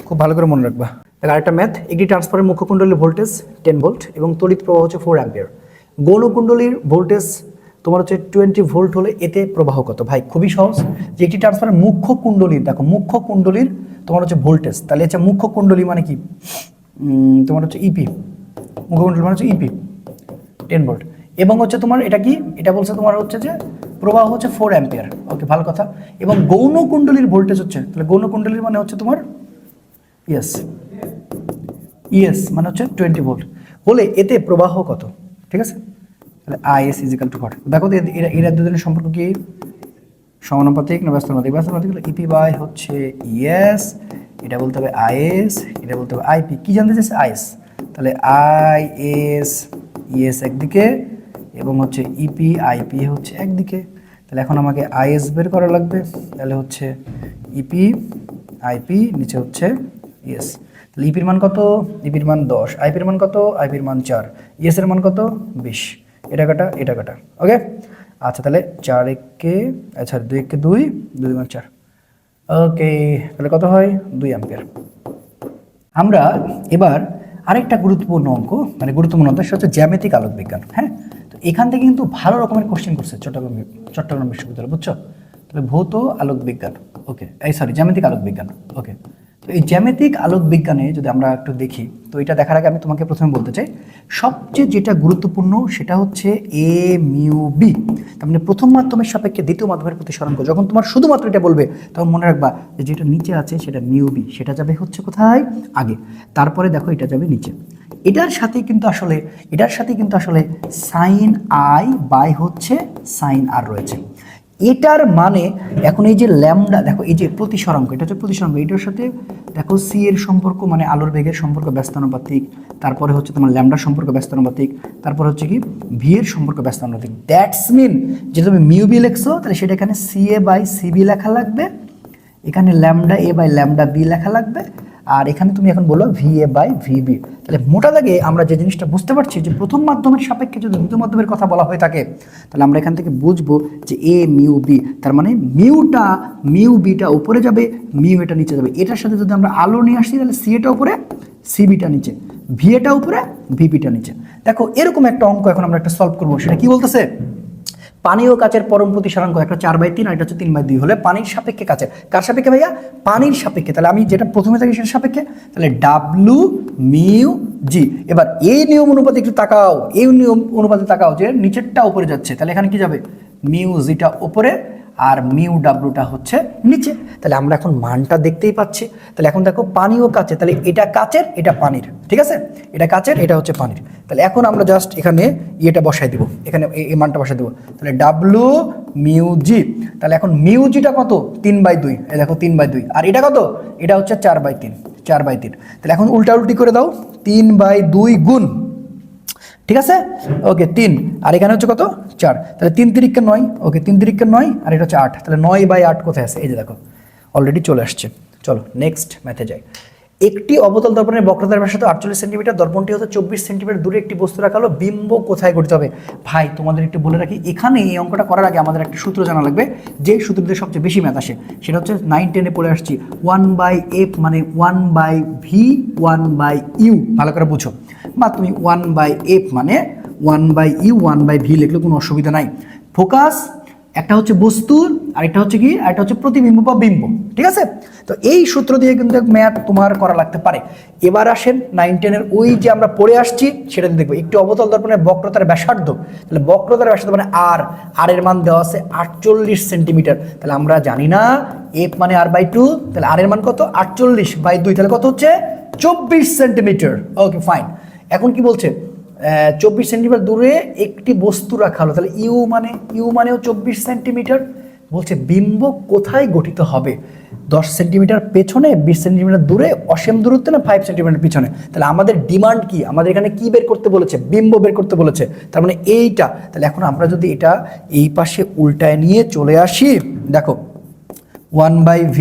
খুব ভালো করে মনে রাখবা। আরেকটা ম্যাথ, একটি ট্রান্সফারের মুখ্য কুণ্ডলীর ভোল্টেজ 10 ভোল্ট এবং তড়িৎ প্রবাহ হচ্ছে 4 অ্যাম্পিয়ার। গৌণ কুণ্ডলীর ভোল্টেজ তোমার হচ্ছে 20 ভোল্ট হলে এতে প্রবাহ কত? ভাই খুবই সহজ, যে একটি ট্রান্সফারের মুখ্য কুণ্ডলীর, দেখো মুখ্য কুণ্ডলীর তোমার হচ্ছে ভোল্টেজ, তাহলে হচ্ছে মুখ্য কুণ্ডলী মানে কি তোমার হচ্ছে ইপি, মুখ্য কুণ্ডলী মানে হচ্ছে ইপি 10 ভোল্ট এবং হচ্ছে তোমার এটা কি, এটা বলছে তোমার হচ্ছে যে প্রবাহ হচ্ছে 4 অ্যাম্পিয়ার। ওকে ভালো কথা। এবং গৌণ কুণ্ডলীর ভোল্টেজ হচ্ছে, তাহলে গৌণ কুণ্ডলীর মানে হচ্ছে তোমার ইয়েস ইয়েস মানে হচ্ছে 20 ভোল্ট হলে এতে প্রবাহ কত? ঠিক আছে, তাহলে is is equal two what? দেখো তো এরা দুজনের সম্পর্ক কি সমানুপাতিক না ব্যস্তানুপাতিক? ব্যস্তানুপাতিক হলে ইপি বাই হচ্ছে ইএস, এটা বলতে হবে আইএস, এটা বলতে হবে আইপি। কি জানতে চাইছে? আইএস। তাহলে আইএস ইএস একদিকে এবং হচ্ছে ইপি আইপি হচ্ছে একদিকে। তাহলে এখন আমাকে আইএস বের করা লাগবে, তাহলে হচ্ছে ইপি আইপি নিচে হচ্ছে ইএস। তাহলে ইপির মান কত? ইপির মান 10, আইপির মান কত? আইপির মান 4, ইএস এর মান কত? 20। এটা কাটা এটা কাটা। ওকে আচ্ছা, তাহলে 4 একে আচ্ছা 2 একে 2, 2 × 4। ওকে, তাহলে কত হয়? 2 অ্যাম্পিয়ার। আমরা এবার আরেকটা গুরুত্বপূর্ণ অঙ্ক, মানে গুরুত্বপূর্ণ অঙ্ক, সেটা হচ্ছে জ্যামিতিক আলোক বিজ্ঞান। হ্যাঁ, তো এখান থেকে কিন্তু ভালো রকমের কোশ্চেন করছে চট্টগ্রাম বিশ্ববিদ্যালয়, বুঝছো? তাহলে ভৌত আলোক বিজ্ঞান, ওকে এই সরি জ্যামিতিক আলোক বিজ্ঞান। ওকে, তো এই জ্যামিতিক আলোক বিজ্ঞানে যদি আমরা একটু দেখি, তো এটা দেখার আগে আমি তোমাকে প্রথমে বলতে চাই সবচেয়ে যেটা গুরুত্বপূর্ণ সেটা হচ্ছে এ মিউ বি, তার মানে প্রথম মাধ্যমের সাপেক্ষে দ্বিতীয় মাধ্যমের প্রতিসরাঙ্ক। যখন তোমার শুধুমাত্র এটা বলবে তখন মনে রাখবা যে যেটা নিচে আছে সেটা মিউ বি, সেটা যাবে হচ্ছে কোথায়? আগে, তারপরে দেখো এটা যাবে নিচে। এটার সাথে কিন্তু আসলে সাইন আই বাই হচ্ছে সাইন আর রয়েছে। এটার মানে এখন এই যে ল্যামডা, দেখো এই যে প্রতিসরাঙ্ক, এটা হচ্ছে প্রতিসরাঙ্ক, এটার সাথে দেখো সি এর সম্পর্ক মানে আলোর বেগের সম্পর্ক ব্যস্তানুপাতিক, তারপরে হচ্ছে তোমার ল্যামডার সম্পর্ক ব্যস্তানুপাতিক, তারপর হচ্ছে কি ভি এর সম্পর্ক ব্যস্তানুপাতিক। দ্যাটস মিন যে তুমি মিউ বি লিখছো, তাহলে সেটা এখানে সি এ বাই সিবি লেখা লাগবে, এখানে lambda A by lambda B লেখা লাগবে, আর এখানে তুমি এখন বলো ভি এ বাই ভিবি। তাহলে মোটা দাগে আমরা যে জিনিসটা বুঝতে পারছি যে প্রথম মাধ্যমের সাপেক্ষে যদি দ্বিতীয় মাধ্যমের কথা বলা হয়ে থাকে, তাহলে আমরা এখান থেকে বুঝবো যে এ মিউ বি, তার মানে মিউ বিটা উপরে যাবে, মিউ এটা নিচে যাবে। এটার সাথে যদি আমরা আলো নিয়ে আসি, তাহলে সি এটা উপরে, সিবিটা নিচে, ভি এটা উপরে, ভিবিটা নিচে। দেখো এরকম একটা অঙ্ক এখন আমরা একটা সলভ করবো। সেটা কি বলতেছে? পানি ও কাচের পরম প্রতিসরাঙ্ক একটা 4/3 আর এটা হচ্ছে 3/2 হলে পানির সাপেক্ষে কাচের, কার সাপেক্ষে ভাইয়া? পানির সাপেক্ষে। তাহলে আমি যেটা প্রথমে থাকি সেটা সাপেক্ষে, তাহলে ডাব্লু মিউ জি। এবার এই নিয়ম অনুপাতে একটু তাকাও, এই নিয়ম অনুপাতে তাকাও যে নিচেরটা উপরে যাচ্ছে, তাহলে এখানে কি যাবে? মিউ জিটা উপরে আর মিউ ডাব্লুটা হচ্ছে নিচে। তাহলে আমরা এখন মানটা দেখতেই পাচ্ছি। তাহলে এখন দেখো পানিও কাচের, তাহলে এটা কাচের এটা পানির, ঠিক আছে, এটা কাচের এটা হচ্ছে পানির। তাহলে এখন আমরা জাস্ট এখানে ইয়েটা বসাই দিব, এখানে এই মানটা বসাই দেবো। তাহলে ডাব্লু মিউ জি, তাহলে এখন মিউ জিটা কত 3/2, এই দেখো 3/2, আর এটা কত, এটা হচ্ছে 4/3, 4/3। তাহলে এখন উল্টা উল্টি করে দাও, 3/2 গুণ, ঠিক আছে, ওকে 3, আর এখানে হচ্ছে কত 4, তাহলে 3 তিরিকে 9, ওকে 3 তিরিকে 9, আর এটা হচ্ছে 8, তাহলে 9/8 কোথায় আছে, এই যে দেখো অলরেডি চলে আসছে। চলো নেক্সট ম্যাথে যাই। একটি অবতল দর্পণের বক্রতার ব্যাসার্ধ 48 সেন্টিমিটার, দর্পণটি হতে 24 সেন্টিমিটার দূরে একটি বস্তু রাখা হলো, বিম্ব কোথায় গঠিত হবে? ভাই তোমাদের একটু বলে রাখি, এখানে এই অঙ্কটা করার আগে আমাদের একটা সূত্র জানা লাগবে, যে সূত্রতে সবচেয়ে বেশি ম্যাথ আসে, সেটা হচ্ছে 9-10-এ পড়ে আসছি, 1/f মানে 1/v 1/u, ভালো করে বুঝো, বা তুমি 1/f মানে 1/u 1/v লিখলে কোনো অসুবিধা নাই। ফোকাস একটা হচ্ছে বস্তুর, আর একটা হচ্ছে কি, একটা হচ্ছে প্রতিবিম্ব বা বিম্ব, ঠিক আছে। তো এই সূত্র দিয়ে কিন্তু ম্যাথ তোমার করা লাগতে পারে। এবার আসেন 9-10-এর ওই যে আমরা পড়ে আসছি সেটা দেখবো, একটি অবতল দর্পণের বক্রতার ব্যাসার্ধ, তাহলে বক্রতার ব্যাসার্ধ মানে আর এর মান দেওয়া আছে 48 সেন্টিমিটার, তাহলে আমরা জানি না এফ মানে r/2, তাহলে আর এর মান কত 48/2, তাহলে কত হচ্ছে 24 সেন্টিমিটার, ওকে ফাইন। এখন কি বলছে, 24 সেন্টিমিটার দূরে একটি বস্তু রাখা হলো, তাহলে ইউ মানেও 24 সেন্টিমিটার। বলছে বিম্ব কোথায় গঠিত হবে, 10 সেন্টিমিটার পেছনে, 20 সেন্টিমিটার দূরে, অসীম দূরত্বে না 5 সেন্টিমিটার পিছনে। তাহলে আমাদের ডিমান্ড কি, আমাদের এখানে কি বের করতে বলেছে, বিম্ব বের করতে বলেছে, তার মানে এইটা। তাহলে এখন আমরা যদি এটা এই পাশে উল্টায় নিয়ে চলে আসি, দেখো 1/v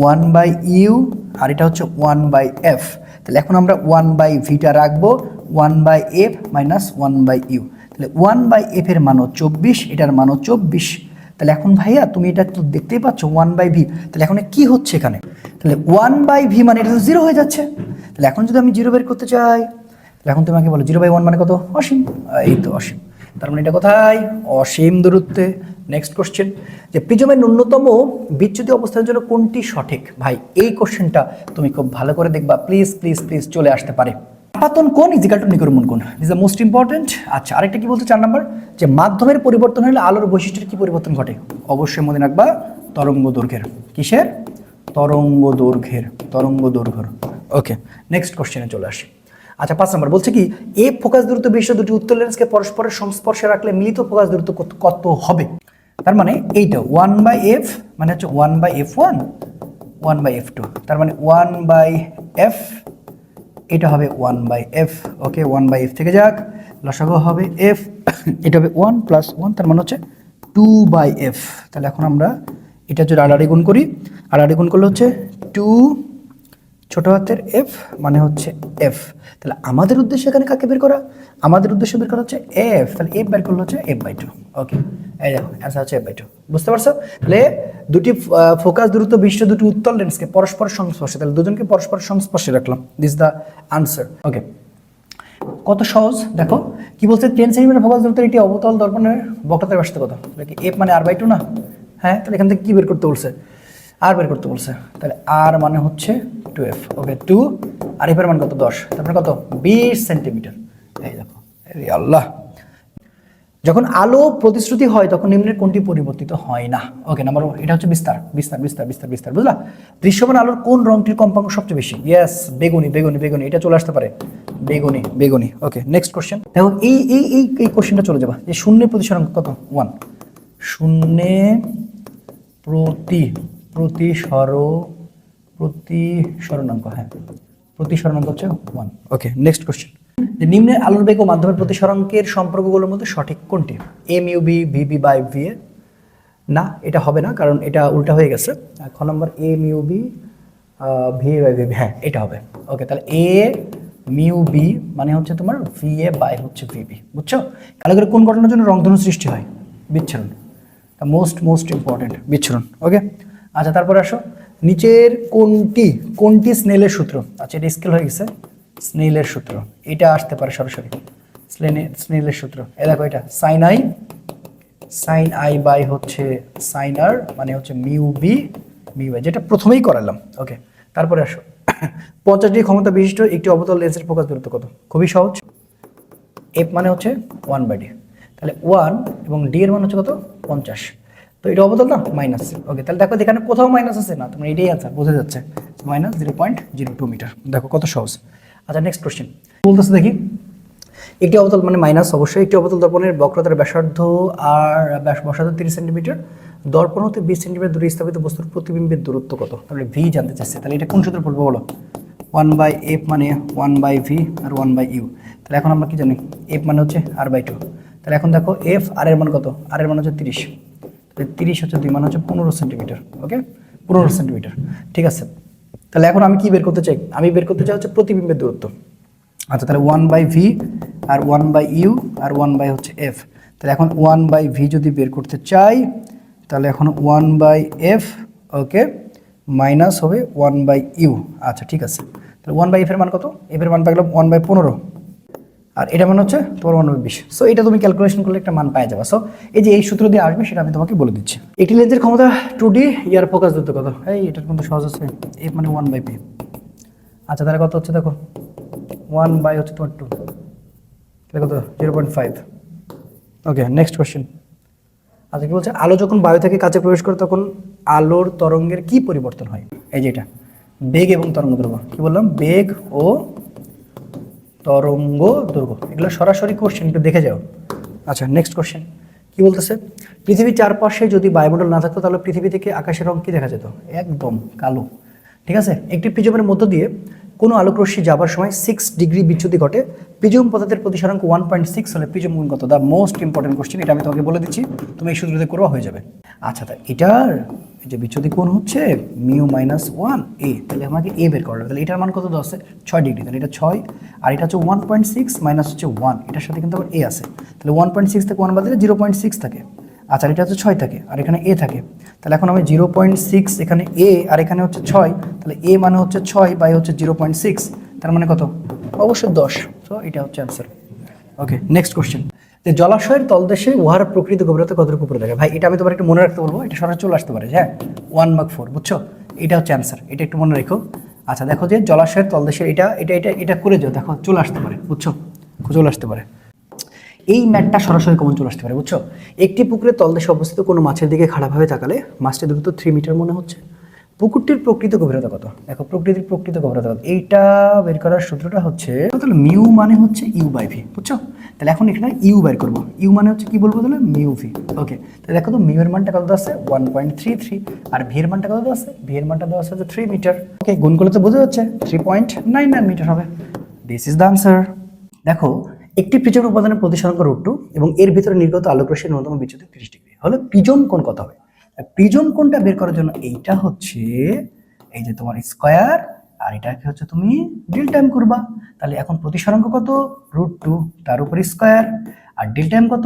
1/u, আর এটা হচ্ছে 1/f, তাহলে এখন আমরা 1/vটা রাখবো 1/f মাইনাস 1/u, তাহলে 1/f এর মানও 24, এটার মানও 24। তাহলে এখন ভাইয়া তুমি এটা তো দেখতেই পাচ্ছ 1/v, তাহলে এখন কি হচ্ছে এখানে, তাহলে 1/v মানে এটা তো 0 হয়ে যাচ্ছে। তাহলে এখন যদি আমি 0 বের করতে চাই, তাহলে এখন তোমাকে বলো 0/1 মানে কত, অসীম, এই তো অসীম, তার মানে এটা কোথায়, অসীম দূরত্বে। নেক্সট কোশ্চেন, যে প্রিজমের ন্যূনতম বিচ্যুতি অবস্থানের জন্য কোনটি সঠিক? ভাই এই কোশ্চেনটা তুমি খুব ভালো করে দেখবা, প্লিজ প্লিজ প্লিজ চলে আসতে পারে। আপাতন কোণ ইজিক্যাল টু নিকর্মণ কোণ, দিস দ্য মোস্ট ইম্পর্টেন্ট। আচ্ছা আরেকটা কি বলতে 4 নাম্বার, যে মাধ্যমের পরিবর্তন হলে আলোর বৈশিষ্ট্যের কি পরিবর্তন ঘটে? অবশ্যই মনে রাখবা তরঙ্গ দৈর্ঘ্যের, কিসের, তরঙ্গ দৈর্ঘ্যের। ওকে নেক্সট কোশ্চেনে চলে আসি। আচ্ছা 5 নম্বর বলছে কি, এ ফোকাস দূরত্ব বিশিষ্ট দুটি উত্তল লেন্সকে পরস্পরের সংস্পর্শে রাখলে মিলিত ফোকাস দূরত্ব কত হবে? তার মানে এইটা 1/f মানে হচ্ছে 1/f1 1/f2, তার মানে 1/f, এটা হবে 1/f, ওকে 1/f থেকে যাক, লসাগু হবে f, এটা হবে 1 + 1, তার মানে হচ্ছে 2/f। তাহলে এখন আমরা এটা যদি আড়াআড়ি গুণ করি, আড়াআড়ি গুণ করলে হচ্ছে 2 ছোট হাতের f মানে হচ্ছে f। তাহলে আমাদের উদ্দেশ্য এখানে কাকে বের করা, আমাদের উদ্দেশ্য বের করা হচ্ছে f, তাহলে f বের করলে হচ্ছে f/2, ওকে এই দেখো অ্যান্সার হচ্ছে f/2, বুঝতে পারছো? তাহলে দুটি ফোকাস দূরত্ব বিশিষ্ট দুটি উত্তল লেন্সকে পরস্পর সংস্পর্শে, তাহলে দুজনকে পরস্পর সংস্পর্শে রাখলাম, দিস দ্য আনসার। ওকে কত সহজ, দেখো কি বলছে, 10 সেন্টিমিটার ফোকাস দূরত্বের একটি অবতল দর্পণের বক্রতার ব্যাসার্ধ কত? তাহলে কি f মানে r/2 না, হ্যাঁ, তাহলে এখান থেকে কি বের করতে বলছে, আর বের করতে বলছে, তাহলে আর মানে হচ্ছে 2f, ওকে 2, আর এফ এর মান কত 10, তারপরে কত 20 সেন্টিমিটার। এই দেখো আল্লাহ, যখন আলো প্রতিশ্রুতি হয় তখন নিম্নের কোনটি পরিবর্তিত হয় না? ওকে নাম্বার 1, এটা হচ্ছে বিস্তার, বুঝলা? দৃশ্যমান আলোর কোন রংটির কম্পাঙ্ক সবচেয়ে বেশি? ইয়েস বেগুনি, এটা চলে আসতে পারে, বেগুনি। ওকে নেক্সট কোশ্চেন, দেখো এই কোশ্চেনটা চলে যাবা, যে শূন্যের প্রতিসরাঙ্ক কত? 1, শূন্যে প্রতিসরণাঙ্ক, হ্যাঁ প্রতিসরণাঙ্ক হচ্ছে 1। ওকে নেক্সট কোশ্চেন, যে নিম্নের আলোর বেগ ও মাধ্যমের প্রতিসরাঙ্কের সম্পর্কগুলোর মধ্যে সঠিক কোনটি? mu/v v/va, না এটা হবে না, কারণ এটা উল্টা হয়ে গেছে। খ নম্বর mu/v va/v, হ্যাঁ এটা হবে। ওকে তাহলে mu/v মানে হচ্ছে তোমার va/ হচ্ছে vb, বুঝছো? কালো করে কোন ঘটনার জন্য রংধনু সৃষ্টি হয়? বিচ্ছুরণ, মোস্ট ইম্পর্টেন্ট, বিচ্ছুরণ। ওকে আচ্ছা তারপরে আসো, নিচের কোনটি স্নেলের সূত্র? আচ্ছা এটা স্কেল হয়ে গেছে, স্নেলের সূত্র, এটা আসতে পারে সরাসরি, স্নেলের সূত্র, দেখো এটা sin i বাই হচ্ছে sin r মানে হচ্ছে mu/v mu/v, যেটা প্রথমেই করালাম। ওকে তারপরে আসো, 50 ডিগ্রি ক্ষমতা বিশিষ্ট একটি অবতল লেন্সের ফোকাস দূরত্ব কত? খুবই সহজ, f মানে হচ্ছে 1/d, তাহলে 1 এবং d এর মান হচ্ছে কত? 50, তো এটা অবতল না মাইনাস। ওকে, তাহলে দেখো এখানে কোথাও মাইনাস আছে না, তোমার এটাই আনসার, বোঝা যাচ্ছে -0.02 মিটার। দেখো কত সহজ। আচ্ছা নেক্সট কোশ্চেন বলতেছে দেখি, একটি অবতল মানে মাইনাস অবশ্যই, একটি অবতল দর্পণের বক্রতার ব্যাসার্ধ আর ব্যাসার্ধ 30 সেন্টিমিটার, দর্পণ হতে 20 সেন্টিমিটার দূরে স্থাপিত বস্তুর প্রতিবিম্বের দূরত্ব কত? তাহলে ভি জানতে চাচ্ছে, তাহলে এটা কোন সূত্র পড়বো বলো? 1/f মানে 1/v আর 1/u। তাহলে এখন আমরা কি জানি, f মানে হচ্ছে r/2। তাহলে এখন দেখো f r এর মান কত? r এর মান হচ্ছে 30, তাহলে 30 হচ্ছে 2 মান হচ্ছে 15 সেন্টিমিটার। ওকে, 15 সেন্টিমিটার, ঠিক আছে। তাহলে এখন আমি কি বের করতে চাই? আমি বের করতে চাই হচ্ছে প্রতিবিম্বের দূরত্ব। আচ্ছা, তাহলে 1/v আর 1/u আর 1/ হচ্ছে f। তাহলে এখন 1/v যদি বের করতে চাই, তাহলে এখন 1/f, ওকে, মাইনাস হবে 1/u। আচ্ছা ঠিক আছে, তাহলে 1/f এর মান কত? f এর মান পাইলাম 1/15, আর এটা মানে হচ্ছে তোমার 1/20। সো এটা তুমি ক্যালকুলেশন করলে একটা মান পাই যাবে। সো এই যে এই সূত্র দিয়ে আসবে সেটা আমি তোমাকে বলে দিচ্ছি। একটি লেন্সের ক্ষমতা 2D, ইয়ার ফোকাস দূরত্ব কত? এই এটার কিন্তু সহজ আছে, f মানে 1/p। আচ্ছা তাহলে কত হচ্ছে দেখো, 1/ হচ্ছে তোমার 2, তাহলে কত? 0.5। ওকে, নেক্সট কোশ্চেন। আচ্ছা কি বলছে, আলো যখন বায়ু থেকে কাছে প্রবেশ করে তখন আলোর তরঙ্গের কি পরিবর্তন হয়? এই যে এটা বেগ এবং তরঙ্গ দৈর্ঘ্য। কি বললাম? বেগ ও তরঙ্গ দৈর্ঘ্য, এগুলো সরাসরি কোশ্চেন, একটু দেখে যাও। আচ্ছা নেক্সট কোশ্চেন কি বলতেছে, পৃথিবীর চারপাশে যদি বায়ুমণ্ডল না থাকতো তাহলে পৃথিবী থেকে আকাশের রং কি দেখা যেত? একদম কালো। ঠিক আছে, একটি প্রিজমের মধ্য দিয়ে কোনো আলোক রশ্মি যাবার সময় 6 ডিগ্রি বিচ্যুতি ঘটে, প্রিজম পদার্থের প্রতিসরাঙ্ক 1.6 হলে প্রিজম গুণ কত? দ্য মোস্ট ইম্পর্টেন্ট কোশ্চেন, এটা আমি তোমাকে বলে দিচ্ছি, তুমি এই সূত্র দিয়ে করবা হয়ে যাবে। আচ্ছা, তাই এটার এই যে বিচ্যুতি কোণ হচ্ছে μ-1 a, তাহলে আমাকে a বের করা হবে। তাহলে এটার মান কত দেওয়া আছে? 6 ডিগ্রি, তাহলে এটা 6, আর এটা হচ্ছে 1.6 মাইনাস হচ্ছে 1, এটার সাথে কিন্তু আবার a আছে, তাহলে 1.6 থেকে 1 বাদ দিলে 0.6 থাকে। আচ্ছা, এটা হচ্ছে 6 থাকে আর এখানে a থাকে, তাহলে এখন আমি 0.6 এখানে a আর এখানে হচ্ছে 6, তাহলে a মানে হচ্ছে 6 হচ্ছে 0.6, তার মানে কত? অবশ্যই 10। সো এটা হচ্ছে অ্যান্সার। ওকে, নেক্সট কোশ্চেন, যে জলাশয়ের তলদেশে উহার প্রকৃত গভীরতা কতটুকু উপরে থাকে? ভাই এটা আমি তোমার একটু মনে রাখতে বলবো, এটা সরাসরি চলে আসতে পারে, হ্যাঁ 1/4, বুঝছো? এটা হচ্ছে অ্যান্সার, এটা একটু মনে রেখো। আচ্ছা দেখো, যে জলাশয়ের তলদেশে এটা এটা এটা এটা করে যাও, দেখো চলে আসতে পারে, বুঝছো? চলে আসতে পারে, এই ম্যাটটা সরাসরি কমন চলে আসতে পারে, বুঝছো? একটি পুকুরের তলদেশে অবস্থিত কোনো মাছের দিকে খারাপভাবে তাকালে মাছটি দ্রুত 3 মিটার মনে হচ্ছে, পুকুরটির প্রকৃত গভীরতা কত? দেখো প্রকৃত গভীরতা কত, এইটা বের করার সূত্রটা হচ্ছে, তাহলে মিউ মানে হচ্ছে u/v, বুঝছো? তাহলে এখন এখানে ইউ বের করবো, ইউ মানে হচ্ছে কি বলবো তাহলে? μv। ওকে, তাহলে দেখো তো মিউ এর মানটা কত আছে? 1.33, আর ভি এর মানটা কত আছে? ভি এর মানটা দেওয়া আছে 3 মিটার। ওকে, গুণ করলে তো বোঝা যাচ্ছে 3.99 মিটার হবে। This is the answer. দেখো, একটি প্রিজমের উপাদানের প্রতিসরাঙ্ক √2 এবং এর ভিতরে নির্গত আলোক রশ্মির ন্যূনতম বিচ্যুতি 30 ডিগ্রি হলে প্রিজম কোণ কত হবে? প্রিজম কোণটা বের করার জন্য এইটা হচ্ছে এই যে তোমার স্কয়ার, আর এটাকে হচ্ছে তুমি ডেল টাইম করবা। তাহলে এখন প্রতিসরাঙ্ক কত? √2, তার উপর স্কয়ার, আর ডেল টাইম কত?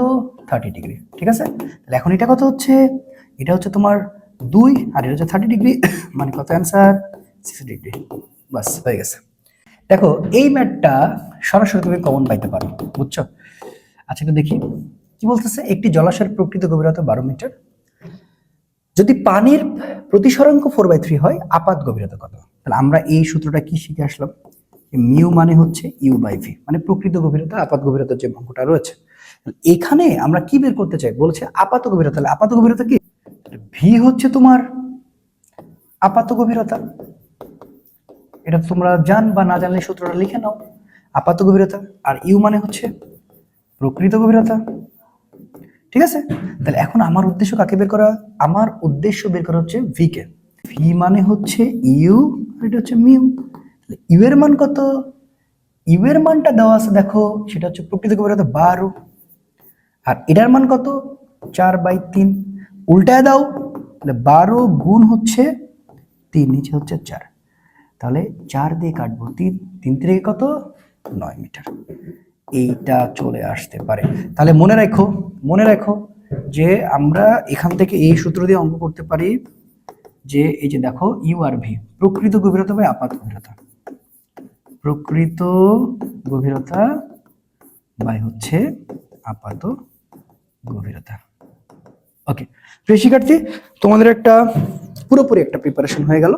30 ডিগ্রি। ঠিক আছে, তাহলে এখন এটা কত হচ্ছে? এটা হচ্ছে তোমার 2, আর এটা হচ্ছে 30 ডিগ্রি, মানে কত? Answer 60 degree. বাস হয়ে গেছে। দেখো এই ম্যাটটা সরাসরি তুমি কমন পাইতে পারো, বুঝছো? আচ্ছা একটু দেখি কি বলতেছে, একটি জলাশয়ের প্রকৃত গভীরতা 12 মিটার, যদি পানির প্রতিসরাঙ্ক 4/3 হয় আপাত গভীরতা কত? তাহলে আমরা এই সূত্রটা কি শিখে আসলাম, মিউ মানে হচ্ছে u/v, মানে প্রকৃত গভীরতা, আপাত গভীরতার যে অঙ্কটা রয়েছে। এখানে আমরা কি বের করতে চাই? বলেছে আপাত গভীরতা। তাহলে আপাত গভীরতা কি? ভি হচ্ছে তোমার আপাত গভীরতা, এটা তোমরা জান বা না জানলে সূত্রটা লিখে নাও, আপাত গভীরতা, আর ইউ মানে হচ্ছে প্রকৃত গভীরতা। ঠিক আছে, তাহলে এখন আমার উদ্দেশ্য কাকে বের করা? আমার উদ্দেশ্য বের করা হচ্ছে ভি কে। ভি মানে হচ্ছে ইউ, আর এটা হচ্ছে মিউ। তাহলে ইউ এর মান কত? ইউ এর মানটা দেওয়া আছে, দেখো সেটা হচ্ছে প্রকৃত গভীরতা 12, আর এটার মান কত? 4/3। উল্টায় দাও, তাহলে 12 গুণ হচ্ছে 3, নিচে হচ্ছে 4, তাহলে 4 দিয়ে কাটবো 3, 3 থেকে কত? 9 মিটার। এইটা চলে আসতে পারে। তাহলে মনে রাখো যে আমরা এখান থেকে এই সূত্র দিয়ে অঙ্ক করতে পারি, যে এই যে দেখো ইউ আর ভি, প্রকৃত গভীরতা বা আপাত গভীরতা, প্রকৃত গভীরতা বাই হচ্ছে আপাত গভীরতা। ওকে, প্রিয় শিক্ষার্থী, তোমাদের একটা পুরোপুরি একটা প্রিপারেশন হয়ে গেল।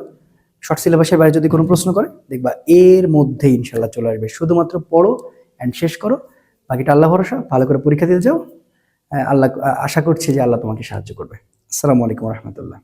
শর্ট সিলেবাসের বাইরে যদি কোনো প্রশ্ন করে দেখবা এর মধ্যে ইনশাল্লাহ চলে আসবে, শুধুমাত্র পড়ো অ্যান্ড শেষ করো, বাকিটা আল্লাহ ভরসা। ভালো করে পরীক্ষা দিতে যাও, আল্লাহ, আশা করছি যে আল্লাহ তোমাকে সাহায্য করবে। আসসালামু আলাইকুম রহমতুল্লাহ।